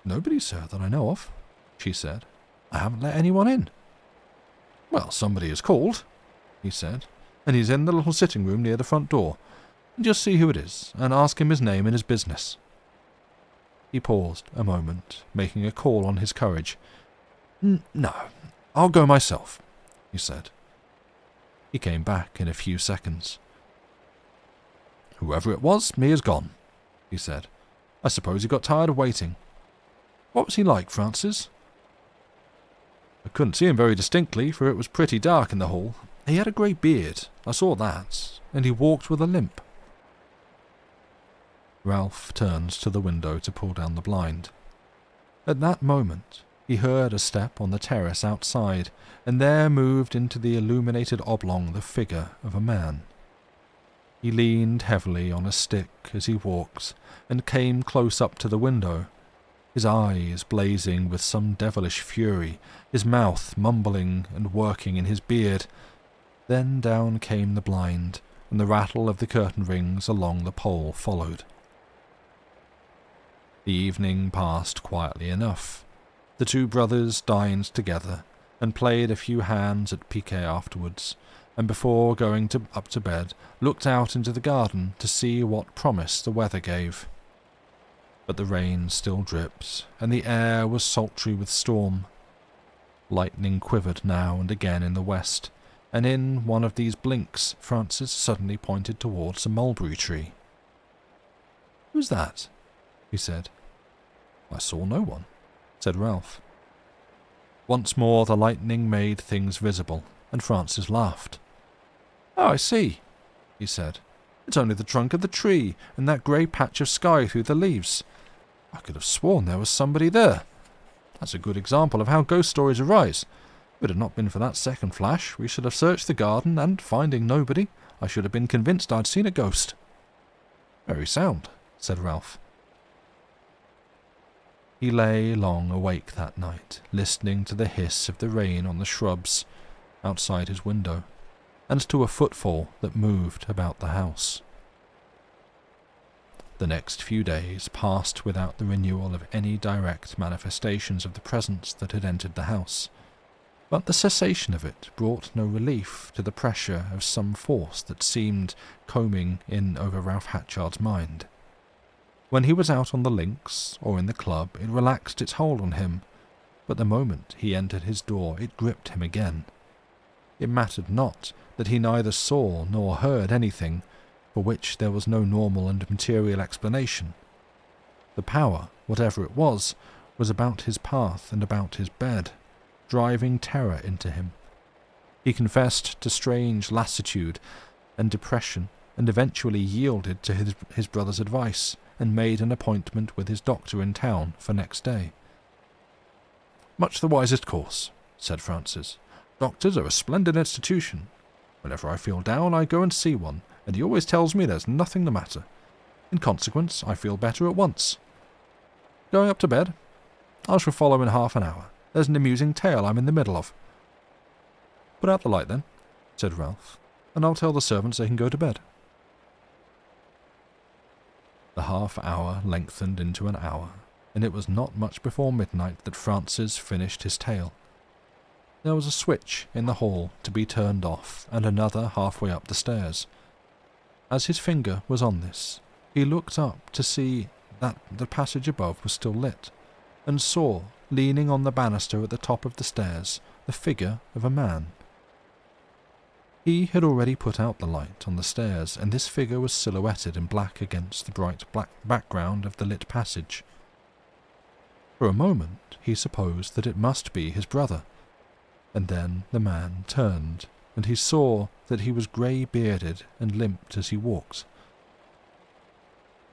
"Nobody, sir, that I know of," she said. "I haven't let anyone in." "Well, somebody has called," he said, "and he's in the little sitting-room near the front door. Just see who it is, and ask him his name and his business." He paused a moment, making a call on his courage. "No, I'll go myself," he said. He came back in a few seconds. "Whoever it was, he is gone," he said. "I suppose he got tired of waiting. What was he like, Francis?" "I couldn't see him very distinctly, for it was pretty dark in the hall. He had a grey beard, I saw that, and he walked with a limp." Ralph turned to the window to pull down the blind. At that moment, he heard a step on the terrace outside, and there moved into the illuminated oblong the figure of a man. He leaned heavily on a stick as he walked, and came close up to the window, his eyes blazing with some devilish fury, his mouth mumbling and working in his beard. Then down came the blind, and the rattle of the curtain rings along the pole followed. The evening passed quietly enough. The two brothers dined together, and played a few hands at piquet afterwards, and before going up to bed, looked out into the garden to see what promise the weather gave. But the rain still dripped, and the air was sultry with storm. Lightning quivered now and again in the west, and in one of these blinks Francis suddenly pointed towards a mulberry tree. "Who's that?" he said. "I saw no one," said Ralph. Once more the lightning made things visible, and Francis laughed. "Oh, I see," he said. "It's only the trunk of the tree, and that grey patch of sky through the leaves. I could have sworn there was somebody there. That's a good example of how ghost stories arise. If it had not been for that second flash, we should have searched the garden, and, finding nobody, I should have been convinced I'd seen a ghost." "Very sound," said Ralph. He lay long awake that night, listening to the hiss of the rain on the shrubs outside his window, and to a footfall that moved about the house. The next few days passed without the renewal of any direct manifestations of the presence that had entered the house, but the cessation of it brought no relief to the pressure of some force that seemed combing in over Ralph Hatchard's mind. When he was out on the links or in the club, it relaxed its hold on him, but the moment he entered his door it gripped him again. It mattered not that he neither saw nor heard anything for which there was no normal and material explanation. The power, whatever it was about his path and about his bed, driving terror into him. He confessed to strange lassitude and depression, and eventually yielded to his brother's advice, and made an appointment with his doctor in town for next day. "Much the wisest course," said Francis. "Doctors are a splendid institution. Whenever I feel down, I go and see one, and he always tells me there's nothing the matter. In consequence, I feel better at once. Going up to bed? I shall follow in half an hour. There's an amusing tale I'm in the middle of." "Put out the light, then," said Ralph, "and I'll tell the servants they can go to bed." The half-hour lengthened into an hour, and it was not much before midnight that Francis finished his tale. There was a switch in the hall to be turned off, and another halfway up the stairs. As his finger was on this, he looked up to see that the passage above was still lit, and saw, leaning on the banister at the top of the stairs, the figure of a man. He had already put out the light on the stairs, and this figure was silhouetted in black against the bright black background of the lit passage. For a moment he supposed that it must be his brother, and then the man turned, and he saw that he was grey-bearded and limped as he walked.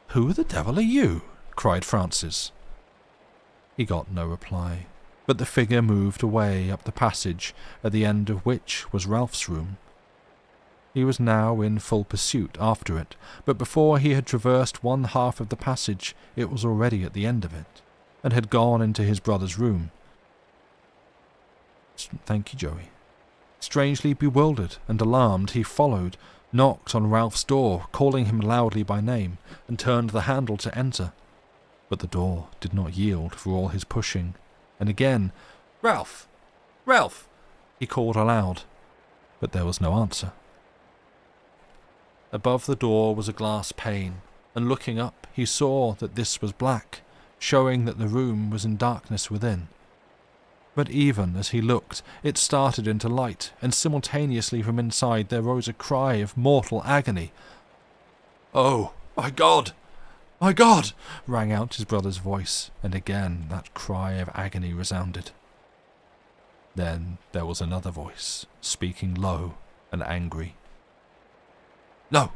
"Who the devil are you?" cried Francis. He got no reply, but the figure moved away up the passage, at the end of which was Ralph's room. He was now in full pursuit after it, but before he had traversed one half of the passage, it was already at the end of it, and had gone into his brother's room. "Thank you, Joey." Strangely bewildered and alarmed, he followed, knocked on Ralph's door, calling him loudly by name, and turned the handle to enter. But the door did not yield for all his pushing, and again, "Ralph! Ralph!" he called aloud, but there was no answer. Above the door was a glass pane, and looking up he saw that this was black, showing that the room was in darkness within. But even as he looked, it started into light, and simultaneously from inside there rose a cry of mortal agony. "Oh, my God! My God!" rang out his brother's voice, and again that cry of agony resounded. Then there was another voice, speaking low and angry. "No!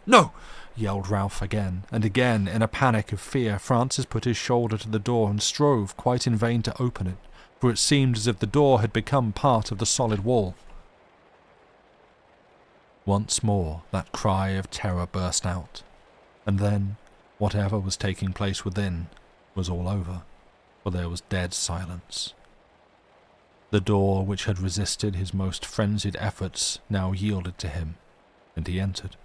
No!" yelled Ralph again, and again, in a panic of fear, Francis put his shoulder to the door and strove quite in vain to open it, for it seemed as if the door had become part of the solid wall. Once more that cry of terror burst out, and then whatever was taking place within was all over, for there was dead silence. The door, which had resisted his most frenzied efforts, now yielded to him, and he entered.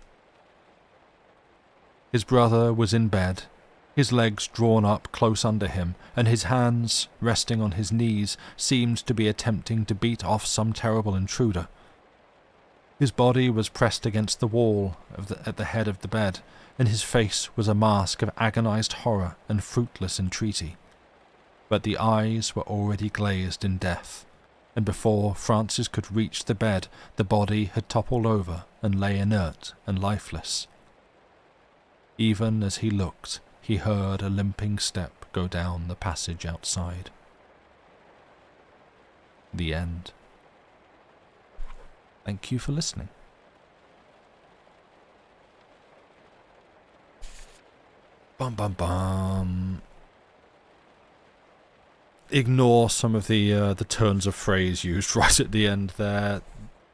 His brother was in bed, his legs drawn up close under him, and his hands, resting on his knees, seemed to be attempting to beat off some terrible intruder. His body was pressed against the wall at the head of the bed, and his face was a mask of agonized horror and fruitless entreaty. But the eyes were already glazed in death, and before Francis could reach the bed, the body had toppled over and lay inert and lifeless. Even as he looked, he heard a limping step go down the passage outside. The end. Thank you for listening. Bum bum bum. Ignore some of the turns of phrase used right at the end there.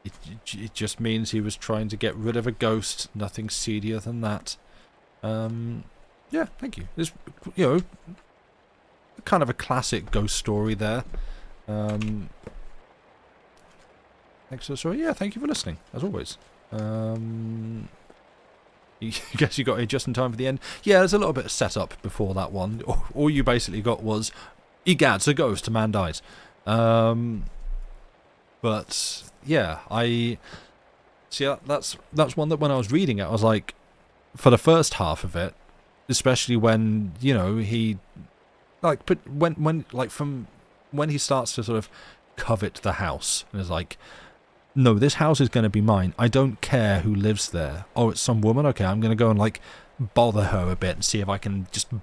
It just means he was trying to get rid of a ghost. Nothing seedier than that. Yeah, thank you. It's, kind of a classic ghost story there. Excellent story. Yeah, thank you for listening, as always. I guess you got here just in time for the end. Yeah, there's a little bit of setup before that one. All you basically got was, egads, a ghost, a man dies. But, yeah, that's one that when I was reading it, I was like, for the first half of it, especially when, he, from when he starts to sort of covet the house, and is like, no, this house is going to be mine. I don't care who lives there. Oh, it's some woman? Okay, I'm going to go and, bother her a bit and see if I can just, the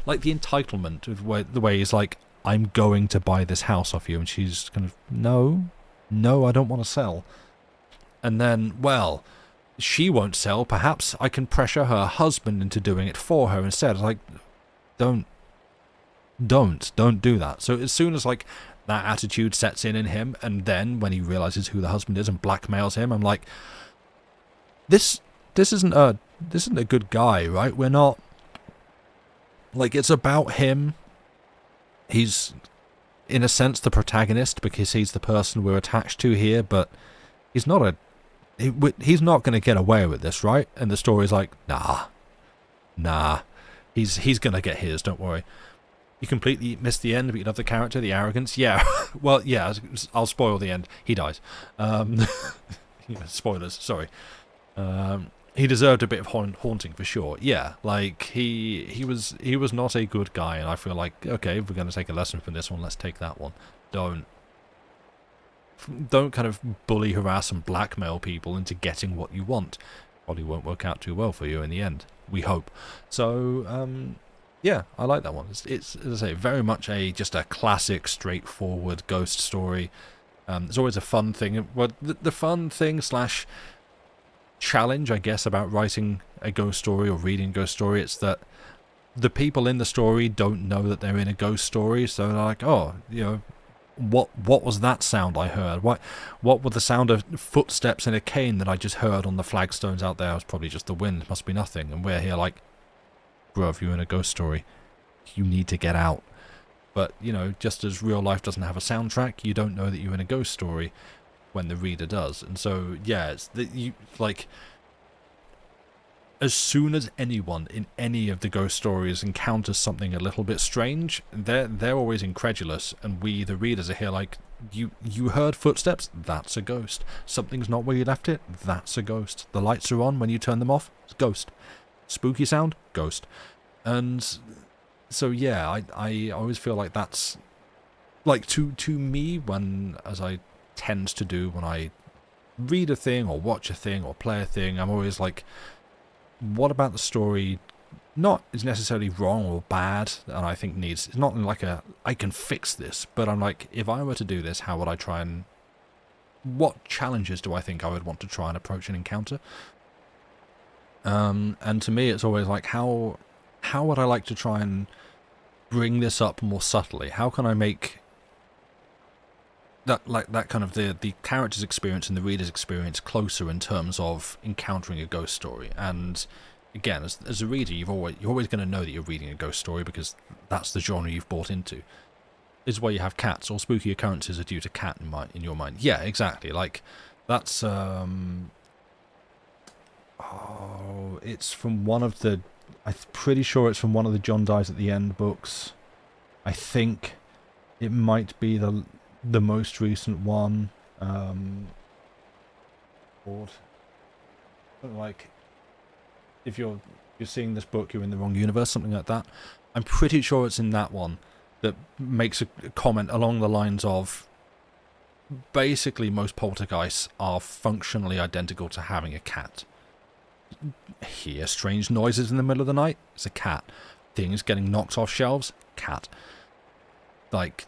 entitlement of the way he's like, I'm going to buy this house off you, and she's kind of, no, I don't want to sell. And then, well, she won't sell. Perhaps I can pressure her husband into doing it for her instead. It's like, don't do that. So as soon as that attitude sets in him, and then when he realizes who the husband is and blackmails him, I'm like, this isn't a good guy, right? We're not, it's about him. He's in a sense the protagonist because he's the person we're attached to here, but he's not going to get away with this, right? And the story's like, nah. He's gonna get his, don't worry. You completely missed the end, but you love the character, the arrogance. Yeah, well, yeah, I'll spoil the end. He dies. Spoilers, sorry. He deserved a bit of haunting for sure. Yeah, like he was not a good guy, and I feel like, okay, if we're going to take a lesson from this one, let's take that one. Don't kind of bully, harass, and blackmail people into getting what you want. Probably won't work out too well for you in the end. We hope. So, yeah, I like that one. It's as I say, very much just a classic, straightforward ghost story. It's always a fun thing. Well, the fun thing / challenge, I guess, about writing a ghost story or reading a ghost story, it's that the people in the story don't know that they're in a ghost story, so they're like, oh, what was that sound I heard? What was the sound of footsteps in a cane that I just heard on the flagstones out there? It was probably just the wind, it must be nothing. And we're here like, bruv, you're in a ghost story. You need to get out. But, just as real life doesn't have a soundtrack, you don't know that you're in a ghost story when the reader does. And so, yeah, it's as soon as anyone in any of the ghost stories encounters something a little bit strange, they're always incredulous, and we, the readers, are here like, you heard footsteps? That's a ghost. Something's not where you left it? That's a ghost. The lights are on when you turn them off? It's ghost. Spooky sound? Ghost. And so, yeah, I always feel like that's, like, to me, as I tend to do when I read a thing or watch a thing or play a thing, I'm always like, what about the story not is necessarily wrong or bad, and I think it's not like I can fix this, but I'm like, if I were to do this, how would I try and, what challenges do I think I would want to try and approach an encounter? And to me it's always like, how would I like to try and bring this up more subtly? How can I make that kind of the character's experience and the reader's experience closer in terms of encountering a ghost story? And again, as a reader, you're always going to know that you're reading a ghost story because that's the genre you've bought into. This is why you have cats. All spooky occurrences are due to cat in your mind. Yeah, exactly. Like that's it's from one of the. I'm pretty sure it's from one of the John Dies at the End books. I think it might be the most recent one. Like, if you're seeing this book, you're in the wrong universe, something like that. I'm pretty sure it's in that one that makes a comment along the lines of, basically most poltergeists are functionally identical to having a cat. Hear strange noises in the middle of the night? It's a cat. Things getting knocked off shelves? Cat. Like,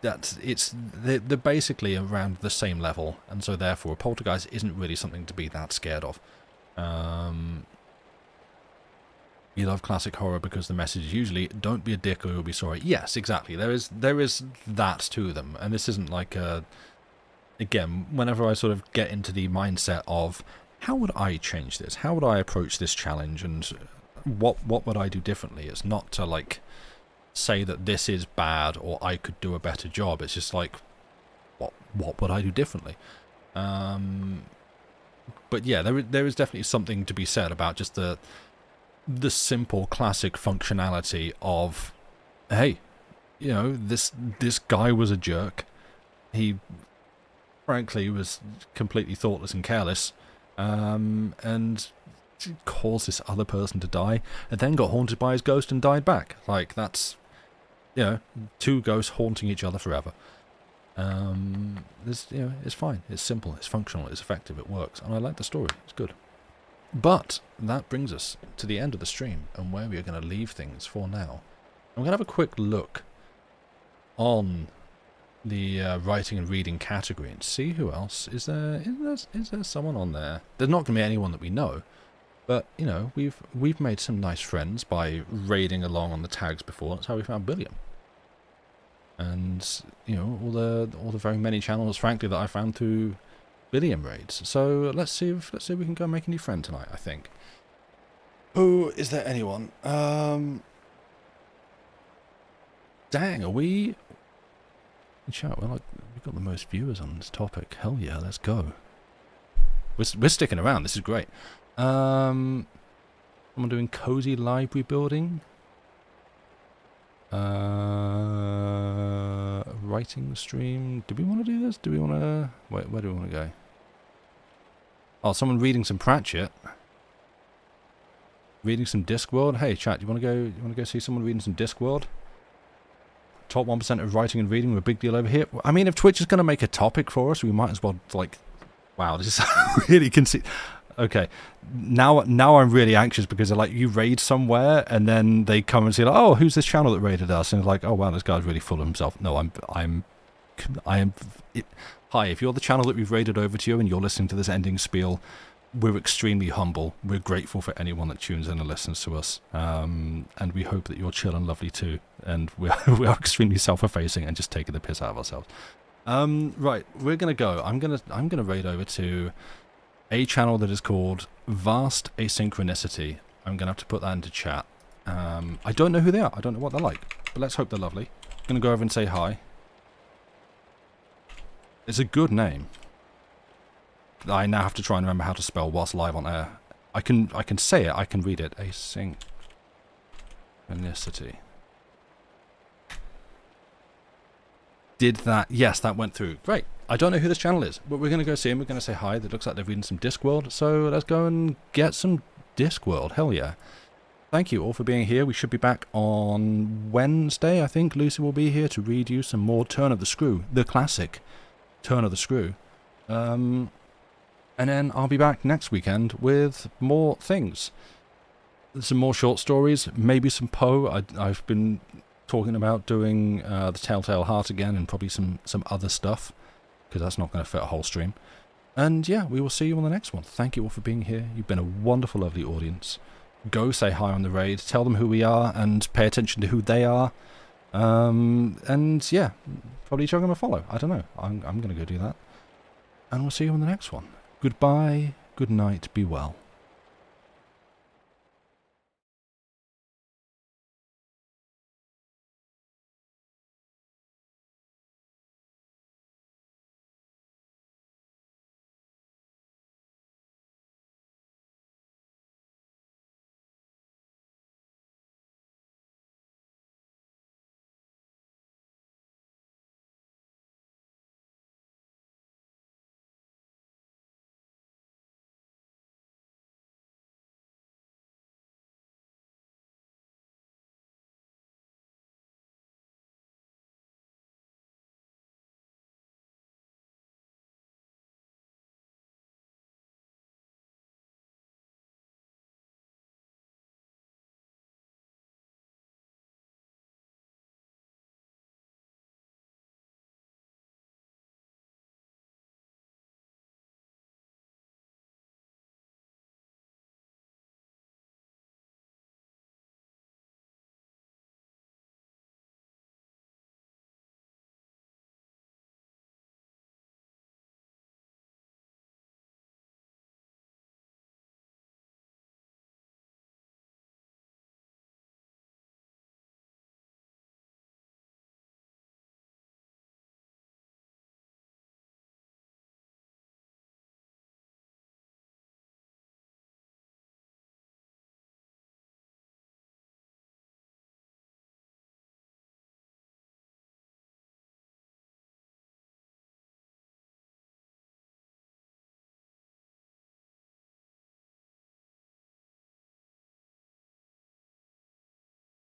they're basically around the same level, and so therefore a poltergeist isn't really something to be that scared of. You love classic horror because the message is usually, don't be a dick or you'll be sorry. Yes, exactly. There is that to them, and this isn't like again, whenever I sort of get into the mindset of, how would I change this? How would I approach this challenge? And what would I do differently? It's not to like say that this is bad or I could do a better job. It's just like, what would I do differently? But yeah, there is definitely something to be said about just the simple classic functionality of, hey, this guy was a jerk. He frankly was completely thoughtless and careless, and caused this other person to die, and then got haunted by his ghost and died back. Like, that's, two ghosts haunting each other forever. It's fine. It's simple. It's functional. It's effective. It works. And I like the story. It's good. But that brings us to the end of the stream and where we are going to leave things for now. I'm going to have a quick look on the writing and reading category and see who else is there. Is there someone on there? There's not going to be anyone that we know, but we've made some nice friends by raiding along on the tags before. That's how we found Billiam. And all the very many channels, frankly, that I found through Billiam raids. So let's see if we can go make a new friend tonight. I think. Oh, is there anyone? Dang, are we? Chat. Well, we've got the most viewers on this topic. Hell yeah, let's go. We're sticking around. This is great. What Someone doing cozy library building. Writing stream. Do we want to do this? Do we want to... Wait, where do we want to go? Oh, someone reading some Pratchett. Reading some Discworld. Hey, chat, you want to go? You want to go see someone reading some Discworld? Top 1% of writing and reading. We're a big deal over here. I mean, if Twitch is going to make a topic for us, we might as well, like... Wow, this is really conceit. Okay, now I'm really anxious because like you raid somewhere and then they come and say like, oh, who's this channel that raided us? And it's like, oh wow, this guy's really full of himself. No, Hi, if you're the channel that we've raided over to you and you're listening to this ending spiel, we're extremely humble. We're grateful for anyone that tunes in and listens to us, and we hope that you're chill and lovely too. And we are extremely self-effacing and just taking the piss out of ourselves. Right, we're gonna go. I'm gonna raid over to a channel that is called Vast Asynchronicity. I'm gonna have to put that into chat. I don't know who they are. I don't know what they're like, but let's hope they're lovely. I'm gonna go over and say hi. It's a good name. I now have to try and remember how to spell whilst live on air. I can say it. I can read it. Asynchronicity. Did that? Yes, that went through. Great. I don't know who this channel is, but we're going to go see him. We're going to say hi. It looks like they're reading some Discworld, so let's go and get some Discworld. Hell yeah. Thank you all for being here. We should be back on Wednesday, I think. Lucy will be here to read you some more Turn of the Screw, the classic Turn of the Screw. And then I'll be back next weekend with more things. Some more short stories, maybe some Poe. I've been talking about doing the Telltale Heart again and probably some other stuff, because that's not going to fit a whole stream. And yeah, we will see you on the next one. Thank you all for being here. You've been a wonderful, lovely audience. Go say hi on the raid, tell them who we are, and pay attention to who they are. And yeah, probably chuck them a follow. I don't know. I'm going to go do that. And we'll see you on the next one. Goodbye, good night, be well.